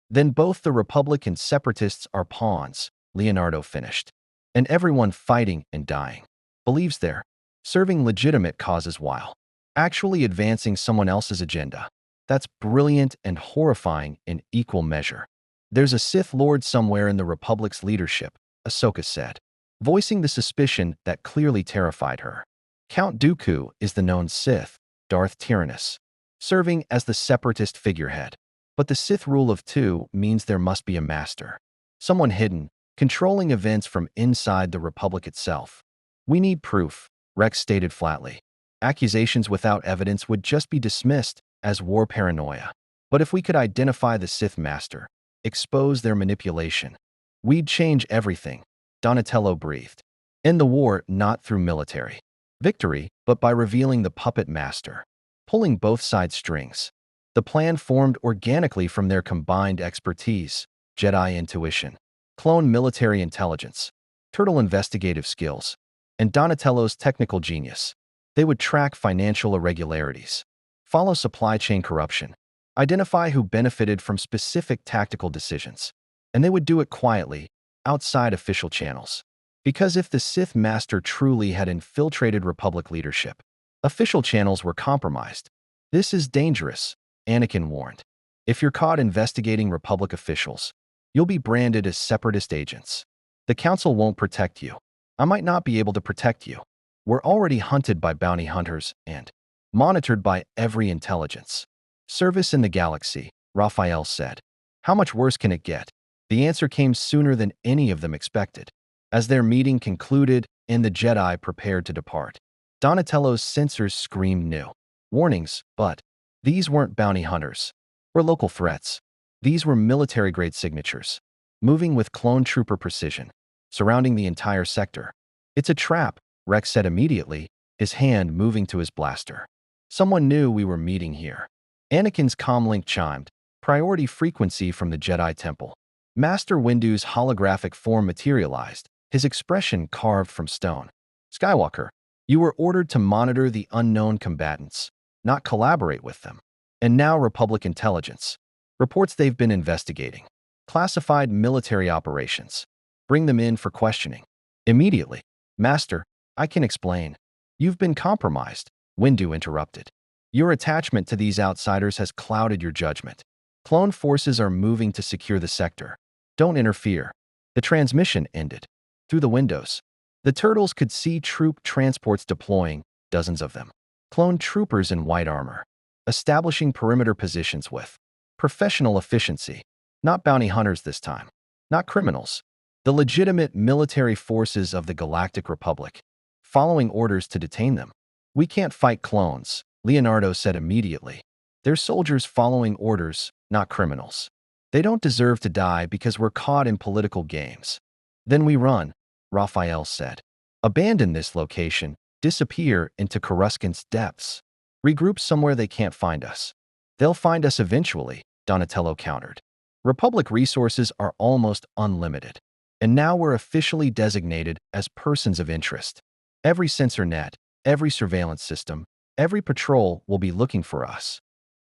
then both the Republic and Separatists are pawns, Leonardo finished. And everyone fighting and dying believes they're serving legitimate causes while actually advancing someone else's agenda. That's brilliant and horrifying in equal measure. There's a Sith Lord somewhere in the Republic's leadership, Ahsoka said, voicing the suspicion that clearly terrified her. Count Dooku is the known Sith, Darth Tyrannus, serving as the Separatist figurehead. But the Sith rule of two means there must be a master. Someone hidden, controlling events from inside the Republic itself. We need proof, Rex stated flatly. Accusations without evidence would just be dismissed as war paranoia. But if we could identify the Sith master, expose their manipulation, we'd change everything, Donatello breathed. End the war not through military victory, but by revealing the puppet master, pulling both sides' strings. The plan formed organically from their combined expertise, Jedi intuition, clone military intelligence, turtle investigative skills, and Donatello's technical genius. They would track financial irregularities, follow supply chain corruption, identify who benefited from specific tactical decisions, and they would do it quietly, outside official channels. Because if the Sith Master truly had infiltrated Republic leadership, official channels were compromised. This is dangerous, Anakin warned. If you're caught investigating Republic officials, you'll be branded as Separatist agents. The Council won't protect you. I might not be able to protect you. We're already hunted by bounty hunters and monitored by every intelligence service in the galaxy, Raphael said. How much worse can it get? The answer came sooner than any of them expected. As their meeting concluded and the Jedi prepared to depart, Donatello's sensors screamed new warnings, but these weren't bounty hunters or local threats. These were military-grade signatures, moving with clone trooper precision, surrounding the entire sector. It's a trap, Rex said immediately, his hand moving to his blaster. Someone knew we were meeting here. Anakin's comlink chimed, priority frequency from the Jedi Temple. Master Windu's holographic form materialized, his expression carved from stone. Skywalker, you were ordered to monitor the unknown combatants, not collaborate with them. And now Republic intelligence reports they've been investigating classified military operations. Bring them in for questioning. Immediately. Master, I can explain. You've been compromised, Windu interrupted. Your attachment to these outsiders has clouded your judgment. Clone forces are moving to secure the sector. Don't interfere. The transmission ended. Through the windows, the turtles could see troop transports deploying, dozens of them. Clone troopers in white armor, establishing perimeter positions with professional efficiency. Not bounty hunters this time. Not criminals. The legitimate military forces of the Galactic Republic, following orders to detain them. We can't fight clones, Leonardo said immediately. They're soldiers following orders, not criminals. They don't deserve to die because we're caught in political games. Then we run, Raphael said. Abandon this location, disappear into Coruscant's depths. Regroup somewhere they can't find us. They'll find us eventually, Donatello countered. Republic resources are almost unlimited. And now we're officially designated as persons of interest. Every sensor net, every surveillance system, every patrol will be looking for us.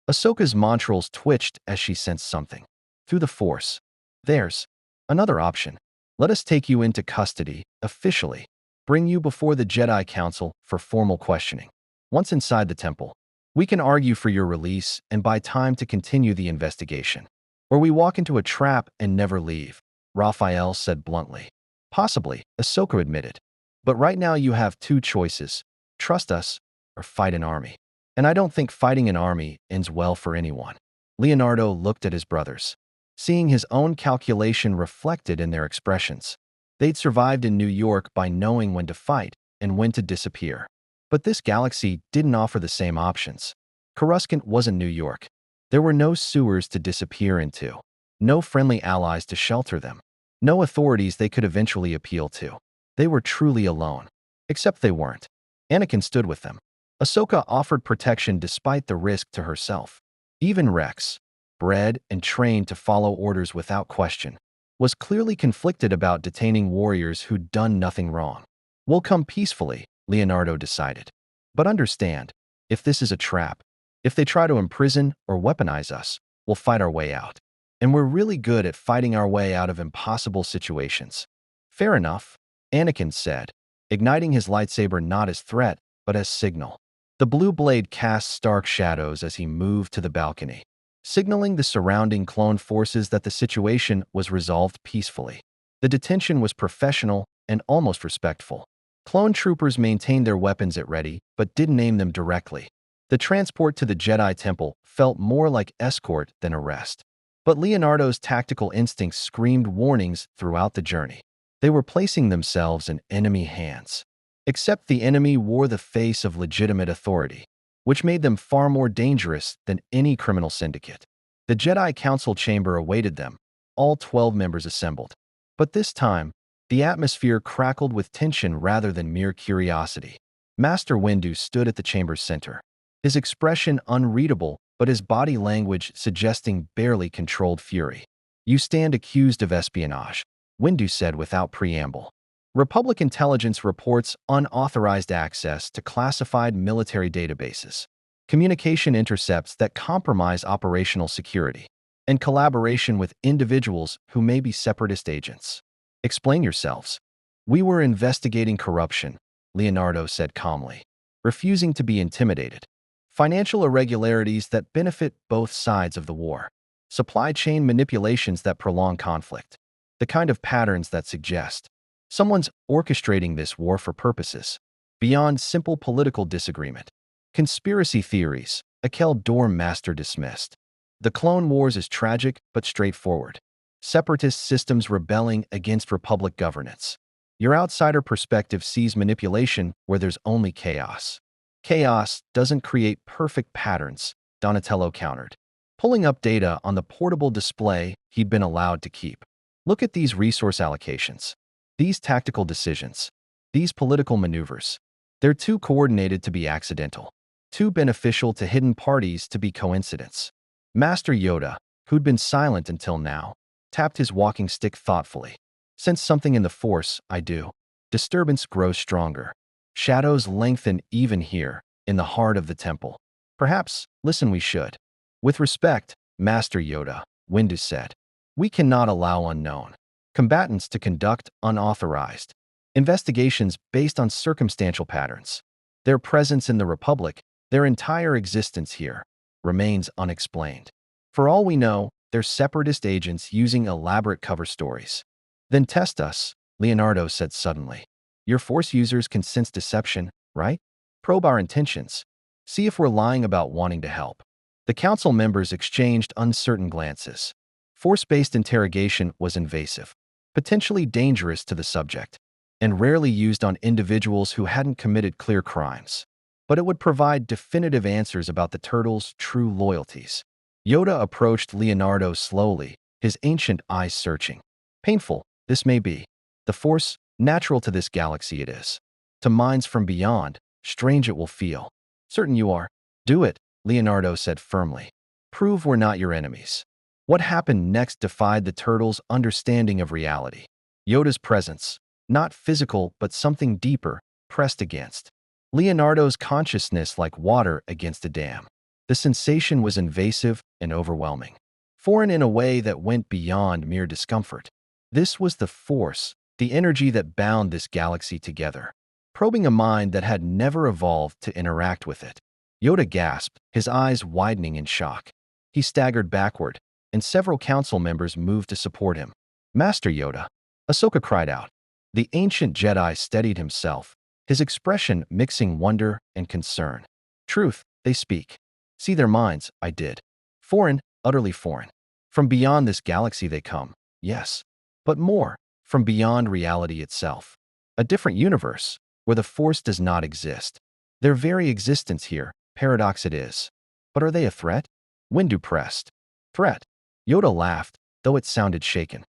Ahsoka's montrals twitched as she sensed something. Through the Force. There's another option. Let us take you into custody, officially. Bring you before the Jedi Council for formal questioning. Once inside the temple, we can argue for your release and buy time to continue the investigation. Or we walk into a trap and never leave, Raphael said bluntly. Possibly, Ahsoka admitted. But right now you have two choices. Trust us, or fight an army. And I don't think fighting an army ends well for anyone. Leonardo looked at his brothers, seeing his own calculation reflected in their expressions. They'd survived in New York by knowing when to fight and when to disappear. But this galaxy didn't offer the same options. Coruscant wasn't New York. There were no sewers to disappear into, no friendly allies to shelter them, no authorities they could eventually appeal to. They were truly alone. Except they weren't. Anakin stood with them. Ahsoka offered protection despite the risk to herself. Even Rex, bred and trained to follow orders without question, was clearly conflicted about detaining warriors who'd done nothing wrong. We'll come peacefully, Leonardo decided. But understand, if this is a trap, if they try to imprison or weaponize us, we'll fight our way out. And we're really good at fighting our way out of impossible situations. Fair enough, Anakin said, igniting his lightsaber not as threat, but as signal. The blue blade cast stark shadows as he moved to the balcony, signaling the surrounding clone forces that the situation was resolved peacefully. The detention was professional and almost respectful. Clone troopers maintained their weapons at ready, but didn't aim them directly. The transport to the Jedi Temple felt more like escort than arrest. But Leonardo's tactical instincts screamed warnings throughout the journey. They were placing themselves in enemy hands. Except the enemy wore the face of legitimate authority, which made them far more dangerous than any criminal syndicate. The Jedi Council chamber awaited them, all 12 members assembled. But this time, the atmosphere crackled with tension rather than mere curiosity. Master Windu stood at the chamber's center, his expression unreadable but his body language suggesting barely controlled fury. "You stand accused of espionage," Windu said without preamble. Republic intelligence reports unauthorized access to classified military databases, communication intercepts that compromise operational security, and collaboration with individuals who may be separatist agents. Explain yourselves. We were investigating corruption, Leonardo said calmly, refusing to be intimidated. Financial irregularities that benefit both sides of the war. Supply chain manipulations that prolong conflict. The kind of patterns that suggest someone's orchestrating this war for purposes beyond simple political disagreement. Conspiracy theories, Akel Dorm Master dismissed. The Clone Wars is tragic but straightforward. Separatist systems rebelling against Republic governance. Your outsider perspective sees manipulation where there's only chaos. Chaos doesn't create perfect patterns, Donatello countered, pulling up data on the portable display he'd been allowed to keep. Look at these resource allocations. These tactical decisions, these political maneuvers, they're too coordinated to be accidental, too beneficial to hidden parties to be coincidence. Master Yoda, who'd been silent until now, tapped his walking stick thoughtfully. Sense something in the Force, I do. Disturbance grows stronger. Shadows lengthen even here, in the heart of the temple. Perhaps, listen we should. With respect, Master Yoda, Windu said. We cannot allow unknown combatants to conduct unauthorized investigations based on circumstantial patterns. Their presence in the Republic, their entire existence here, remains unexplained. For all we know, they're separatist agents using elaborate cover stories. Then test us, Leonardo said suddenly. Your Force users can sense deception, right? Probe our intentions. See if we're lying about wanting to help. The council members exchanged uncertain glances. Force-based interrogation was invasive, potentially dangerous to the subject, and rarely used on individuals who hadn't committed clear crimes. But it would provide definitive answers about the turtles' true loyalties. Yoda approached Leonardo slowly, his ancient eyes searching. Painful, this may be. The force, natural to this galaxy it is. To minds from beyond, strange it will feel. Certain you are. Do it, Leonardo said firmly. Prove we're not your enemies. What happened next defied the turtles' understanding of reality. Yoda's presence, not physical but something deeper, pressed against Leonardo's consciousness like water against a dam. The sensation was invasive and overwhelming, foreign in a way that went beyond mere discomfort. This was the force, the energy that bound this galaxy together, probing a mind that had never evolved to interact with it. Yoda gasped, his eyes widening in shock. He staggered backward, and several council members moved to support him. Master Yoda, Ahsoka cried out. The ancient Jedi steadied himself, his expression mixing wonder and concern. Truth, they speak. See their minds, I did. Foreign, utterly foreign. From beyond this galaxy they come, yes. But more, from beyond reality itself. A different universe, where the Force does not exist. Their very existence here, paradox it is. But are they a threat? Windu pressed. Threat. Yoda laughed, though it sounded shaken.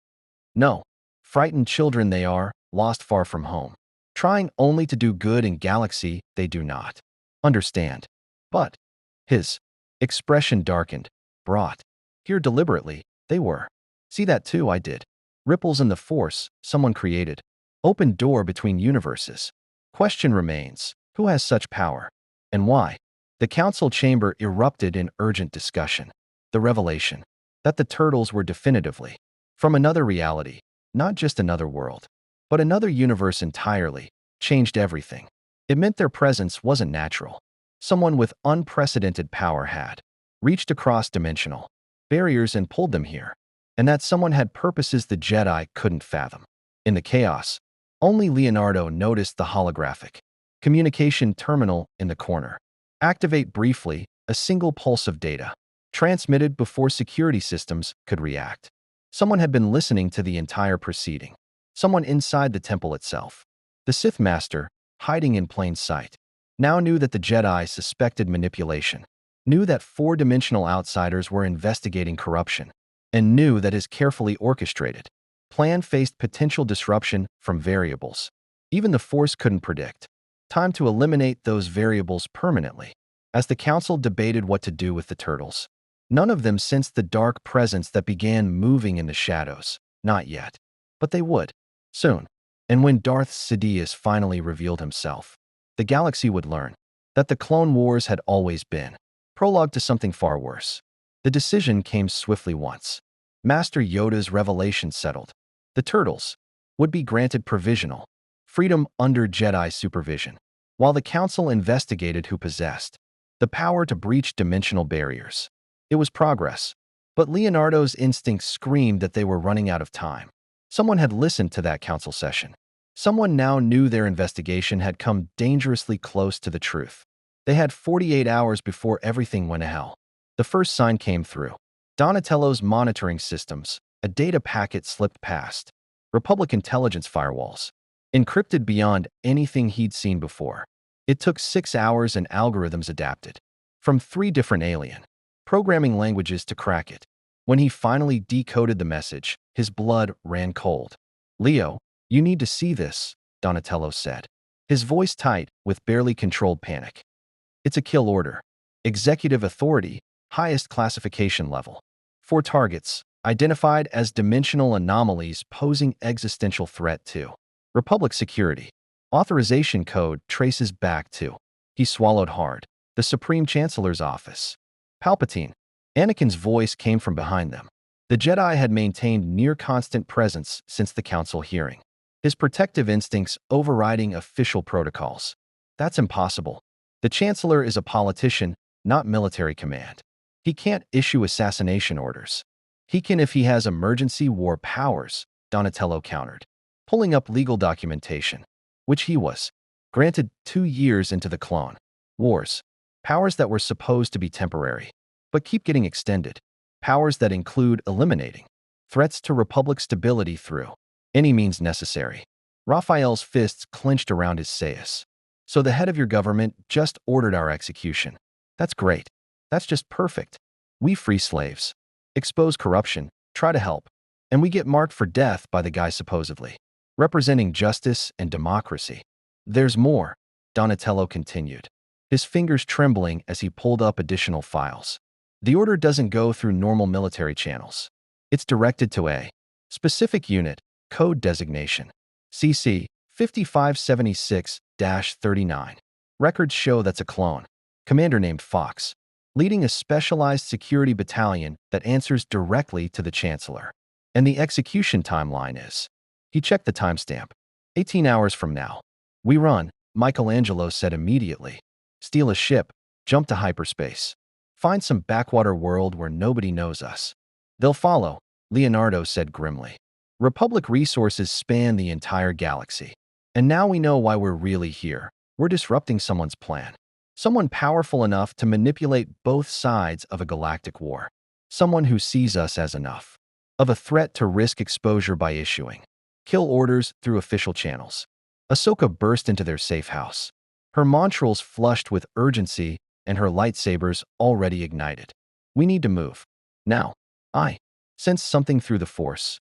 No. Frightened children they are, lost far from home. Trying only to do good in galaxy they do not understand. But his expression darkened, brought. Here deliberately, they were. See that too, I did. Ripples in the Force, someone created. Open door between universes. Question remains, who has such power? And why? The council chamber erupted in urgent discussion. The revelation that the turtles were definitively from another reality, not just another world, but another universe entirely, changed everything. It meant their presence wasn't natural. Someone with unprecedented power had reached across dimensional barriers and pulled them here, and that someone had purposes the Jedi couldn't fathom. In the chaos, only Leonardo noticed the holographic communication terminal in the corner. Activate briefly, a single pulse of data, transmitted before security systems could react. Someone had been listening to the entire proceeding. Someone inside the temple itself. The Sith Master, hiding in plain sight, now knew that the Jedi suspected manipulation, knew that four-dimensional outsiders were investigating corruption, and knew that his carefully orchestrated plan faced potential disruption from variables even the Force couldn't predict. Time to eliminate those variables permanently. As the council debated what to do with the turtles, none of them sensed the dark presence that began moving in the shadows. Not yet. But they would. Soon. And when Darth Sidious finally revealed himself, the galaxy would learn that the Clone Wars had always been prologue to something far worse. The decision came swiftly once. Master Yoda's revelation settled. The turtles would be granted provisional freedom under Jedi supervision, while the council investigated who possessed the power to breach dimensional barriers. It was progress, but Leonardo's instincts screamed that they were running out of time. Someone had listened to that council session. Someone now knew their investigation had come dangerously close to the truth. They had 48 hours before everything went to hell. The first sign came through. Donatello's monitoring systems, a data packet slipped past. Republic intelligence firewalls, encrypted beyond anything he'd seen before. It took 6 hours and algorithms adapted from 3 different alien programming languages to crack it. When he finally decoded the message, his blood ran cold. Leo, you need to see this, Donatello said, his voice tight with barely controlled panic. It's a kill order. Executive authority, highest classification level. 4 targets, identified as dimensional anomalies posing existential threat to Republic security. Authorization code traces back to. He swallowed hard. The Supreme Chancellor's office. Palpatine. Anakin's voice came from behind them. The Jedi had maintained near-constant presence since the council hearing, his protective instincts overriding official protocols. That's impossible. The Chancellor is a politician, not military command. He can't issue assassination orders. He can if he has emergency war powers, Donatello countered, pulling up legal documentation, which he was granted 2 years into the Clone Wars. Powers that were supposed to be temporary, but keep getting extended. Powers that include eliminating threats to Republic stability through any means necessary. Raphael's fists clenched around his sais. So the head of your government just ordered our execution. That's great. That's just perfect. We free slaves. Expose corruption, try to help. And we get marked for death by the guy supposedly representing justice and democracy. There's more, Donatello continued, his fingers trembling as he pulled up additional files. The order doesn't go through normal military channels. It's directed to a specific unit, code designation, CC 5576-39. Records show that's a clone, commander named Fox, leading a specialized security battalion that answers directly to the Chancellor. And the execution timeline is. He checked the timestamp. 18 hours from now. We run, Michelangelo said immediately. Steal a ship, jump to hyperspace. Find some backwater world where nobody knows us. They'll follow, Leonardo said grimly. Republic resources span the entire galaxy. And now we know why we're really here. We're disrupting someone's plan. Someone powerful enough to manipulate both sides of a galactic war. Someone who sees us as enough of a threat to risk exposure by issuing kill orders through official channels. Ahsoka burst into their safe house, her montrals flushed with urgency and her lightsabers already ignited. We need to move. Now. I sensed something through the Force,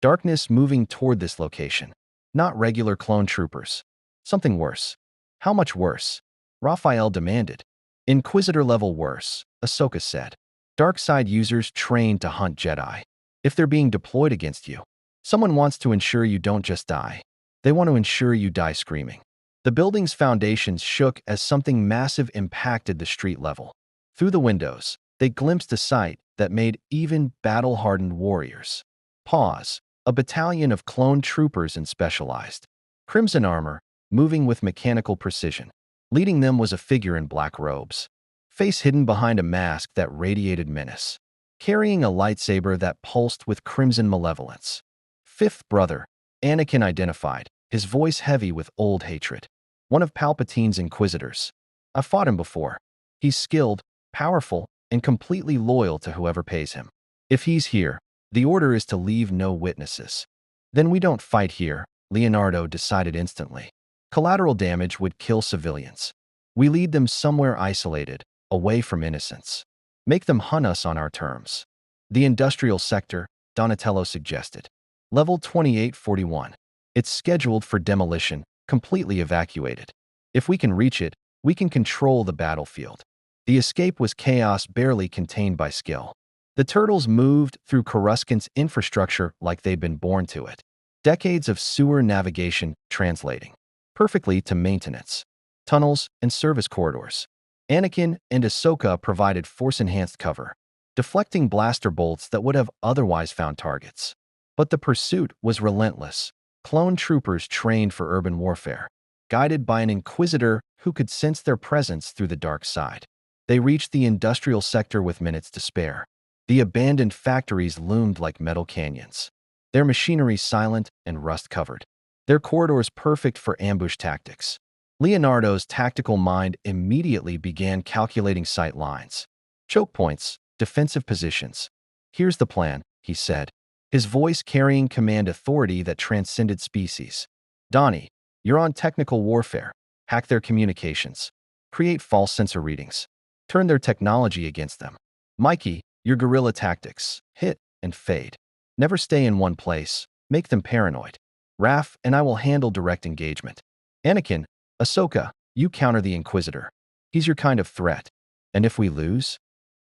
darkness moving toward this location. Not regular clone troopers. Something worse. How much worse? Raphael demanded. Inquisitor-level worse, Ahsoka said. Dark side users trained to hunt Jedi. If they're being deployed against you, someone wants to ensure you don't just die. They want to ensure you die screaming. The building's foundations shook as something massive impacted the street level. Through the windows, they glimpsed a sight that made even battle-hardened warriors pause. A battalion of clone troopers in specialized crimson armor, moving with mechanical precision. Leading them was a figure in black robes, face hidden behind a mask that radiated menace, carrying a lightsaber that pulsed with crimson malevolence. Fifth brother, Anakin identified, his voice heavy with old hatred. One of Palpatine's inquisitors. I've fought him before. He's skilled, powerful, and completely loyal to whoever pays him. If he's here, the order is to leave no witnesses. Then we don't fight here, Leonardo decided instantly. Collateral damage would kill civilians. We lead them somewhere isolated, away from innocents. Make them hunt us on our terms. The industrial sector, Donatello suggested. Level 2841. It's scheduled for demolition, completely evacuated. If we can reach it, we can control the battlefield. The escape was chaos barely contained by skill. The turtles moved through Coruscant's infrastructure like they'd been born to it. Decades of sewer navigation translating perfectly to maintenance, tunnels, and service corridors. Anakin and Ahsoka provided force-enhanced cover, deflecting blaster bolts that would have otherwise found targets. But the pursuit was relentless. Clone troopers trained for urban warfare, guided by an inquisitor who could sense their presence through the dark side. They reached the industrial sector with minutes to spare. The abandoned factories loomed like metal canyons, their machinery silent and rust-covered, their corridors perfect for ambush tactics. Leonardo's tactical mind immediately began calculating sight lines, choke points, defensive positions. Here's the plan, he said, his voice carrying command authority that transcended species. Donnie, you're on technical warfare. Hack their communications. Create false sensor readings. Turn their technology against them. Mikey, your guerrilla tactics. Hit and fade. Never stay in one place. Make them paranoid. Raph and I will handle direct engagement. Anakin, Ahsoka, you counter the Inquisitor. He's your kind of threat. And if we lose?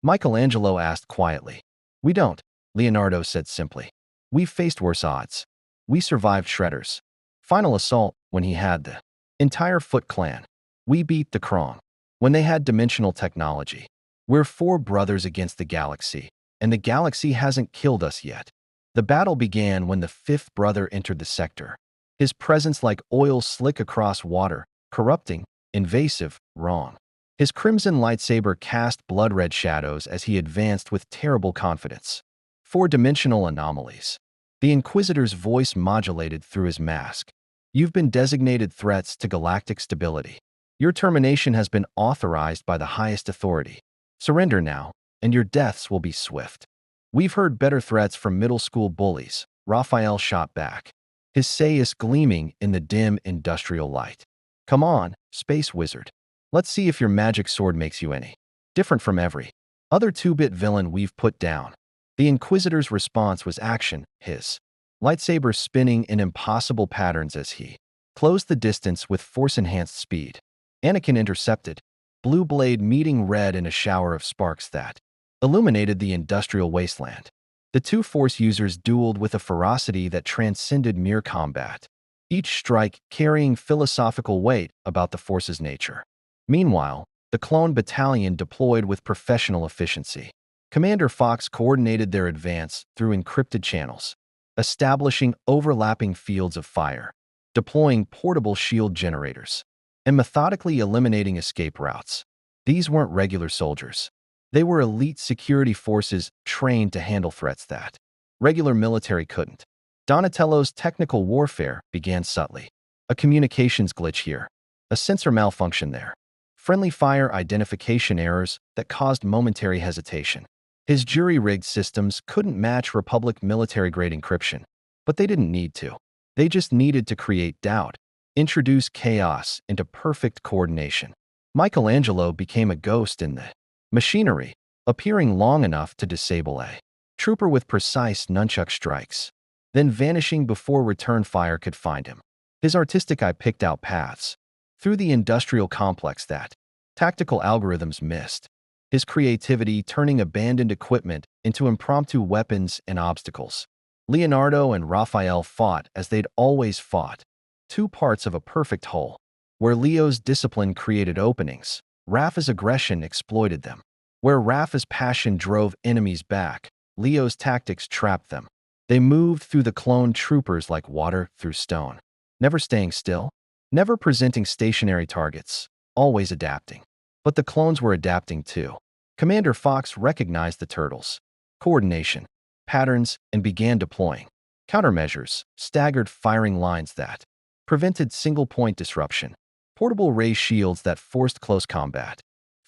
Michelangelo asked quietly. We don't, Leonardo said simply. We've faced worse odds. We survived Shredder's final assault when he had the entire Foot clan. We beat the Krong when they had dimensional technology. We're four brothers against the galaxy, and the galaxy hasn't killed us yet. The battle began when the fifth brother entered the sector. His presence like oil slick across water, corrupting, invasive, wrong. His crimson lightsaber cast blood-red shadows as he advanced with terrible confidence. Four-dimensional anomalies. The Inquisitor's voice modulated through his mask. You've been designated threats to galactic stability. Your termination has been authorized by the highest authority. Surrender now, and your deaths will be swift. We've heard better threats from middle school bullies, Raphael shot back, his sais gleaming in the dim industrial light. Come on, space wizard. Let's see if your magic sword makes you any different from every other 2-bit villain we've put down. The Inquisitor's response was action, his lightsaber spinning in impossible patterns as he closed the distance with force-enhanced speed. Anakin intercepted, blue blade meeting red in a shower of sparks that illuminated the industrial wasteland. The two Force users dueled with a ferocity that transcended mere combat, each strike carrying philosophical weight about the Force's nature. Meanwhile, the clone battalion deployed with professional efficiency. Commander Fox coordinated their advance through encrypted channels, establishing overlapping fields of fire, deploying portable shield generators, and methodically eliminating escape routes. These weren't regular soldiers. They were elite security forces trained to handle threats that regular military couldn't. Donatello's technical warfare began subtly. A communications glitch here, a sensor malfunction there, friendly fire identification errors that caused momentary hesitation. His jury-rigged systems couldn't match Republic military-grade encryption, but they didn't need to. They just needed to create doubt, introduce chaos into perfect coordination. Michelangelo became a ghost in the machinery, appearing long enough to disable a trooper with precise nunchuck strikes, then vanishing before return fire could find him. His artistic eye picked out paths through the industrial complex that tactical algorithms missed, his creativity turning abandoned equipment into impromptu weapons and obstacles. Leonardo and Raphael fought as they'd always fought, two parts of a perfect whole. Where Leo's discipline created openings, Rapha's aggression exploited them. Where Rapha's passion drove enemies back, Leo's tactics trapped them. They moved through the clone troopers like water through stone, never staying still, never presenting stationary targets, always adapting. But the clones were adapting too. Commander Fox recognized the turtles' coordination, patterns, and began deploying countermeasures, staggered firing lines that prevented single-point disruption, portable ray shields that forced close combat,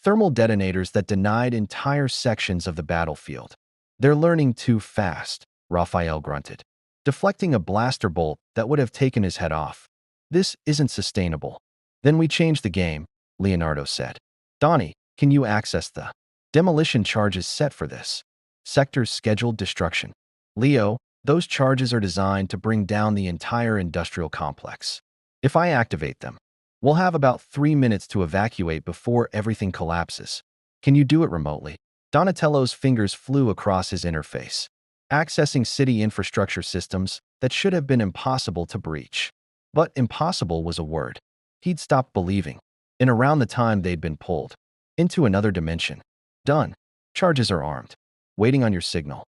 thermal detonators that denied entire sections of the battlefield. They're learning too fast, Raphael grunted, deflecting a blaster bolt that would have taken his head off. This isn't sustainable. Then we change the game, Leonardo said. Donnie, can you access the demolition charges set for this sector's scheduled destruction? Leo, those charges are designed to bring down the entire industrial complex. If I activate them, we'll have about 3 minutes to evacuate before everything collapses. Can you do it remotely? Donatello's fingers flew across his interface, accessing city infrastructure systems that should have been impossible to breach. But impossible was a word he'd stopped believing in around the time they'd been pulled into another dimension. Done. Charges are armed, waiting on your signal.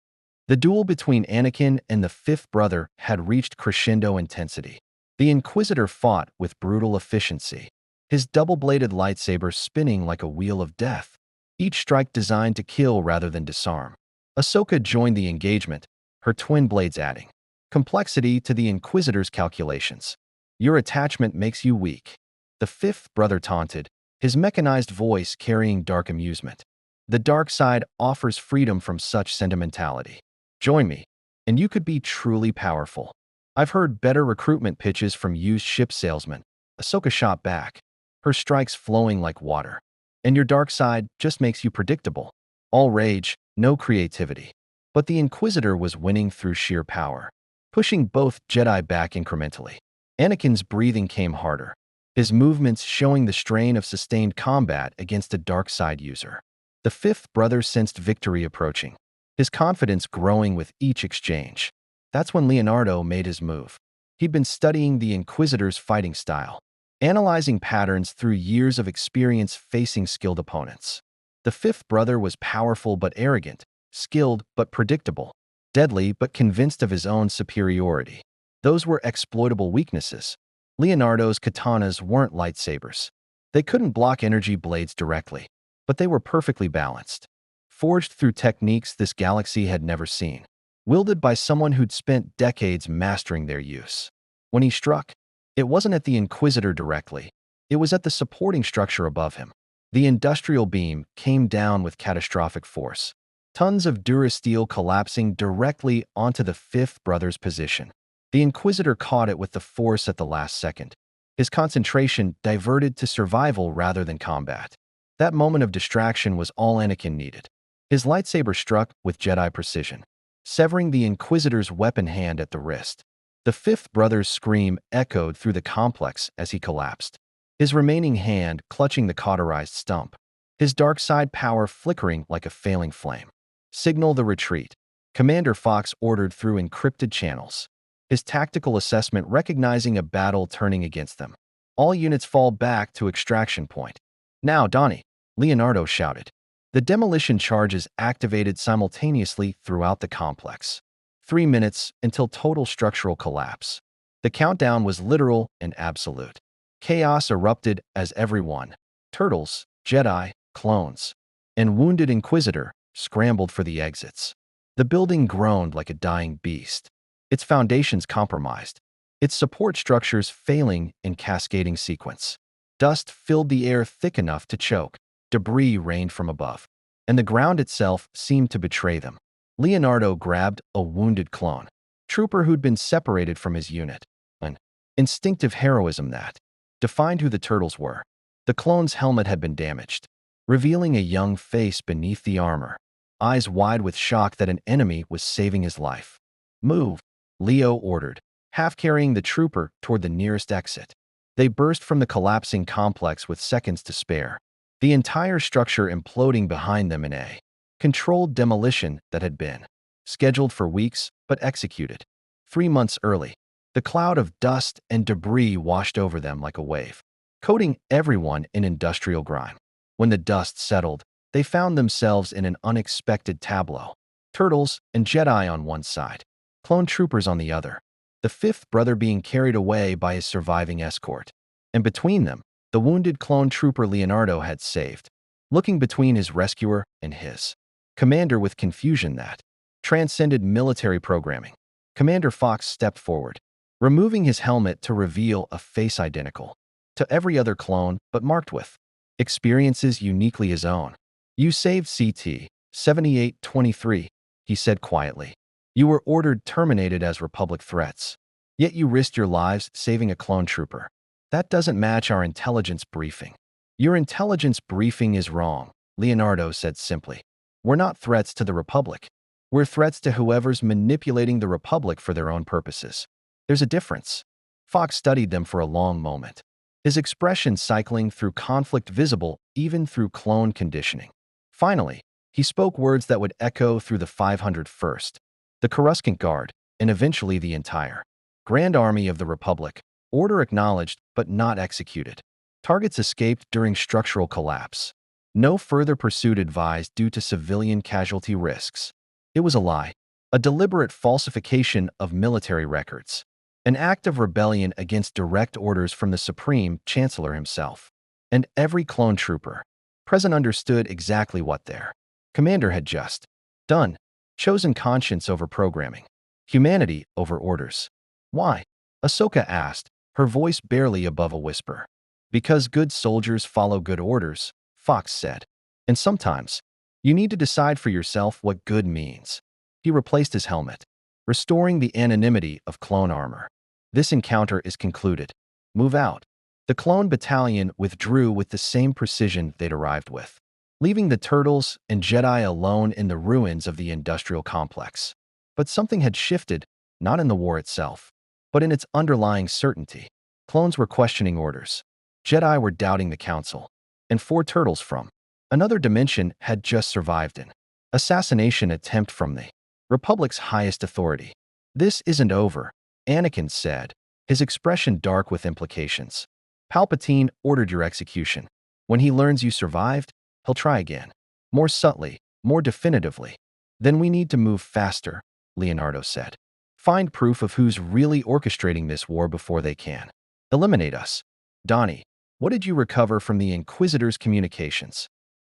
The duel between Anakin and the fifth brother had reached crescendo intensity. The Inquisitor fought with brutal efficiency, his double-bladed lightsaber spinning like a wheel of death, each strike designed to kill rather than disarm. Ahsoka joined the engagement, her twin blades adding complexity to the Inquisitor's calculations. Your attachment makes you weak, the fifth brother taunted, his mechanized voice carrying dark amusement. The dark side offers freedom from such sentimentality. Join me, and you could be truly powerful. I've heard better recruitment pitches from used ship salesmen. Ahsoka shot back, her strikes flowing like water. And your dark side just makes you predictable. All rage, no creativity. But the Inquisitor was winning through sheer power, pushing both Jedi back incrementally. Anakin's breathing came harder, his movements showing the strain of sustained combat against a dark side user. The fifth brother sensed victory approaching, his confidence growing with each exchange. That's when Leonardo made his move. He'd been studying the Inquisitor's fighting style, analyzing patterns through years of experience facing skilled opponents. The fifth brother was powerful but arrogant, skilled but predictable, deadly but convinced of his own superiority. Those were exploitable weaknesses. Leonardo's katanas weren't lightsabers. They couldn't block energy blades directly, but they were perfectly balanced, forged through techniques this galaxy had never seen, wielded by someone who'd spent decades mastering their use. When he struck, it wasn't at the Inquisitor directly. It was at the supporting structure above him. The industrial beam came down with catastrophic force, tons of durasteel collapsing directly onto the fifth brother's position. The Inquisitor caught it with the force at the last second, his concentration diverted to survival rather than combat. That moment of distraction was all Anakin needed. His lightsaber struck with Jedi precision, severing the Inquisitor's weapon hand at the wrist. The fifth brother's scream echoed through the complex as he collapsed, his remaining hand clutching the cauterized stump, his dark side power flickering like a failing flame. Signal the retreat, Commander Fox ordered through encrypted channels, his tactical assessment recognizing a battle turning against them. All units fall back to extraction point. Now, Donnie, Leonardo shouted. The demolition charges activated simultaneously throughout the complex. 3 minutes until total structural collapse. The countdown was literal and absolute. Chaos erupted as everyone, turtles, Jedi, clones, and wounded Inquisitor, scrambled for the exits. The building groaned like a dying beast, its foundations compromised, its support structures failing in cascading sequence. Dust filled the air thick enough to choke. Debris rained from above, and the ground itself seemed to betray them. Leonardo grabbed a wounded clone, trooper who'd been separated from his unit. An instinctive heroism that defined who the turtles were. The clone's helmet had been damaged, revealing a young face beneath the armor, eyes wide with shock that an enemy was saving his life. Move, Leo ordered, half carrying the trooper toward the nearest exit. They burst from the collapsing complex with seconds to spare, the entire structure imploding behind them in a controlled demolition that had been scheduled for weeks but executed 3 months early. The cloud of dust and debris washed over them like a wave, coating everyone in industrial grime. When the dust settled, they found themselves in an unexpected tableau. Turtles and Jedi on one side, clone troopers on the other, the fifth brother being carried away by his surviving escort. And between them, the wounded clone trooper Leonardo had saved, looking between his rescuer and his commander with confusion that transcended military programming. Commander Fox stepped forward, removing his helmet to reveal a face identical to every other clone but marked with experiences uniquely his own. "You saved CT 7823, he said quietly. "You were ordered terminated as Republic threats, yet you risked your lives saving a clone trooper. That doesn't match our intelligence briefing." "Your intelligence briefing is wrong," Leonardo said simply. "We're not threats to the Republic. We're threats to whoever's manipulating the Republic for their own purposes. There's a difference." Fox studied them for a long moment, his expression cycling through conflict visible even through clone conditioning. Finally, he spoke words that would echo through the 501st, the Coruscant Guard, and eventually the entire Grand Army of the Republic. Order acknowledged but not executed. Targets escaped during structural collapse. No further pursuit advised due to civilian casualty risks. It was a lie, a deliberate falsification of military records, an act of rebellion against direct orders from the Supreme Chancellor himself. And every clone trooper present understood exactly what their commander had just done, chosen conscience over programming, humanity over orders. "Why?" Ahsoka asked, her voice barely above a whisper. "Because good soldiers follow good orders," Fox said. "And sometimes, you need to decide for yourself what good means." He replaced his helmet, restoring the anonymity of clone armor. "This encounter is concluded. Move out." The clone battalion withdrew with the same precision they'd arrived with, leaving the turtles and Jedi alone in the ruins of the industrial complex. But something had shifted, not in the war itself, but in its underlying certainty. Clones were questioning orders. Jedi were doubting the Council. And 4 turtles from another dimension had just survived an assassination attempt from the Republic's highest authority. "This isn't over," Anakin said, his expression dark with implications. "Palpatine ordered your execution. When he learns you survived, he'll try again. More subtly, more definitively." "Then we need to move faster," Leonardo said. "Find proof of who's really orchestrating this war before they can eliminate us." "Donnie, what did you recover from the Inquisitor's communications?"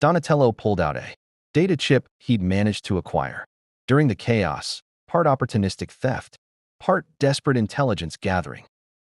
Donatello pulled out a data chip he'd managed to acquire during the chaos, part opportunistic theft, part desperate intelligence gathering.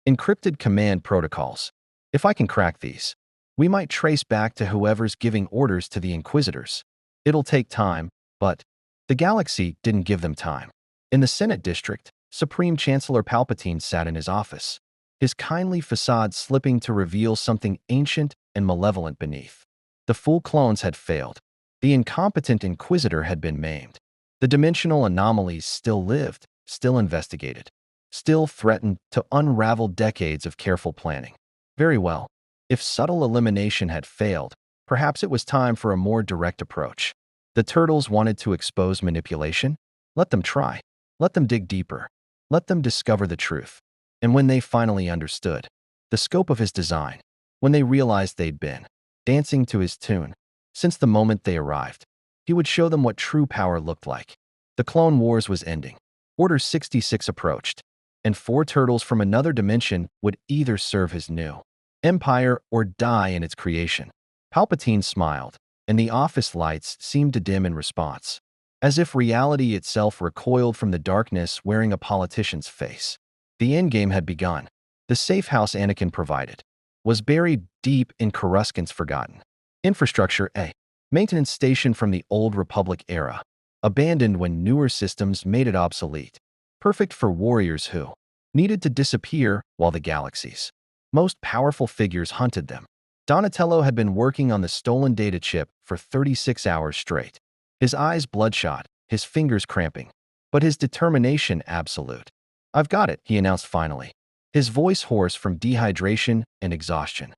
"Encrypted command protocols. If I can crack these, we might trace back to whoever's giving orders to the Inquisitors. It'll take time, but the galaxy didn't give them time." In the Senate district, Supreme Chancellor Palpatine sat in his office, his kindly facade slipping to reveal something ancient and malevolent beneath. The full clones had failed. The incompetent Inquisitor had been maimed. The dimensional anomalies still lived, still investigated, still threatened to unravel decades of careful planning. Very well. If subtle elimination had failed, perhaps it was time for a more direct approach. The turtles wanted to expose manipulation? Let them try. Let them dig deeper. Let them discover the truth. And when they finally understood the scope of his design, when they realized they'd been dancing to his tune since the moment they arrived, he would show them what true power looked like. The Clone Wars was ending. Order 66 approached, and 4 turtles from another dimension would either serve his new empire or die in its creation. Palpatine smiled, and the office lights seemed to dim in response, as if reality itself recoiled from the darkness wearing a politician's face. The endgame had begun. The safe house Anakin provided was buried deep in Coruscant's forgotten infrastructure, a maintenance station from the old Republic era, abandoned when newer systems made it obsolete, perfect for warriors who needed to disappear while the galaxy's most powerful figures hunted them. Donatello had been working on the stolen data chip for 36 hours straight, his eyes bloodshot, his fingers cramping, but his determination absolute. "I've got it," he announced finally, his voice hoarse from dehydration and exhaustion.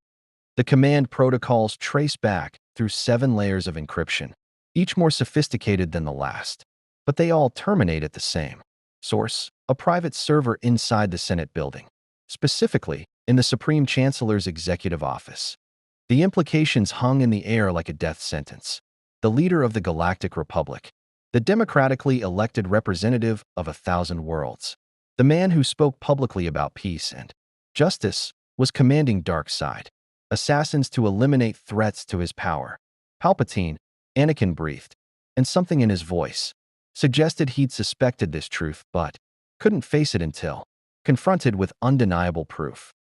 The command protocols trace back through 7 layers of encryption, each more sophisticated than the last, but they all terminate at the same source, a private server inside the Senate building, specifically in the Supreme Chancellor's executive office. The implications hung in the air like a death sentence. The leader of the Galactic Republic, the democratically elected representative of 1,000 worlds, the man who spoke publicly about peace and justice, was commanding Darkseid assassins to eliminate threats to his power. Palpatine, Anakin breathed, and something in his voice suggested he'd suspected this truth but couldn't face it until confronted with undeniable proof.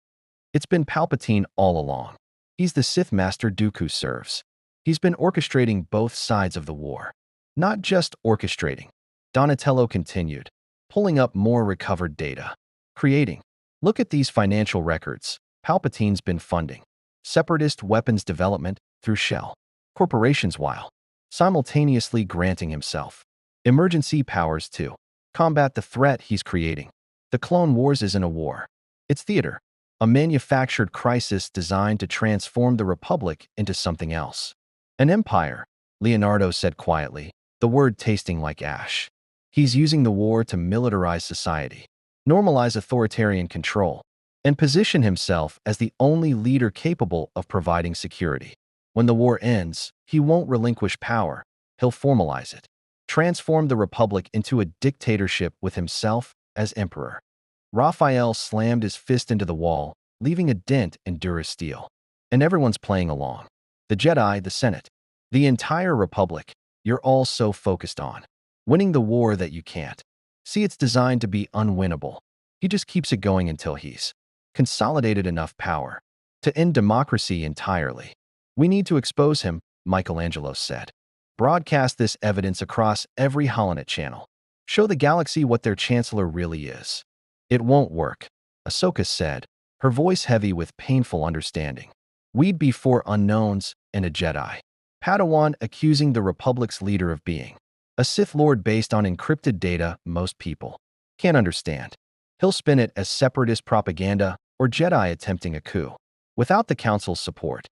It's been Palpatine all along. He's the Sith Master Dooku serves. He's been orchestrating both sides of the war. Not just orchestrating, Donatello continued, pulling up more recovered data. Creating. Look at these financial records. Palpatine's been funding separatist weapons development through shell corporations while simultaneously granting himself emergency powers to combat the threat he's creating. The Clone Wars isn't a war. It's theater, a manufactured crisis designed to transform the Republic into something else. An empire, Leonardo said quietly, the word tasting like ash. He's using the war to militarize society, normalize authoritarian control, and position himself as the only leader capable of providing security. When the war ends, he won't relinquish power. He'll formalize it, transform the Republic into a dictatorship with himself as emperor. Raphael slammed his fist into the wall, leaving a dent in Durasteel. And everyone's playing along. The Jedi, the Senate, the entire Republic. You're all so focused on winning the war that you can't see it's designed to be unwinnable. He just keeps it going until he's consolidated enough power to end democracy entirely. We need to expose him, Michelangelo said. Broadcast this evidence across every Holonet channel. Show the galaxy what their chancellor really is. It won't work, Ahsoka said, her voice heavy with painful understanding. We'd be 4 unknowns and a Jedi Padawan accusing the Republic's leader of being a Sith Lord based on encrypted data most people can't understand. He'll spin it as separatist propaganda or Jedi attempting a coup. Without the Council's support,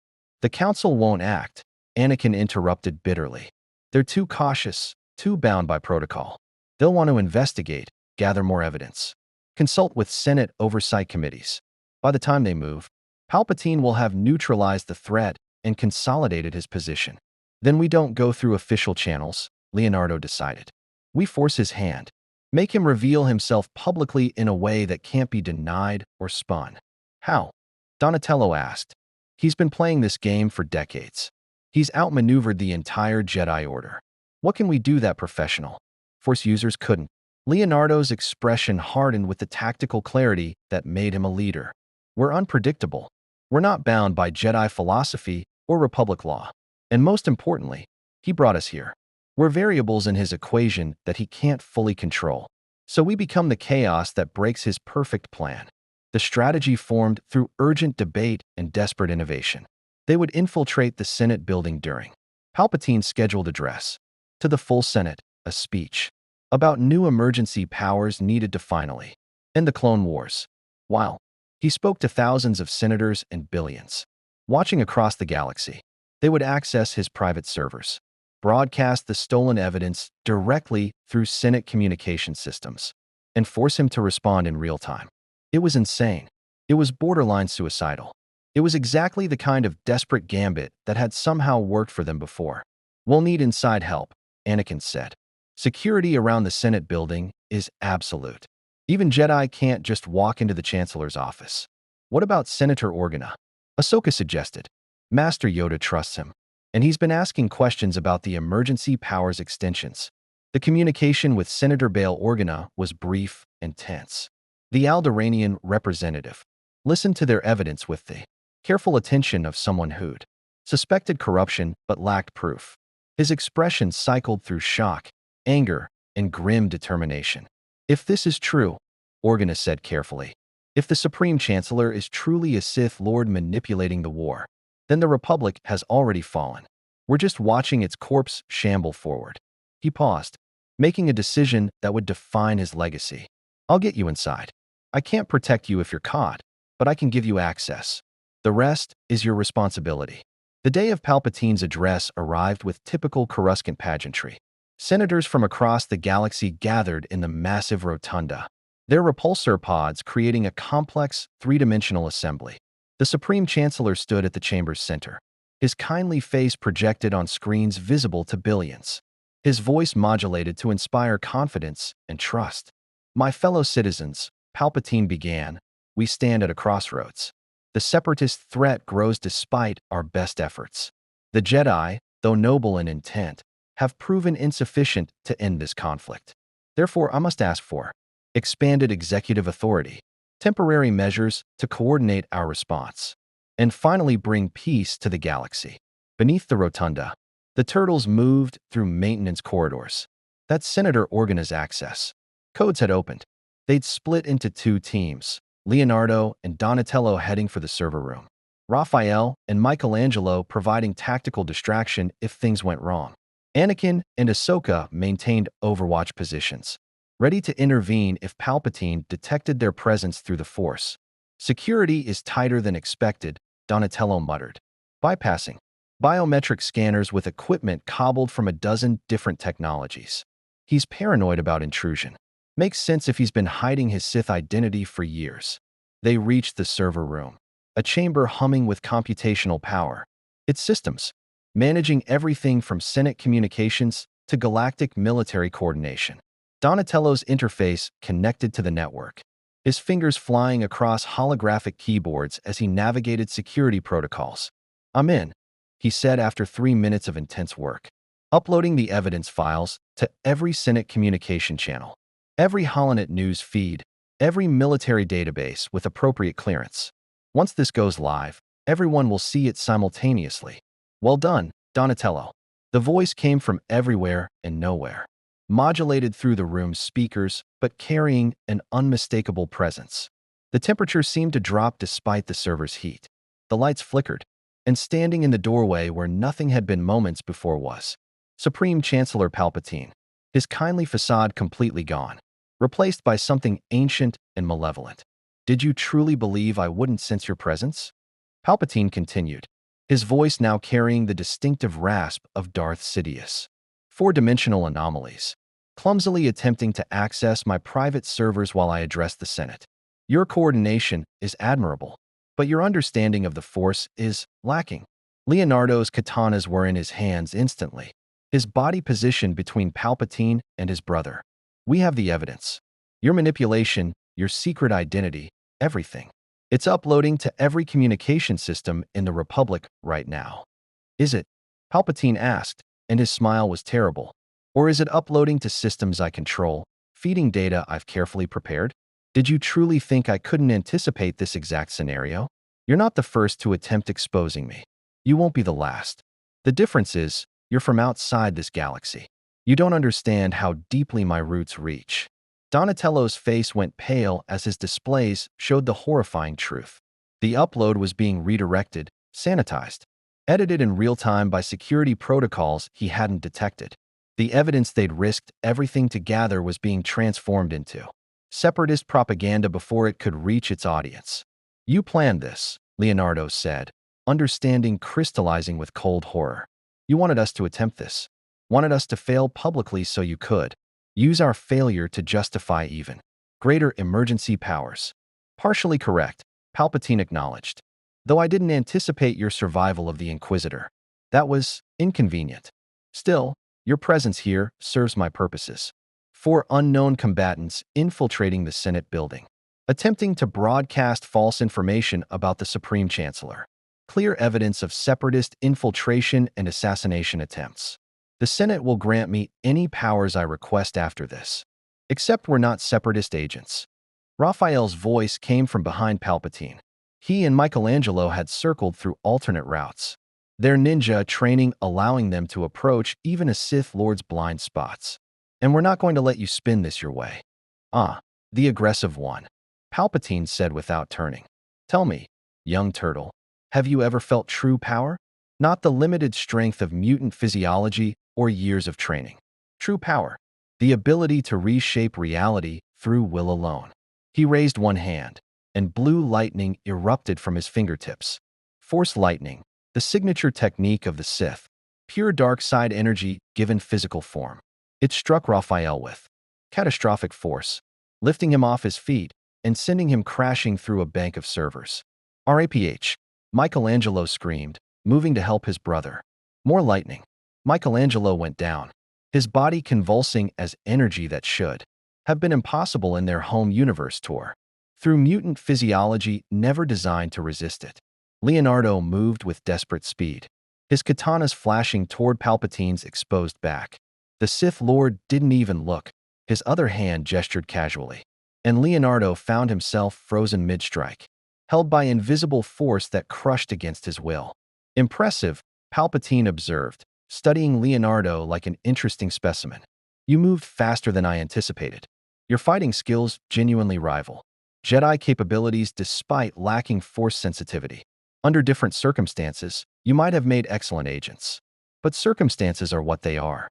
the Council won't act, Anakin interrupted bitterly. They're too cautious, too bound by protocol. They'll want to investigate, gather more evidence, consult with Senate oversight committees. By the time they move, Palpatine will have neutralized the threat and consolidated his position. Then we don't go through official channels, Leonardo decided. We force his hand, make him reveal himself publicly in a way that can't be denied or spun. How? Donatello asked. He's been playing this game for decades. He's outmaneuvered the entire Jedi Order. What can we do that professional Force users couldn't? Leonardo's expression hardened with the tactical clarity that made him a leader. We're unpredictable. We're not bound by Jedi philosophy or Republic law. And most importantly, he brought us here. We're variables in his equation that he can't fully control. So we become the chaos that breaks his perfect plan. The strategy formed through urgent debate and desperate innovation. They would infiltrate the Senate building during Palpatine's scheduled address. To the full Senate, a speech about new emergency powers needed to finally end the Clone Wars. While he spoke to thousands of senators and billions watching across the galaxy, they would access his private servers, broadcast the stolen evidence directly through Senate communication systems, and force him to respond in real time. It was insane. It was borderline suicidal. It was exactly the kind of desperate gambit that had somehow worked for them before. "We'll need inside help," Anakin said. "Security around the Senate building is absolute. Even Jedi can't just walk into the Chancellor's office." "What about Senator Organa?" Ahsoka suggested. "Master Yoda trusts him, and he's been asking questions about the emergency powers extensions." The communication with Senator Bail Organa was brief and tense. The Alderaanian representative listened to their evidence with the careful attention of someone who'd suspected corruption but lacked proof. His expression cycled through shock, anger, and grim determination. "If this is true," Organa said carefully, "if the Supreme Chancellor is truly a Sith Lord manipulating the war, then the Republic has already fallen. We're just watching its corpse shamble forward." He paused, making a decision that would define his legacy. "I'll get you inside. I can't protect you if you're caught, but I can give you access. The rest is your responsibility." The day of Palpatine's address arrived with typical Coruscant pageantry. Senators from across the galaxy gathered in the massive rotunda, their repulsor pods creating a complex, three-dimensional assembly. The Supreme Chancellor stood at the chamber's center, his kindly face projected on screens visible to billions. His voice modulated to inspire confidence and trust. "My fellow citizens," Palpatine began, "we stand at a crossroads. The Separatist threat grows despite our best efforts. The Jedi, though noble in intent, have proven insufficient to end this conflict. Therefore, I must ask for expanded executive authority, temporary measures to coordinate our response, and finally bring peace to the galaxy." Beneath the rotunda, the turtles moved through maintenance corridors. That's Senator Organa's access. Codes had opened. They'd split into two teams, Leonardo and Donatello heading for the server room, Raphael and Michelangelo providing tactical distraction if things went wrong. Anakin and Ahsoka maintained Overwatch positions, ready to intervene if Palpatine detected their presence through the Force. "Security is tighter than expected," Donatello muttered, bypassing biometric scanners with equipment cobbled from a dozen different technologies. "He's paranoid about intrusion. Makes sense if he's been hiding his Sith identity for years." They reached the server room, a chamber humming with computational power. Its systems, managing everything from Senate communications to galactic military coordination. Donatello's interface connected to the network, his fingers flying across holographic keyboards as he navigated security protocols. "I'm in," he said after 3 minutes of intense work, uploading the evidence files to every Senate communication channel, every Holonet news feed, every military database with appropriate clearance. "Once this goes live, everyone will see it simultaneously." "Well done, Donatello." The voice came from everywhere and nowhere, modulated through the room's speakers, but carrying an unmistakable presence. The temperature seemed to drop despite the server's heat. The lights flickered, and standing in the doorway where nothing had been moments before was Supreme Chancellor Palpatine, his kindly facade completely gone, replaced by something ancient and malevolent. "Did you truly believe I wouldn't sense your presence?" Palpatine continued, his voice now carrying the distinctive rasp of Darth Sidious. "Four-dimensional anomalies, clumsily attempting to access my private servers while I address the Senate. Your coordination is admirable, but your understanding of the Force is lacking." Leonardo's katanas were in his hands instantly, his body positioned between Palpatine and his brother. "We have the evidence. Your manipulation, your secret identity, everything. It's uploading to every communication system in the Republic right now." "Is it?" Palpatine asked, and his smile was terrible. "Or is it uploading to systems I control, feeding data I've carefully prepared? Did you truly think I couldn't anticipate this exact scenario? You're not the first to attempt exposing me. You won't be the last. The difference is, you're from outside this galaxy. You don't understand how deeply my roots reach." Donatello's face went pale as his displays showed the horrifying truth. The upload was being redirected, sanitized. edited in real time by security protocols he hadn't detected. The evidence they'd risked everything to gather was being transformed into separatist propaganda before it could reach its audience. You planned this, Leonardo said, understanding crystallizing with cold horror. You wanted us to attempt this. Wanted us to fail publicly so you could use our failure to justify even greater emergency powers. Partially correct, Palpatine acknowledged. Though I didn't anticipate your survival of the Inquisitor. That was inconvenient. Still, your presence here serves my purposes. 4 unknown combatants infiltrating the Senate building, attempting to broadcast false information about the Supreme Chancellor. Clear evidence of separatist infiltration and assassination attempts. The Senate will grant me any powers I request after this. Except we're not separatist agents. Raphael's voice came from behind Palpatine. He and Michelangelo had circled through alternate routes, their ninja training allowing them to approach even a Sith Lord's blind spots. And we're not going to let you spin this your way. The aggressive one, Palpatine said without turning. Tell me, young turtle, have you ever felt true power? Not the limited strength of mutant physiology or years of training. True power, the ability to reshape reality through will alone. He raised one hand, and blue lightning erupted from his fingertips. Force lightning, the signature technique of the Sith, pure dark side energy given physical form. It struck Raphael with catastrophic force, lifting him off his feet and sending him crashing through a bank of servers. RAPH, Michelangelo screamed, moving to help his brother. More lightning. Michelangelo went down, his body convulsing as energy that should have been impossible in their home universe tore through mutant physiology never designed to resist it. Leonardo moved with desperate speed, his katanas flashing toward Palpatine's exposed back. The Sith Lord didn't even look, his other hand gestured casually, and Leonardo found himself frozen mid-strike, held by invisible force that crushed against his will. Impressive, Palpatine observed, studying Leonardo like an interesting specimen. You moved faster than I anticipated. Your fighting skills genuinely rival Jedi capabilities despite lacking force sensitivity. Under different circumstances, you might have made excellent agents. But circumstances are what they are.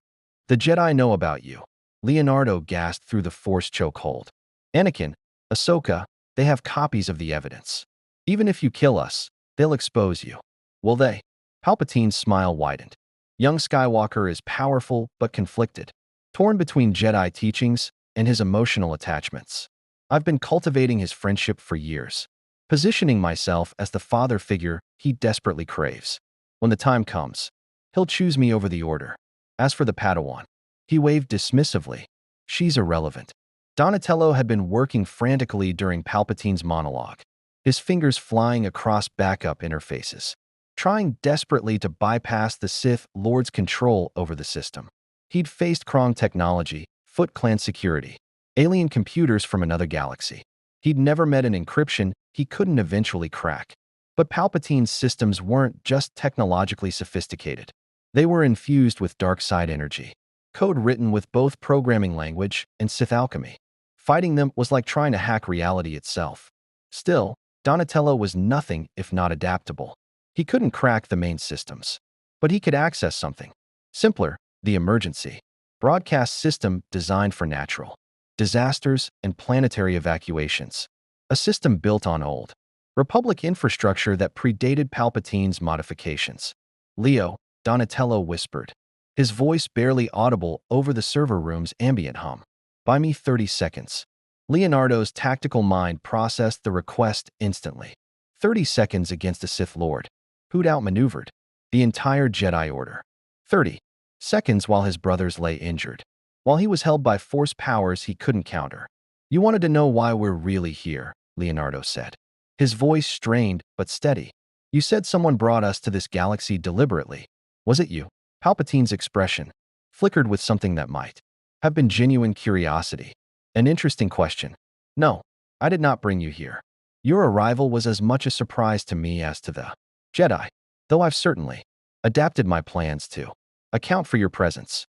The Jedi know about you. Leonardo gasped through the force chokehold. Anakin, Ahsoka, they have copies of the evidence. Even if you kill us, they'll expose you. Will they? Palpatine's smile widened. Young Skywalker is powerful but conflicted, torn between Jedi teachings and his emotional attachments. I've been cultivating his friendship for years, positioning myself as the father figure he desperately craves. When the time comes, he'll choose me over the Order. As for the Padawan, he waved dismissively. She's irrelevant. Donatello had been working frantically during Palpatine's monologue, his fingers flying across backup interfaces, trying desperately to bypass the Sith Lord's control over the system. He'd faced Krong technology, Foot Clan security, alien computers from another galaxy. He'd never met an encryption he couldn't eventually crack. But Palpatine's systems weren't just technologically sophisticated. They were infused with dark side energy, code written with both programming language and Sith alchemy. Fighting them was like trying to hack reality itself. Still, Donatello was nothing if not adaptable. He couldn't crack the main systems, but he could access something simpler, the emergency broadcast system designed for natural disasters and planetary evacuations. A system built on old Republic infrastructure that predated Palpatine's modifications. Leo, Donatello whispered, his voice barely audible over the server room's ambient hum. Buy me 30 seconds. Leonardo's tactical mind processed the request instantly. 30 seconds against a Sith Lord who'd outmaneuvered the entire Jedi Order. 30 seconds while his brothers lay injured, while he was held by force powers he couldn't counter. You wanted to know why we're really here, Leonardo said, his voice strained but steady. You said someone brought us to this galaxy deliberately. Was it you? Palpatine's expression flickered with something that might have been genuine curiosity. An interesting question. No, I did not bring you here. Your arrival was as much a surprise to me as to the Jedi, though I've certainly adapted my plans to account for your presence.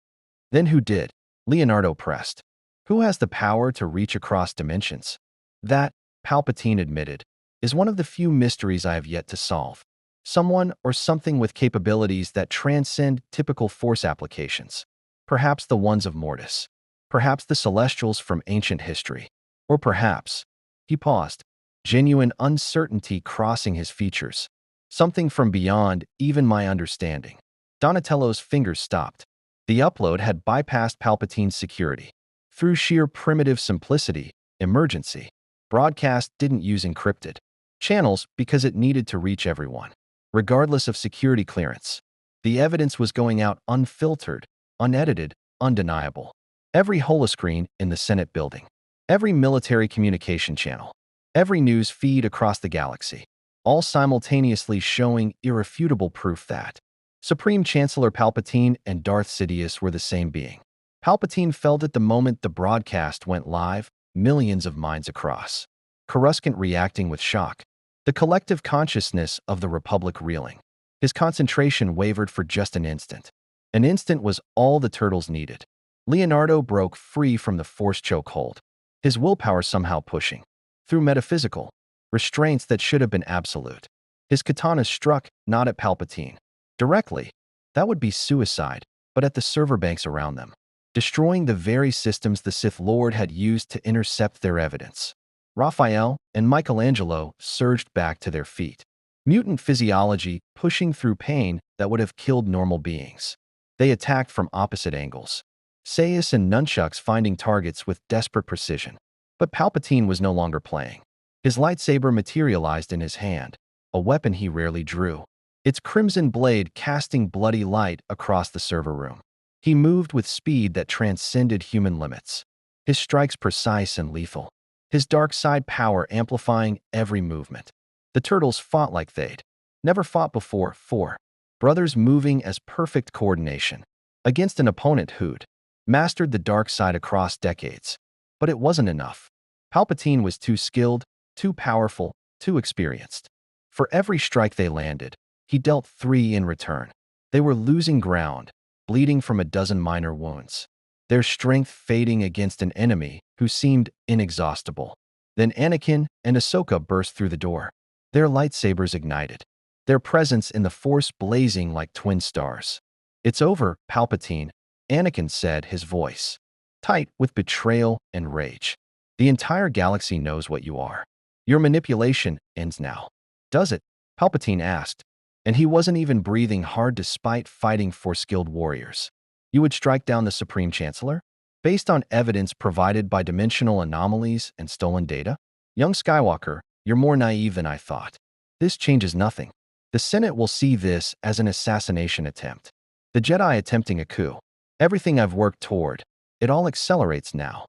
Then who did? Leonardo pressed. Who has the power to reach across dimensions? That, Palpatine admitted, is one of the few mysteries I have yet to solve. Someone or something with capabilities that transcend typical Force applications. Perhaps the ones of Mortis. Perhaps the Celestials from ancient history. Or perhaps, he paused, genuine uncertainty crossing his features. Something from beyond even my understanding. Donatello's fingers stopped. The upload had bypassed Palpatine's security. Through sheer primitive simplicity, emergency. Broadcast didn't use encrypted channels because it needed to reach everyone, regardless of security clearance. The evidence was going out unfiltered, unedited, undeniable. Every holoscreen in the Senate building, every military communication channel, every news feed across the galaxy, all simultaneously showing irrefutable proof that Supreme Chancellor Palpatine and Darth Sidious were the same being. Palpatine felt it the moment the broadcast went live, millions of minds across. Coruscant reacting with shock. The collective consciousness of the Republic reeling. His concentration wavered for just an instant. An instant was all the turtles needed. Leonardo broke free from the Force chokehold, his willpower somehow pushing through metaphysical restraints that should have been absolute. His katana struck not at Palpatine directly. That would be suicide, but at the server banks around them, destroying the very systems the Sith Lord had used to intercept their evidence. Raphael and Michelangelo surged back to their feet. Mutant physiology pushing through pain that would have killed normal beings. They attacked from opposite angles. Saius and nunchucks finding targets with desperate precision. But Palpatine was no longer playing. His lightsaber materialized in his hand, a weapon he rarely drew, its crimson blade casting bloody light across the server room. He moved with speed that transcended human limits, his strikes precise and lethal, his dark side power amplifying every movement. The turtles fought like they'd never fought before, four brothers moving as perfect coordination against an opponent who'd mastered the dark side across decades. But it wasn't enough. Palpatine was too skilled, too powerful, too experienced. For every strike they landed, he dealt 3 in return. They were losing ground, bleeding from a dozen minor wounds, their strength fading against an enemy who seemed inexhaustible. Then Anakin and Ahsoka burst through the door, their lightsabers ignited, their presence in the Force blazing like twin stars. "It's over, Palpatine," Anakin said, his voice tight with betrayal and rage. "The entire galaxy knows what you are. Your manipulation ends now." "Does it?" Palpatine asked, and he wasn't even breathing hard despite fighting for skilled warriors. "You would strike down the Supreme Chancellor? Based on evidence provided by dimensional anomalies and stolen data? Young Skywalker, you're more naive than I thought. This changes nothing. The Senate will see this as an assassination attempt. The Jedi attempting a coup. Everything I've worked toward, it all accelerates now."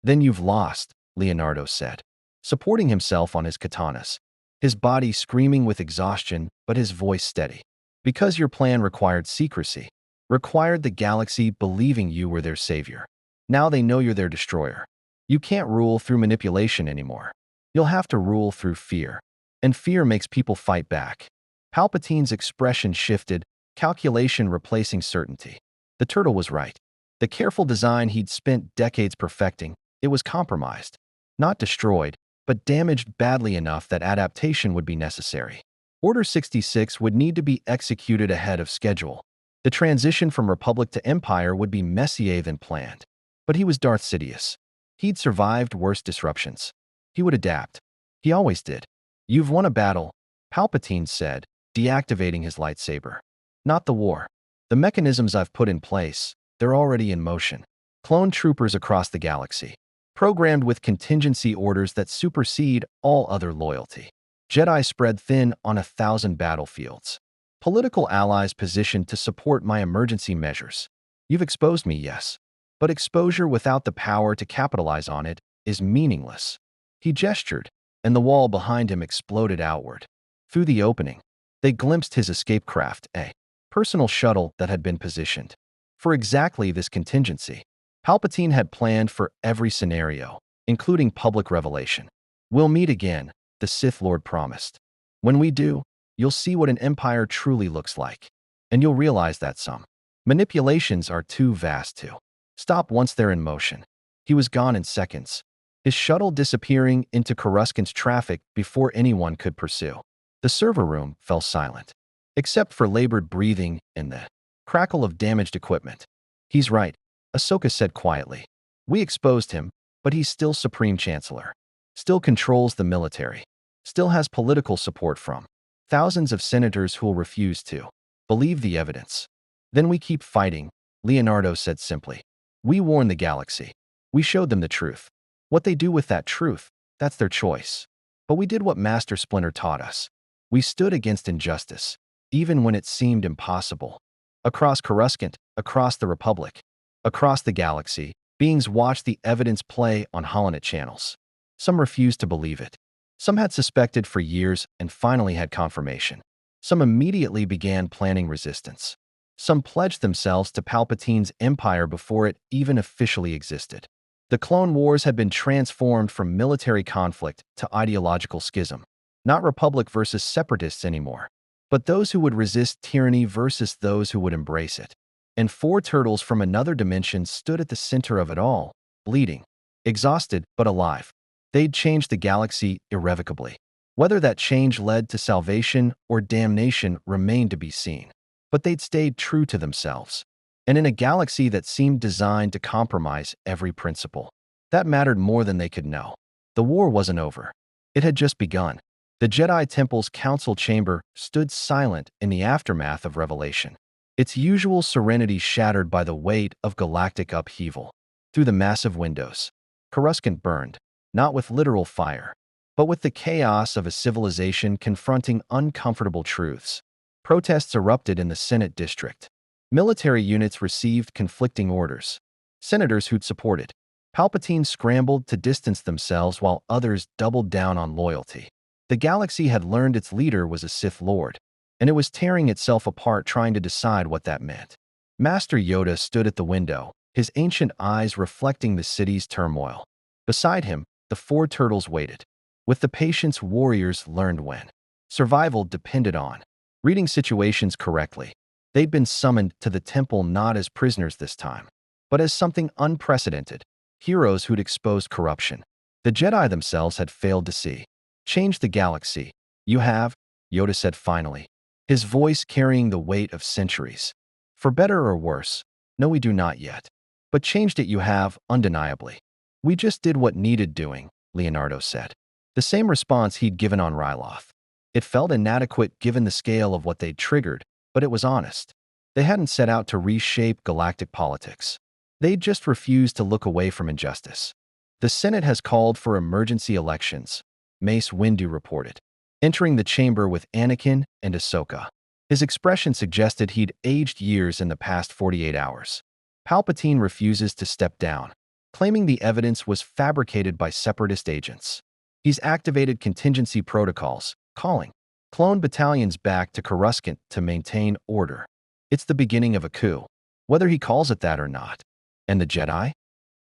"Then you've lost," Leonardo said, supporting himself on his katanas, his body screaming with exhaustion but his voice steady. "Because your plan required secrecy, required the galaxy believing you were their savior. Now they know you're their destroyer. You can't rule through manipulation anymore. You'll have to rule through fear. And fear makes people fight back." Palpatine's expression shifted, calculation replacing certainty. The turtle was right. The careful design he'd spent decades perfecting, it was compromised. Not destroyed, but damaged badly enough that adaptation would be necessary. Order 66 would need to be executed ahead of schedule. The transition from Republic to Empire would be messier than planned. But he was Darth Sidious. He'd survived worse disruptions. He would adapt. He always did. "You've won a battle," Palpatine said, deactivating his lightsaber. "Not the war. The mechanisms I've put in place, they're already in motion. Clone troopers across the galaxy, programmed with contingency orders that supersede all other loyalty. Jedi spread thin on 1,000 battlefields. Political allies positioned to support my emergency measures. You've exposed me, yes. But exposure without the power to capitalize on it is meaningless." He gestured, and the wall behind him exploded outward. Through the opening, they glimpsed his escape craft, a personal shuttle that had been positioned for exactly this contingency. Palpatine had planned for every scenario, including public revelation. "We'll meet again," the Sith Lord promised. "When we do, you'll see what an empire truly looks like. And you'll realize that some manipulations are too vast to stop once they're in motion." He was gone in seconds, his shuttle disappearing into Coruscant's traffic before anyone could pursue. The server room fell silent. except for labored breathing and the crackle of damaged equipment. He's right, Ahsoka said quietly. We exposed him, but he's still Supreme Chancellor. Still controls the military. Still has political support from thousands of senators who will refuse to believe the evidence. Then we keep fighting, Leonardo said simply. We warn the galaxy. We showed them the truth. What they do with that truth, that's their choice. But we did what Master Splinter taught us. We stood against injustice, even when it seemed impossible. Across Coruscant, across the Republic, across the galaxy, beings watched the evidence play on Holonet channels. Some refused to believe it. Some had suspected for years and finally had confirmation. Some immediately began planning resistance. Some pledged themselves to Palpatine's empire before it even officially existed. The Clone Wars had been transformed from military conflict to ideological schism. Not Republic versus Separatists anymore, but those who would resist tyranny versus those who would embrace it. And four turtles from another dimension stood at the center of it all, bleeding, exhausted but alive. They'd changed the galaxy irrevocably. Whether that change led to salvation or damnation remained to be seen. But they'd stayed true to themselves. And in a galaxy that seemed designed to compromise every principle, that mattered more than they could know. The war wasn't over. It had just begun. The Jedi Temple's council chamber stood silent in the aftermath of Revelation, its usual serenity shattered by the weight of galactic upheaval. Through the massive windows, Coruscant burned, not with literal fire, but with the chaos of a civilization confronting uncomfortable truths. Protests erupted in the Senate district. Military units received conflicting orders. Senators who'd supported Palpatine scrambled to distance themselves while others doubled down on loyalty. The galaxy had learned its leader was a Sith Lord, and it was tearing itself apart trying to decide what that meant. Master Yoda stood at the window, his ancient eyes reflecting the city's turmoil. Beside him, the four turtles waited, with the patience warriors learned when survival depended on reading situations correctly. They'd been summoned to the temple not as prisoners this time, but as something unprecedented, heroes who'd exposed corruption. The Jedi themselves had failed to see. Change the galaxy. You have, Yoda said finally, his voice carrying the weight of centuries. For better or worse, no we do not yet. But changed it you have, undeniably. We just did what needed doing, Leonardo said. The same response he'd given on Ryloth. It felt inadequate given the scale of what they'd triggered, but it was honest. They hadn't set out to reshape galactic politics. They'd just refused to look away from injustice. The Senate has called for emergency elections, Mace Windu reported, entering the chamber with Anakin and Ahsoka. His expression suggested he'd aged years in the past 48 hours. Palpatine refuses to step down, claiming the evidence was fabricated by separatist agents. He's activated contingency protocols, calling clone battalions back to Coruscant to maintain order. It's the beginning of a coup, whether he calls it that or not. And the Jedi?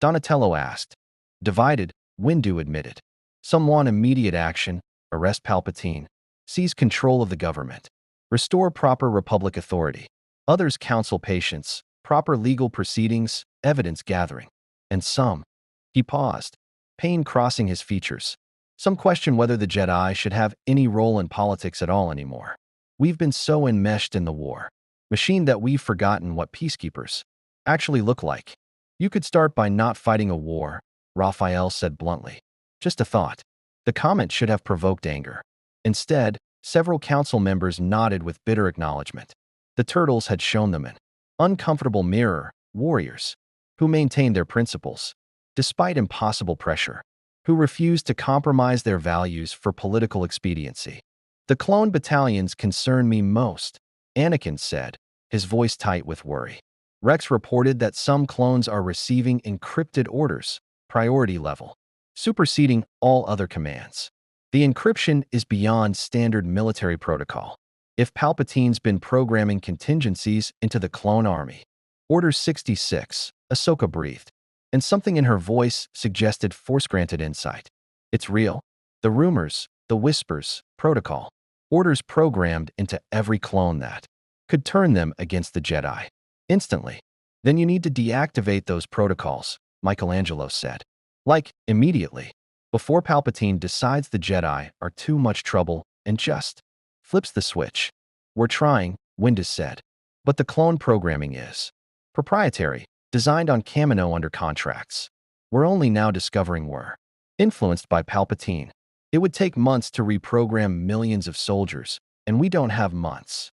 Donatello asked. Divided, Windu admitted. Some want immediate action, arrest Palpatine, seize control of the government, restore proper Republic authority. Others counsel patience, proper legal proceedings, evidence gathering. And some, he paused, pain crossing his features. Some question whether the Jedi should have any role in politics at all anymore. We've been so enmeshed in the war machine that we've forgotten what peacekeepers actually look like. You could start by not fighting a war, Raphael said bluntly. Just a thought. The comment should have provoked anger. Instead, several council members nodded with bitter acknowledgement. The turtles had shown them an uncomfortable mirror, warriors, who maintained their principles, despite impossible pressure, who refused to compromise their values for political expediency. The clone battalions concern me most, Anakin said, his voice tight with worry. Rex reported that some clones are receiving encrypted orders, priority level, superseding all other commands. The encryption is beyond standard military protocol. If Palpatine's been programming contingencies into the clone army. Order 66, Ahsoka breathed, and something in her voice suggested force-granted insight. It's real. The rumors, the whispers, protocol, orders programmed into every clone that could turn them against the Jedi. Instantly. Then you need to deactivate those protocols, Michelangelo said. Like, immediately. Before Palpatine decides the Jedi are too much trouble and just flips the switch. We're trying, Windus said. But the clone programming is proprietary, designed on Kamino under contracts. We're only now discovering we're influenced by Palpatine. It would take months to reprogram millions of soldiers, and we don't have months.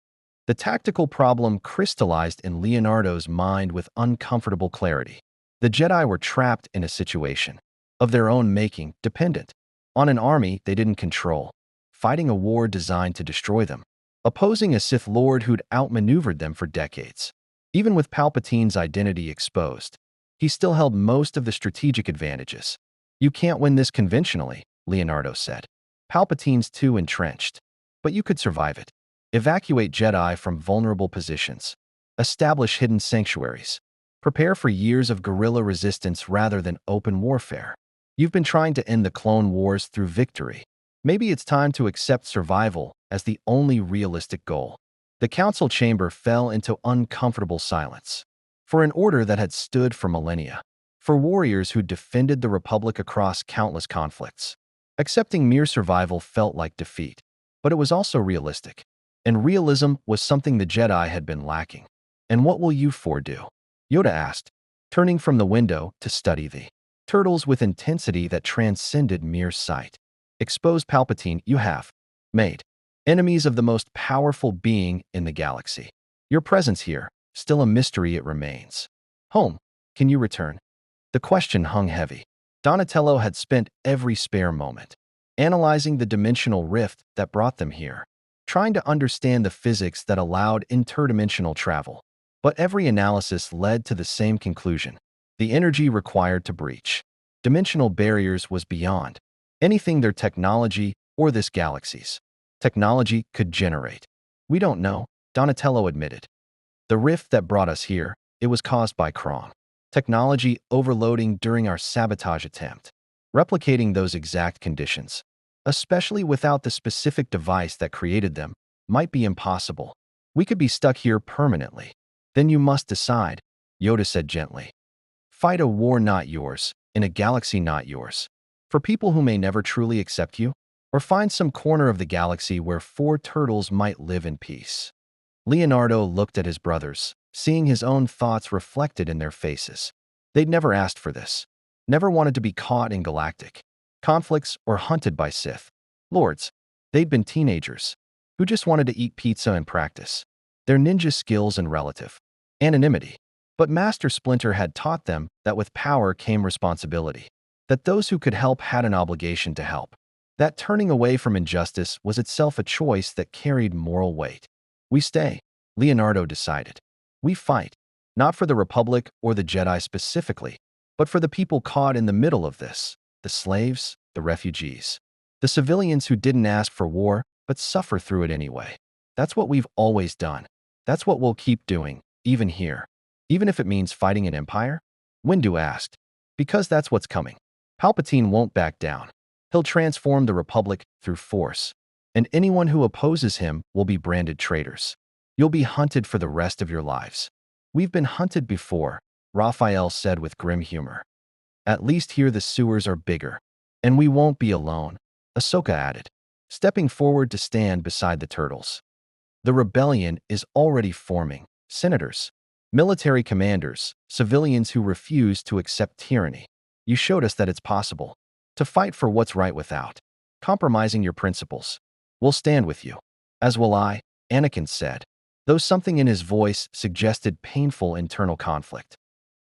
The tactical problem crystallized in Leonardo's mind with uncomfortable clarity. The Jedi were trapped in a situation of their own making, dependent on an army they didn't control, fighting a war designed to destroy them, opposing a Sith Lord who'd outmaneuvered them for decades. Even with Palpatine's identity exposed, he still held most of the strategic advantages. You can't win this conventionally, Leonardo said. Palpatine's too entrenched. But you could survive it. Evacuate Jedi from vulnerable positions. Establish hidden sanctuaries. Prepare for years of guerrilla resistance rather than open warfare. You've been trying to end the Clone Wars through victory. Maybe it's time to accept survival as the only realistic goal. The council chamber fell into uncomfortable silence. For an order that had stood for millennia. For warriors who defended the Republic across countless conflicts. Accepting mere survival felt like defeat. But it was also realistic. And realism was something the Jedi had been lacking. And what will you four do? Yoda asked, turning from the window to study the turtles with intensity that transcended mere sight. Expose Palpatine, you have made enemies of the most powerful being in the galaxy. Your presence here, still a mystery it remains. Home, can you return? The question hung heavy. Donatello had spent every spare moment analyzing the dimensional rift that brought them here, trying to understand the physics that allowed interdimensional travel. But every analysis led to the same conclusion. The energy required to breach dimensional barriers was beyond anything their technology or this galaxy's technology could generate. We don't know, Donatello admitted. The rift that brought us here, it was caused by Krong technology overloading during our sabotage attempt. Replicating those exact conditions, especially without the specific device that created them, might be impossible. We could be stuck here permanently. Then you must decide, Yoda said gently. Fight a war not yours, in a galaxy not yours. For people who may never truly accept you, or find some corner of the galaxy where four turtles might live in peace. Leonardo looked at his brothers, seeing his own thoughts reflected in their faces. They'd never asked for this, never wanted to be caught in galactic conflicts or hunted by Sith Lords. They'd been teenagers who just wanted to eat pizza and practice their ninja skills and relative anonymity. But Master Splinter had taught them that with power came responsibility, that those who could help had an obligation to help, that turning away from injustice was itself a choice that carried moral weight. We stay, Leonardo decided. We fight, not for the Republic or the Jedi specifically, but for the people caught in the middle of this, the slaves, the refugees, the civilians who didn't ask for war but suffer through it anyway. That's what we've always done. That's what we'll keep doing, even here. Even if it means fighting an empire? Windu asked. Because that's what's coming. Palpatine won't back down. He'll transform the Republic through force, and anyone who opposes him will be branded traitors. You'll be hunted for the rest of your lives. We've been hunted before, Raphael said with grim humor. At least here the sewers are bigger. And we won't be alone, Ahsoka added, stepping forward to stand beside the turtles. The rebellion is already forming. Senators, military commanders, civilians who refuse to accept tyranny. You showed us that it's possible to fight for what's right without compromising your principles. We'll stand with you. As will I, Anakin said, though something in his voice suggested painful internal conflict.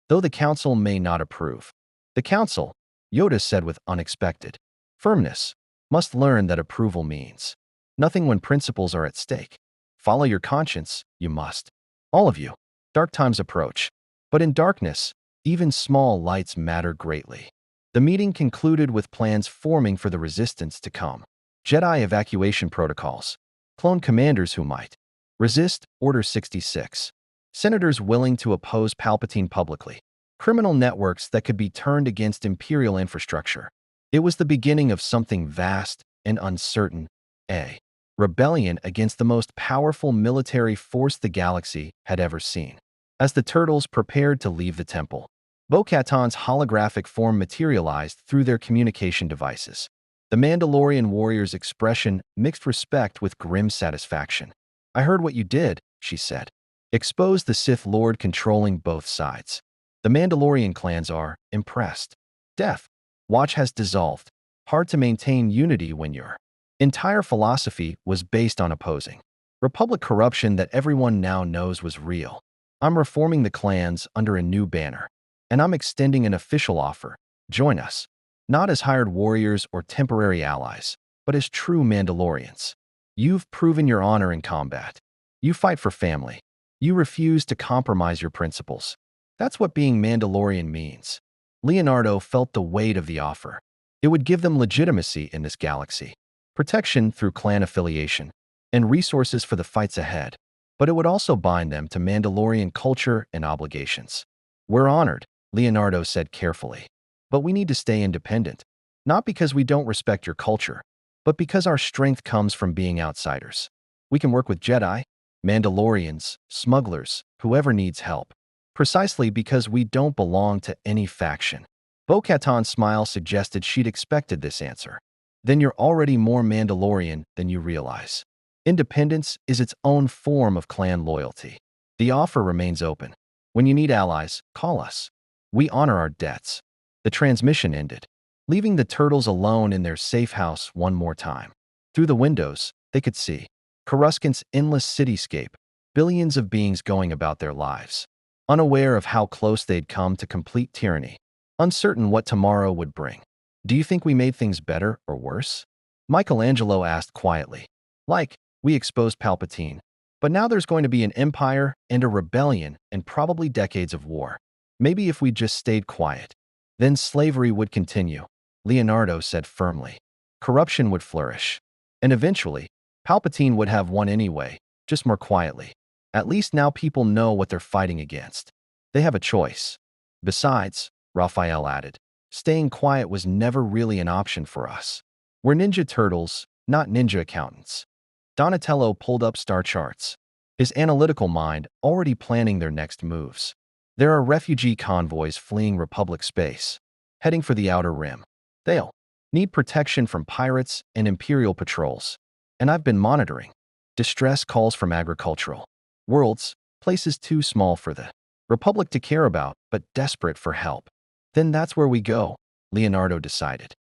Though the council may not approve. The council, Yoda said with unexpected firmness, must learn that approval means nothing when principles are at stake. Follow your conscience, you must. All of you. Dark times approach. But in darkness, even small lights matter greatly. The meeting concluded with plans forming for the resistance to come. Jedi evacuation protocols. Clone commanders who might resist Order 66. Senators willing to oppose Palpatine publicly. Criminal networks that could be turned against Imperial infrastructure. It was the beginning of something vast and uncertain, a rebellion against the most powerful military force the galaxy had ever seen. As the turtles prepared to leave the temple, Bo-Katan's holographic form materialized through their communication devices. The Mandalorian warrior's expression mixed respect with grim satisfaction. I heard what you did, she said. Expose the Sith Lord controlling both sides. The Mandalorian clans are impressed. Death Watch has dissolved. Hard to maintain unity when your entire philosophy was based on opposing Republic corruption that everyone now knows was real. I'm reforming the clans under a new banner, and I'm extending an official offer. Join us, not as hired warriors or temporary allies, but as true Mandalorians. You've proven your honor in combat. You fight for family. You refuse to compromise your principles. That's what being Mandalorian means. Leonardo felt the weight of the offer. It would give them legitimacy in this galaxy, protection through clan affiliation, and resources for the fights ahead. But it would also bind them to Mandalorian culture and obligations. We're honored, Leonardo said carefully. But we need to stay independent, not because we don't respect your culture, but because our strength comes from being outsiders. We can work with Jedi, Mandalorians, smugglers, whoever needs help, precisely because we don't belong to any faction. Bo-Katan's smile suggested she'd expected this answer. Then you're already more Mandalorian than you realize. Independence is its own form of clan loyalty. The offer remains open. When you need allies, call us. We honor our debts. The transmission ended, leaving the turtles alone in their safe house one more time. Through the windows, they could see Coruscant's endless cityscape, billions of beings going about their lives, unaware of how close they'd come to complete tyranny, uncertain what tomorrow would bring. Do you think we made things better or worse? Michelangelo asked quietly. We exposed Palpatine, but now there's going to be an empire and a rebellion and probably decades of war. Maybe if we just stayed quiet. Then slavery would continue, Leonardo said firmly. Corruption would flourish. And eventually, Palpatine would have won anyway, just more quietly. At least now people know what they're fighting against. They have a choice. Besides, Raphael added, staying quiet was never really an option for us. We're Ninja Turtles, not ninja accountants. Donatello pulled up star charts, his analytical mind already planning their next moves. There are refugee convoys fleeing Republic space, heading for the Outer Rim. They'll need protection from pirates and Imperial patrols. And I've been monitoring distress calls from agricultural worlds, places too small for the Republic to care about, but desperate for help. Then that's where we go, Leonardo decided.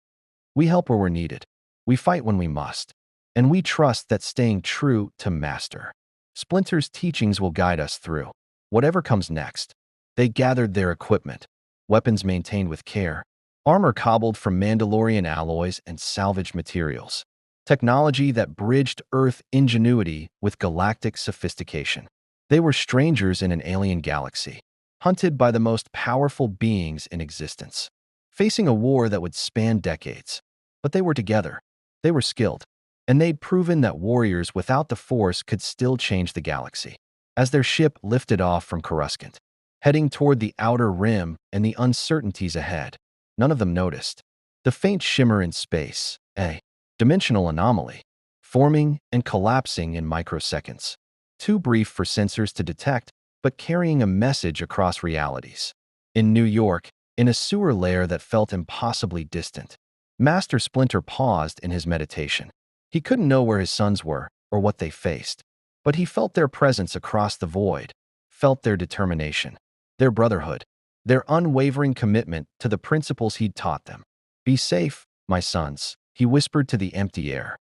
We help where we're needed. We fight when we must. And we trust that staying true to Master Splinter's teachings will guide us through whatever comes next. They gathered their equipment, weapons maintained with care, armor cobbled from Mandalorian alloys and salvaged materials, technology that bridged Earth ingenuity with galactic sophistication. They were strangers in an alien galaxy, hunted by the most powerful beings in existence, facing a war that would span decades. But they were together. They were skilled. And they'd proven that warriors without the Force could still change the galaxy. As their ship lifted off from Coruscant, heading toward the Outer Rim and the uncertainties ahead, none of them noticed the faint shimmer in space, a dimensional anomaly, forming and collapsing in microseconds. Too brief for sensors to detect, but carrying a message across realities. In New York, in a sewer layer that felt impossibly distant, Master Splinter paused in his meditation. He couldn't know where his sons were or what they faced, but he felt their presence across the void, felt their determination, their brotherhood, their unwavering commitment to the principles he'd taught them. Be safe, my sons, he whispered to the empty air.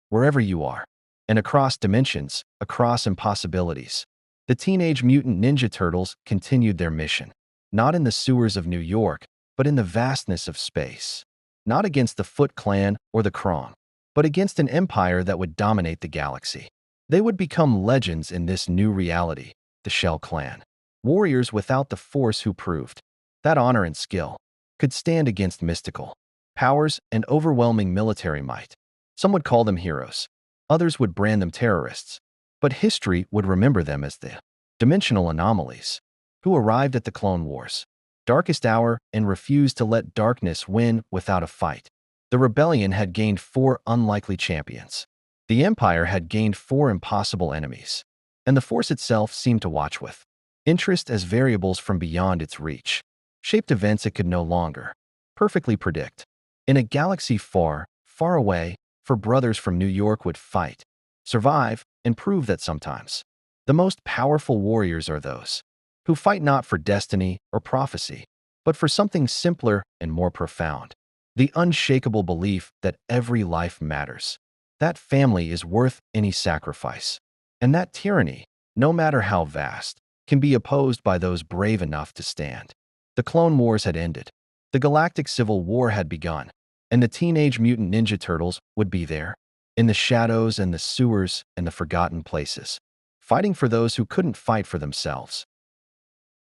Wherever you are, and across dimensions, across impossibilities, the Teenage Mutant Ninja Turtles continued their mission, not in the sewers of New York, but in the vastness of space. Not against the Foot Clan or the Krong, but against an empire that would dominate the galaxy. They would become legends in this new reality, the Shell Clan. Warriors without the Force who proved that honor and skill could stand against mystical powers and overwhelming military might. Some would call them heroes. Others would brand them terrorists. But history would remember them as the dimensional anomalies who arrived at the Clone Wars' darkest hour and refused to let darkness win without a fight. The rebellion had gained 4 unlikely champions. The Empire had gained 4 impossible enemies. And the Force itself seemed to watch with interest as variables from beyond its reach shaped events it could no longer perfectly predict. In a galaxy far, far away, 4 brothers from New York would fight, survive, and prove that sometimes the most powerful warriors are those who fight not for destiny or prophecy, but for something simpler and more profound: the unshakable belief that every life matters, that family is worth any sacrifice, and that tyranny, no matter how vast, can be opposed by those brave enough to stand. The Clone Wars had ended. The Galactic Civil War had begun, and the Teenage Mutant Ninja Turtles would be there, in the shadows and the sewers and the forgotten places, fighting for those who couldn't fight for themselves.